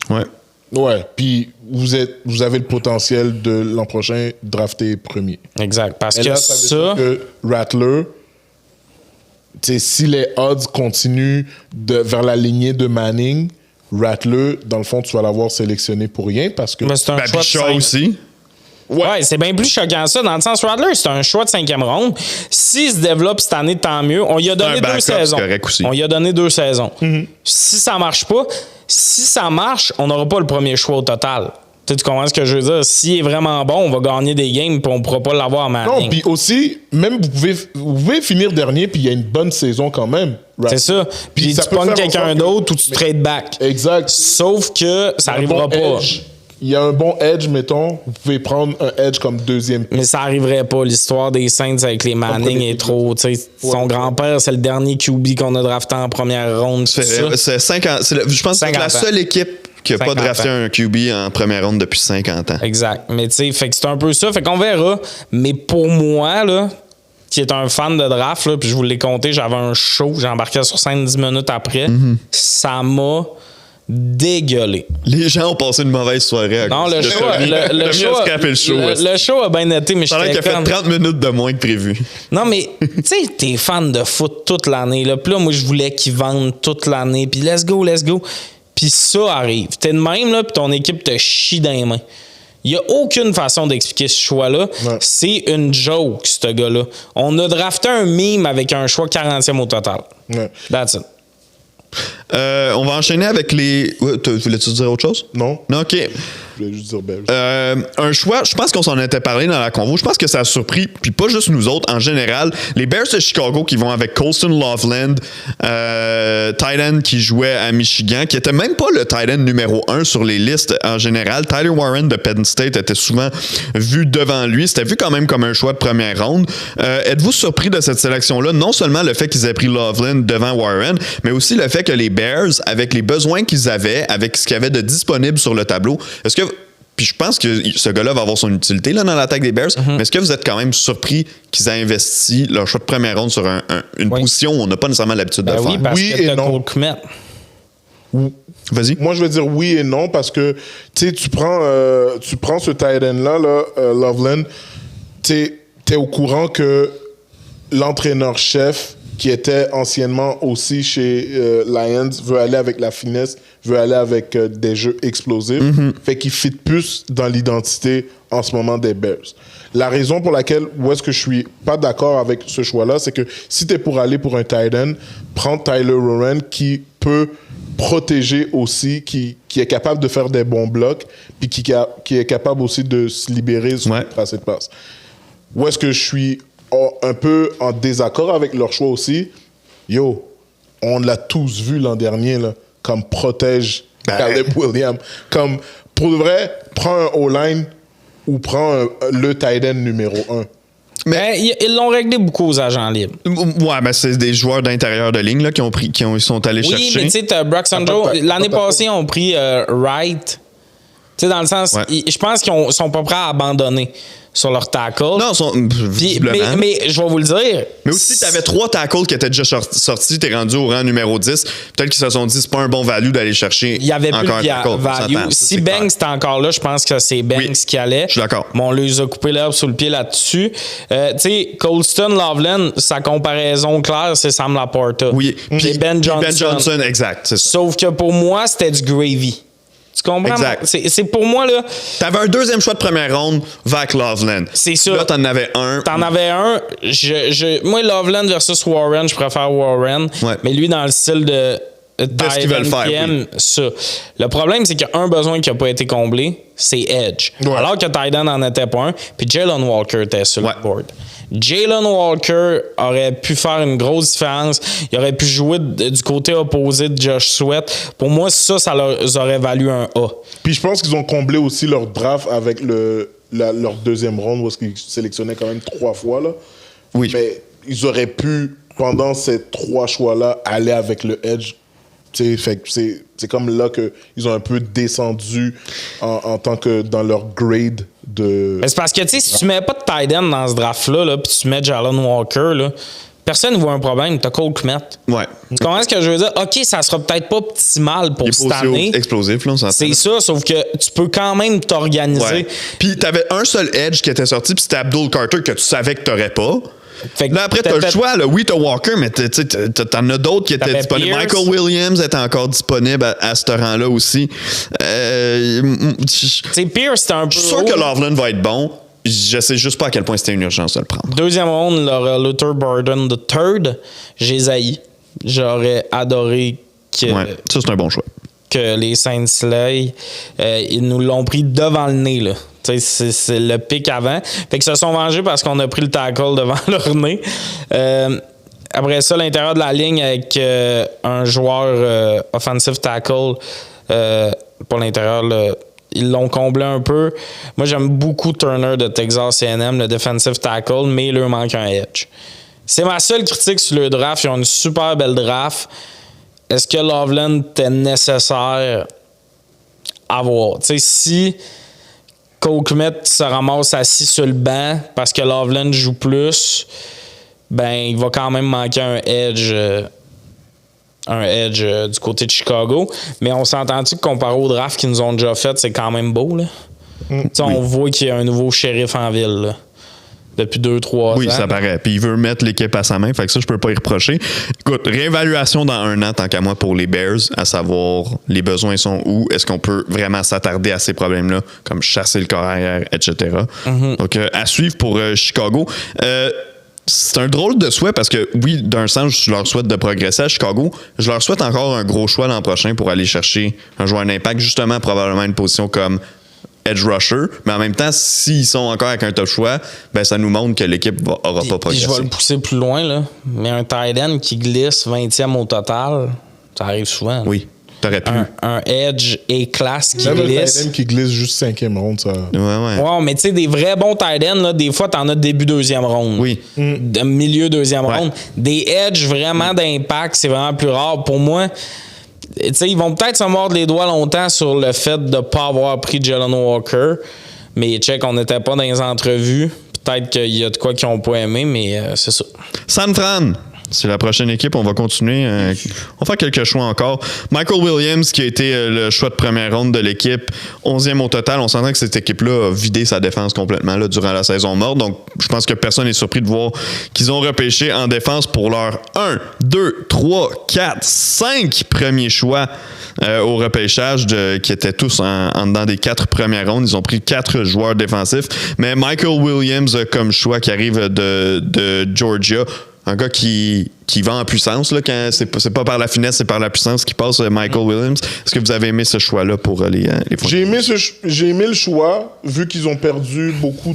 Ouais. Ouais, puis vous avez le potentiel de l'an prochain drafter premier. Exact. Parce Et que là, ça veut dire que Rattler, si les odds continuent vers la lignée de Manning, Rattler, dans le fond, tu vas l'avoir sélectionné pour rien parce que... Mais c'est un choix de Shaw 5. aussi. Ouais, c'est bien plus choquant ça. Dans le sens, Rattler, c'est un choix de 5e ronde. S'il se développe cette année, tant mieux. On lui a donné 2 saisons. Aussi. On lui a donné 2 saisons. Si ça marche pas, si ça marche, on n'aura pas le premier choix au total. Tu comprends ce que je veux dire? S'il est vraiment bon, on va gagner des games puis on ne pourra pas l'avoir à Manning. Non, puis aussi, même vous pouvez finir dernier puis il y a une bonne saison quand même. C'est ça. Puis ça tu peut pognes faire en quelqu'un sorte que- d'autre ou tu trade back. Exact. Sauf que ça n'arrivera pas. Il y a un bon edge, mettons. Vous pouvez prendre un edge comme 2e. Mais ça n'arriverait pas. L'histoire des Saints avec les Manning est trop. Son grand-père, c'est le dernier QB qu'on a drafté en première ronde. C'est 50. Je pense que c'est la 50 ans. seule équipe qui n'a pas 50 drafté ans. un QB en première ronde depuis 50 ans. Exact. Mais tu sais, fait que c'est un peu ça. Fait qu'on verra. Mais pour moi, là, qui est un fan de draft, là, puis je vous l'ai compté, j'avais un show, j'embarquais sur scène 10 minutes après. Ça m'a dégueulé. Les gens ont passé une mauvaise soirée. À Non, cause le de show, ça. le show, scraper le show. le show a bien été, mais Pendant qu'il j'étais a fait comme... 30 minutes de moins que prévu. Non, mais, tu sais, t'es fan de foot toute l'année, là. Puis là, moi, je voulais qu'ils vendent toute l'année. Puis let's go. Puis ça arrive. T'es de même, là, puis ton équipe te chie dans les mains. Il n'y a aucune façon d'expliquer ce choix-là. Ouais. C'est une joke, ce gars-là. On a drafté un meme avec un choix 40e au total. Ouais. That's it. On va enchaîner avec les. Ouais, voulais-tu dire autre chose? Non. Non, OK. Je voulais juste dire Bears. Un choix, je pense qu'on s'en était parlé dans la convo. Je pense que ça a surpris, puis pas juste nous autres, en général. Les Bears de Chicago qui vont avec Colston Loveland, tight end qui jouait à Michigan, qui était même pas le tight end numéro 1 sur les listes en général. Tyler Warren de Penn State était souvent vu devant lui. C'était vu quand même comme un choix de première ronde. Êtes-vous surpris de cette sélection-là? Non seulement le fait qu'ils aient pris Loveland devant Warren, mais aussi le fait que les Bears, avec les besoins qu'ils avaient, avec ce qu'il y avait de disponible sur le tableau, est-ce que... Puis je pense que ce gars-là va avoir son utilité là, dans l'attaque des Bears. Mais est-ce que vous êtes quand même surpris qu'ils aient investi leur choix de première ronde sur une position où on n'a pas nécessairement l'habitude de faire? Oui, parce Oui que et t'as non. Cole Kmet. Vas-y. Moi, je veux dire oui et non parce que tu prends ce tight end-là, Loveland, t'es au courant que l'entraîneur-chef qui était anciennement aussi chez Lions veut aller avec la finesse, veut aller avec des jeux explosifs, fait qu'il fit plus dans l'identité en ce moment des Bears. La raison pour laquelle, où est-ce que je suis pas d'accord avec ce choix-là, c'est que si tu es pour aller pour un tight end, prends Tyler Warren qui peut protéger aussi, qui est capable de faire des bons blocs, puis qui est capable aussi de se libérer sur le tracé de passe. Où est-ce que je suis un peu en désaccord avec leur choix aussi? Yo, on l'a tous vu l'an dernier, là, comme protège Caleb Williams. Comme, pour de vrai, prends un O-line ou prends le tight end numéro 1. Mais ils l'ont réglé beaucoup aux agents libres. Ouais, mais c'est des joueurs d'intérieur de ligne là, ils sont allés chercher. Oui, mais tu sais, t'as Braxton Joe. L'année passée, ils ont pris Wright. Tu sais, dans le sens, je pense qu'ils sont pas prêts à abandonner sur leur tackle. Non, visiblement. Mais je vais vous le dire. Mais aussi, tu avais 3 tackles qui étaient déjà sortis, t'es rendu au rang numéro 10. Peut-être qu'ils se sont dit, c'est pas un bon value d'aller chercher. Il y avait encore plus un de value. Si Banks était encore là, je pense que c'est Banks qui allait. Je suis d'accord. Mais on les a coupé l'herbe sous le pied là-dessus. Tu sais, Colston Loveland, sa comparaison claire, c'est Sam Laporta. Oui. Puis Ben Johnson. Ben Johnson, exact. C'est ça. Sauf que pour moi, c'était du gravy. Tu comprends? Exact. C'est pour moi, là. T'avais un deuxième choix de première ronde, Vac Loveland. C'est ça. Là, t'en avais un. T'en avais un. Moi, Loveland versus Warren, je préfère Warren. Ouais. Mais lui, dans le style de ce qu'ils veulent faire, ça. Le problème, c'est qu'il y a un besoin qui n'a pas été comblé, c'est Edge. Ouais. Alors que Tyden n'en était pas un, puis Jalen Walker était sur le board. Jalen Walker aurait pu faire une grosse différence. Il aurait pu jouer du côté opposé de Josh Sweat. Pour moi, ça leur aurait valu un A. Puis je pense qu'ils ont comblé aussi leur draft avec leur deuxième ronde où est-ce qu'ils sélectionnaient quand même 3 fois. Là. Oui. Mais ils auraient pu, pendant ces 3 choix-là, aller avec le Edge. Fait que c'est comme là qu'ils ont un peu descendu en tant que dans leur grade de... Mais c'est parce que, tu sais, si tu mets pas de tight end dans ce draft-là, puis tu mets Jalen Walker, là, personne ne voit un problème. T'as Cole Kmet. Ouais. Tu comprends ce que je veux dire? OK, ça sera peut-être pas optimal pour cette année. Explosif, là, on s'entend. C'est ça, sauf que tu peux quand même t'organiser. Ouais. Puis t'avais un seul edge qui était sorti, puis c'était Abdul Carter que tu savais que t'aurais pas. Fait que là, après, t'as le choix. Là. Oui, t'as Walker, mais t'en as d'autres qui étaient disponibles. Pierce. Michael Williams était encore disponible à ce rang-là aussi. Pierce, c'était un peu. Je suis sûr que Loveland va être bon. Je sais juste pas à quel point c'était une urgence de le prendre. Deuxième ronde, Luther Burden III, j'ai haï. J'aurais adoré que. Ouais, ça, c'est un bon choix. Que les Saints-là, ils nous l'ont pris devant le nez, là. C'est le pic avant. Fait qu'ils se sont vengés parce qu'on a pris le tackle devant leur nez. Après ça, l'intérieur de la ligne avec un joueur offensive tackle pour l'intérieur, ils l'ont comblé un peu. Moi, j'aime beaucoup Turner de Texas A&M, le defensive tackle, mais il leur manque un edge. C'est ma seule critique sur le draft. Ils ont une super belle draft. Est-ce que Loveland était nécessaire à voir? Tu sais, si Cole Kmet se ramasse assis sur le banc parce que Loveland joue plus, ben il va quand même manquer un edge du côté de Chicago. Mais on s'entend-tu que comparé au draft qu'ils nous ont déjà fait, c'est quand même beau, là? On voit qu'il y a un nouveau shérif en ville, là, depuis 2-3 ans. Oui, ça paraît. Puis il veut mettre l'équipe à sa main, fait que ça, je peux pas y reprocher. Écoute, réévaluation dans 1 an, tant qu'à moi, pour les Bears, à savoir les besoins sont où, est-ce qu'on peut vraiment s'attarder à ces problèmes-là, comme chasser le corps arrière, etc. Donc, à suivre pour Chicago. C'est un drôle de souhait parce que, oui, d'un sens, je leur souhaite de progresser à Chicago. Je leur souhaite encore un gros choix l'an prochain pour aller chercher un joueur d'impact, justement, probablement une position comme edge rusher, mais en même temps, s'ils sont encore avec un top choix, ben ça nous montre que l'équipe aura pas progressé. Je vais le pousser plus loin, là. Mais un tight end qui glisse 20e au total, ça arrive souvent. Oui. T'aurais pu. Un edge A-class qui Même glisse. un tight end qui glisse juste 5e ronde, ça. Ouais, mais tu sais, des vrais bons tight ends, là, des fois, t'en as début 2e ronde. Oui. De milieu 2e ronde. Des edge vraiment d'impact, c'est vraiment plus rare. Pour moi, tu sais, ils vont peut-être se mordre les doigts longtemps sur le fait de ne pas avoir pris Jalen Walker. Mais check, on n'était pas dans les entrevues. Peut-être qu'il y a de quoi qu'ils n'ont pas aimé, mais c'est ça. San Fran. C'est la prochaine équipe. On va continuer. On va faire quelques choix encore. Michael Williams, qui a été le choix de première ronde de l'équipe, 11e au total. On s'entend que cette équipe-là a vidé sa défense complètement là, durant la saison morte. Donc, je pense que personne n'est surpris de voir qu'ils ont repêché en défense pour leur 1, 2, 3, 4, 5 premiers choix au repêchage qui étaient tous en dedans des 4 premières rondes. Ils ont pris 4 joueurs défensifs. Mais Michael Williams comme choix qui arrive de Georgia. Un gars qui va en puissance, là, quand c'est pas par la finesse, c'est par la puissance qui passe Michael Williams. Est-ce que vous avez aimé ce choix-là pour les J'ai aimé le choix, vu qu'ils ont perdu beaucoup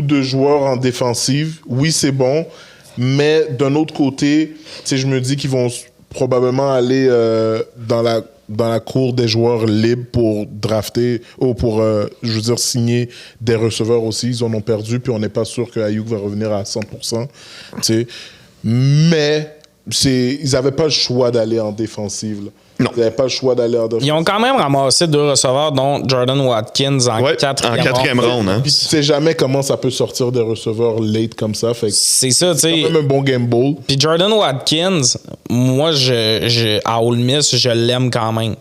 de joueurs en défensive. Oui, c'est bon, mais d'un autre côté, je me dis qu'ils vont probablement aller dans la cour des joueurs libres pour drafter, ou pour, signer des receveurs aussi. Ils en ont perdu, puis on n'est pas sûr que Ayuk va revenir à 100%. T'sais. Mais ils n'avaient pas le choix d'aller en défensive. Là. Non. Ils n'avaient pas le choix d'aller en défensive. Ils ont quand même ramassé 2 receveurs, dont Jordan Watkins en 4e ronde. Hein? Puis tu sais jamais comment ça peut sortir des receveurs late comme ça. Fait que c'est ça, tu sais. C'est quand même un bon gamble. Puis Jordan Watkins, moi, à Ole Miss, je l'aime quand même.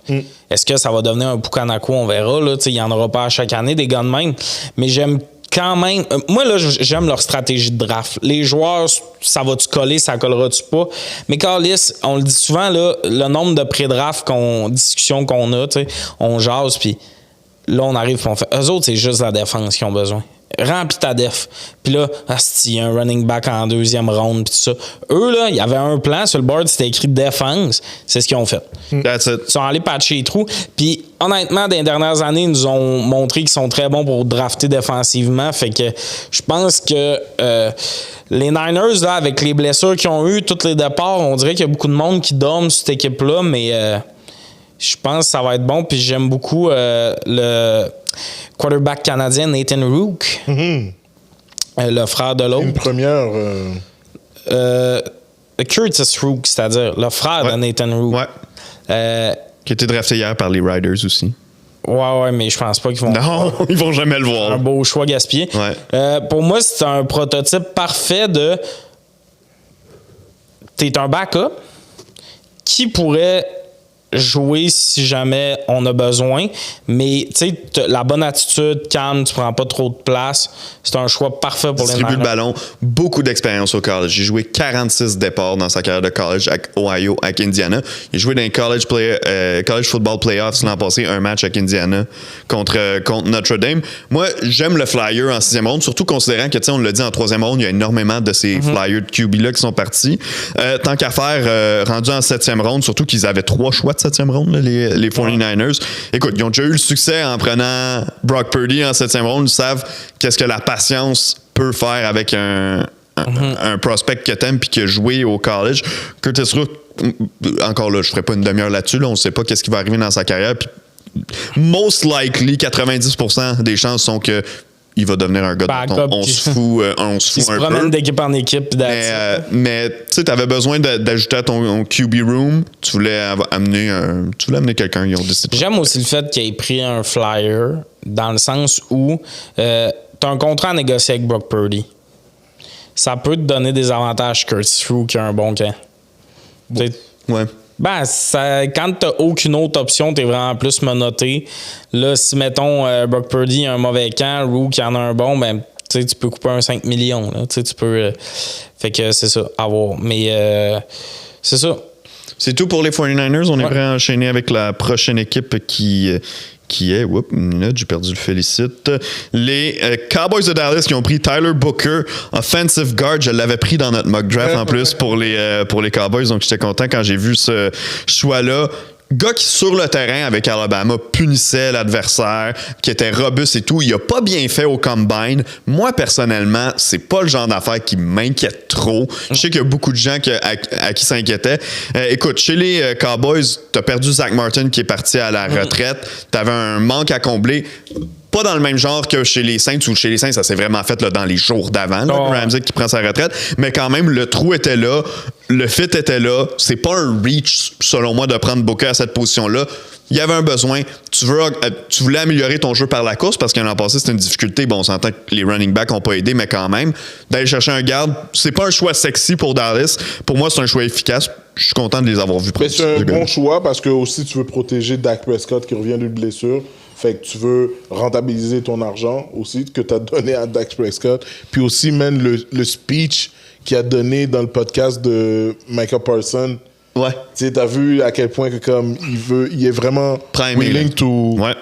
Est-ce que ça va devenir un Pukanako? On verra. Là, il n'y en aura pas à chaque année, des gars de même. Mais j'aime quand même. Moi, là, j'aime leur stratégie de draft. Les joueurs, ça va-tu coller, ça collera-tu pas? Mais Carlis, on le dit souvent, là, le nombre de pré-draft discussions qu'on a, on jase, puis là, on arrive, puis on fait. Eux autres, c'est juste la défense qu'ils ont besoin. Remplis ta def. Puis là, il y a un running back en 2e ronde, puis tout ça. Eux, là, il y avait un plan sur le board, c'était écrit défense. C'est ce qu'ils ont fait. That's it. Ils sont allés patcher les trous. Puis, honnêtement, dans les dernières années, ils nous ont montré qu'ils sont très bons pour drafter défensivement. Fait que je pense que les Niners, là, avec les blessures qu'ils ont eues, tous les départs, on dirait qu'il y a beaucoup de monde qui dorme sur cette équipe-là, mais je pense que ça va être bon. Puis j'aime beaucoup le quarterback canadien Nathan Rook, le frère de l'autre. Une première. Curtis Rook, c'est-à-dire le frère de Nathan Rook. Ouais. Qui a été drafté hier par les Riders aussi. Ouais, mais je pense pas qu'ils vont. Non, ils vont jamais le voir. Un beau choix gaspillé. Ouais. Pour moi, c'est un prototype parfait de. T'es un backup qui pourrait jouer si jamais on a besoin, mais tu sais, la bonne attitude, calme, tu prends pas trop de place, c'est un choix parfait pour les Niners. Distribue le ballon, beaucoup d'expérience au college. J'ai joué 46 départs dans sa carrière de college avec Ohio, avec Indiana. Il a joué dans les college football playoffs l'an passé, un match avec Indiana contre Notre Dame. Moi, j'aime le flyer en 6e ronde, surtout considérant que, tu sais, on l'a dit en 3e ronde, il y a énormément de ces flyers de QB-là qui sont partis. Tant qu'à faire, rendu en 7e ronde, surtout qu'ils avaient 3 choix de 7e ronde, là, les 49ers. Écoute, ils ont déjà eu le succès en prenant Brock Purdy en 7e ronde. Ils savent qu'est-ce que la patience peut faire avec un prospect que t'aimes puis qui a joué au college. Curtis Rook, encore là, je ferai pas une demi-heure là-dessus. Là, on ne sait pas qu'est-ce qui va arriver dans sa carrière. Puis, most likely, 90% des chances sont que il va devenir un gars dont on se fout un peu. Il se promène d'équipe en équipe. Mais tu sais, tu avais besoin d'ajouter à ton QB room. Tu voulais amener quelqu'un. Ils ont décidé. J'aime aussi le fait qu'il ait pris un flyer dans le sens où tu as un contrat à négocier avec Brock Purdy. Ça peut te donner des avantages Curtis Rook qui a un bon camp. Bon. Ouais. Ben, quand t'as aucune autre option, t'es vraiment plus menotté. Là, si, mettons, Brock Purdy a un mauvais camp, Rook en a un bon, ben, tu sais, tu peux couper un 5 millions. Là. Tu peux. Fait que c'est ça, à voir. Mais c'est ça. C'est tout pour les 49ers. On est prêt à enchaîner avec la prochaine équipe qui est, une minute, j'ai perdu le félicite. Les Cowboys de Dallas qui ont pris Tyler Booker, offensive guard. Je l'avais pris dans notre mock draft en plus pour les Cowboys, donc j'étais content quand j'ai vu ce choix-là. gars qui, sur le terrain avec Alabama, punissait l'adversaire, qui était robuste et tout. Il a pas bien fait au combine. Moi, personnellement, c'est pas le genre d'affaire qui m'inquiète trop. Je sais qu'il y a beaucoup de gens à qui ça inquiétait. Écoute, chez les Cowboys, t'as perdu Zach Martin qui est parti à la retraite. T'avais un manque à combler. Pas dans le même genre que chez les Saints, où chez les Saints, ça s'est vraiment fait là, dans les jours d'avant, Ramsey qui prend sa retraite. Mais quand même, le trou était là, le fit était là. C'est pas un reach, selon moi, de prendre Booker à cette position-là. Il y avait un besoin. Tu voulais améliorer ton jeu par la course parce que l'an passé, c'était une difficulté. Bon, on s'entend que les running backs n'ont pas aidé, mais quand même, d'aller chercher un garde, c'est pas un choix sexy pour Dallas. Pour moi, c'est un choix efficace. Je suis content de les avoir vus. Mais c'est un bon choix parce que aussi tu veux protéger Dak Prescott qui revient d'une blessure. Fait que tu veux rentabiliser ton argent aussi que tu as donné à Dak Prescott. Puis aussi, même le speech qu'il a donné dans le podcast de Micah Parsons. Ouais. Tu sais, t'as vu à quel point que comme il est vraiment willing to... Ouais.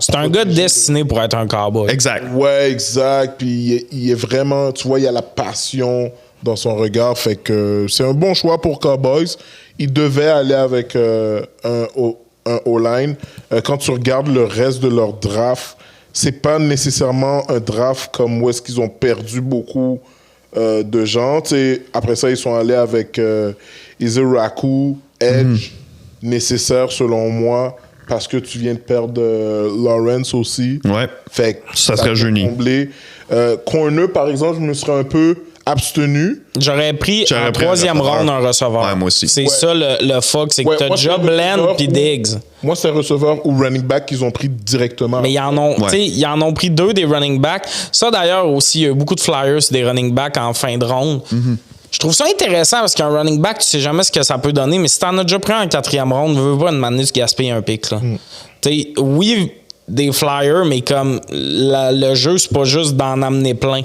C'est un gars destiné pour être un cowboy. Exact. Ouais, exact. Puis il est vraiment... Tu vois, il y a la passion dans son regard. Fait que c'est un bon choix pour Cowboys. Il devait aller avec un O-line. Quand tu regardes le reste de leur draft, c'est pas nécessairement un draft comme où est-ce qu'ils ont perdu beaucoup de gens. T'sais, après ça, ils sont allés avec Iziraku, Edge, nécessaire selon moi, parce que tu viens de perdre Lawrence aussi. Ouais. Fait que ça serait génie. Corner, par exemple, je me serais un peu abstenu. J'aurais pris en troisième round un receveur. Ouais, moi aussi. C'est ça le fuck, c'est que t'as déjà Bland puis Diggs. Moi, c'est un receveur ou running back qu'ils ont pris directement. Mais ils en ont pris 2 des running backs. Ça, d'ailleurs, aussi, il y a eu beaucoup de flyers sur des running backs en fin de ronde. Je trouve ça intéressant parce qu'un running back, tu sais jamais ce que ça peut donner, mais si t'en as déjà pris en 4e ronde, veux pas une manière de gaspiller un pick. Là. Oui, des flyers, mais comme le jeu, c'est pas juste d'en amener plein.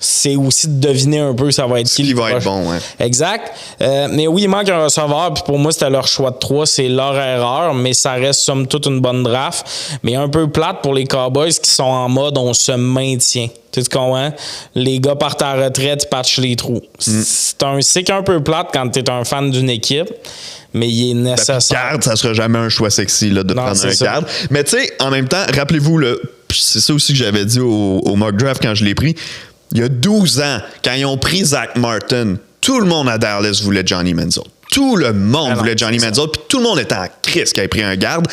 C'est aussi de deviner un peu ça va être qui va être bon, ouais. Exact. Mais oui, il manque un receveur, puis pour moi, c'était leur choix de 3, c'est leur erreur, mais ça reste somme toute une bonne draft. Mais un peu plate pour les Cowboys qui sont en mode on se maintient. Tu comprends? Les gars partent à la retraite, ils patchent les trous. C'est un cycle un peu plate quand tu es un fan d'une équipe, mais il est nécessaire. Garde, ça sera jamais un choix sexy là, de prendre un garde. Mais tu sais, en même temps, rappelez-vous, là, c'est ça aussi que j'avais dit au mock draft quand je l'ai pris. Il y a 12 ans, quand ils ont pris Zach Martin, tout le monde à Dallas voulait Johnny Manziel. Tout le monde voulait Johnny Manziel, puis tout le monde était en crise qu'il ait pris un garde.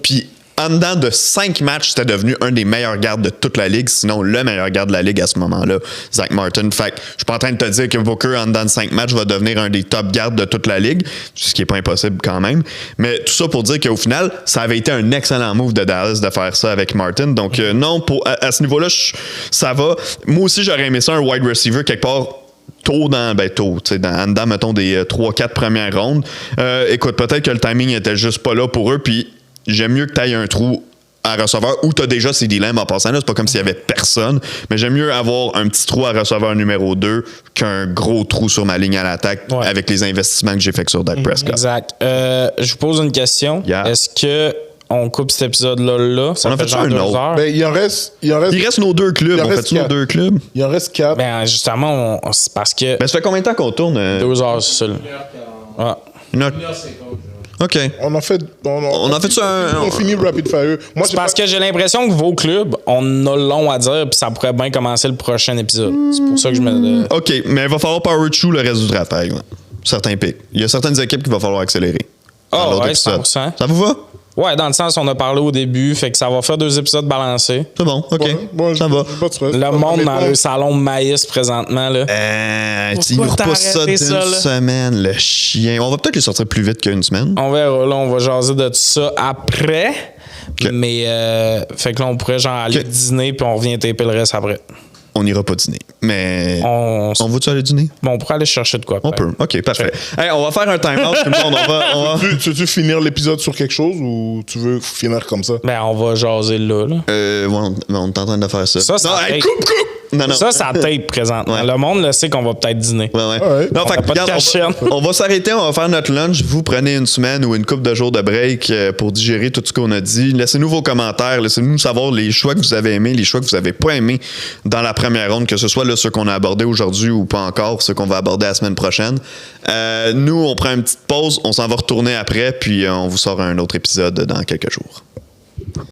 Puis en dedans de 5 matchs, c'était devenu un des meilleurs gardes de toute la ligue, sinon le meilleur garde de la ligue à ce moment-là, Zach Martin. Fait que je suis pas en train de te dire que Booker, en dedans de 5 matchs, va devenir un des top gardes de toute la ligue, ce qui est pas impossible quand même. Mais tout ça pour dire qu'au final, ça avait été un excellent move de Dallas de faire ça avec Martin. Donc non, à ce niveau-là, ça va. Moi aussi, j'aurais aimé ça, un wide receiver quelque part tôt, dans mettons, des 3-4 premières rondes. Écoute, peut-être que le timing était juste pas là pour eux, puis j'aime mieux que tu ailles un trou à receveur où tu as déjà ces dilemmes en passant là. C'est pas comme s'il y avait personne, mais j'aime mieux avoir un petit trou à receveur numéro 2 qu'un gros trou sur ma ligne à l'attaque avec les investissements que j'ai fait sur Dak Prescott. Exact. Je vous pose une question. Yeah. Est-ce que on coupe cet épisode-là? Ça on fait genre 2 heures. Ben, il reste nos 2 clubs. On fait nos 2 clubs? Il en reste 4. Ben, justement, c'est parce que... Ben, ça fait combien de temps qu'on tourne? 2 heures, c'est ça. Ah. OK. On a fait ça. On finit rapid fire. Moi, c'est parce que j'ai l'impression que vos clubs, on a long à dire, puis ça pourrait bien commencer le prochain épisode. C'est pour ça que je me. OK, mais il va falloir power through le reste du draft, par exemple. Certains picks. Il y a certaines équipes qu'il va falloir accélérer. Ah, ouais, 100%. Ça vous va? Ouais, dans le sens, on a parlé au début, fait que ça va faire 2 épisodes balancés. C'est bon, OK. Ça va. Le monde dans le salon de maïs présentement, là. Tu repousse ça d'une semaine, le chien. On va peut-être les sortir plus vite qu'une semaine. On verra, là, on va jaser de tout ça après. Okay. Mais, fait que là, on pourrait genre aller dîner, puis on revient taper le reste après. On n'ira pas dîner. Mais on va-tu aller dîner? Bon, on pourrait aller chercher de quoi. On peut. OK, parfait. Hey, on va faire un time-out. Tout le monde, Tu veux finir l'épisode sur quelque chose ou tu veux finir comme ça? Ben, on va jaser là. On est en train de faire ça. Ça, non, hey, coupe! Non. Ça tape présentement. Ouais. Le monde le sait qu'on va peut-être dîner. Ouais. Non, fait que, pas de regarde, cachette. on va s'arrêter, on va faire notre lunch. Vous prenez une semaine ou une couple de jours de break pour digérer tout ce qu'on a dit. Laissez-nous vos commentaires. Laissez-nous savoir les choix que vous avez aimés, les choix que vous avez pas aimés dans la première ronde, que ce soit là, ceux qu'on a abordés aujourd'hui ou pas encore, ceux qu'on va aborder la semaine prochaine. Nous, on prend une petite pause. On s'en va retourner après, puis on vous sort un autre épisode dans quelques jours.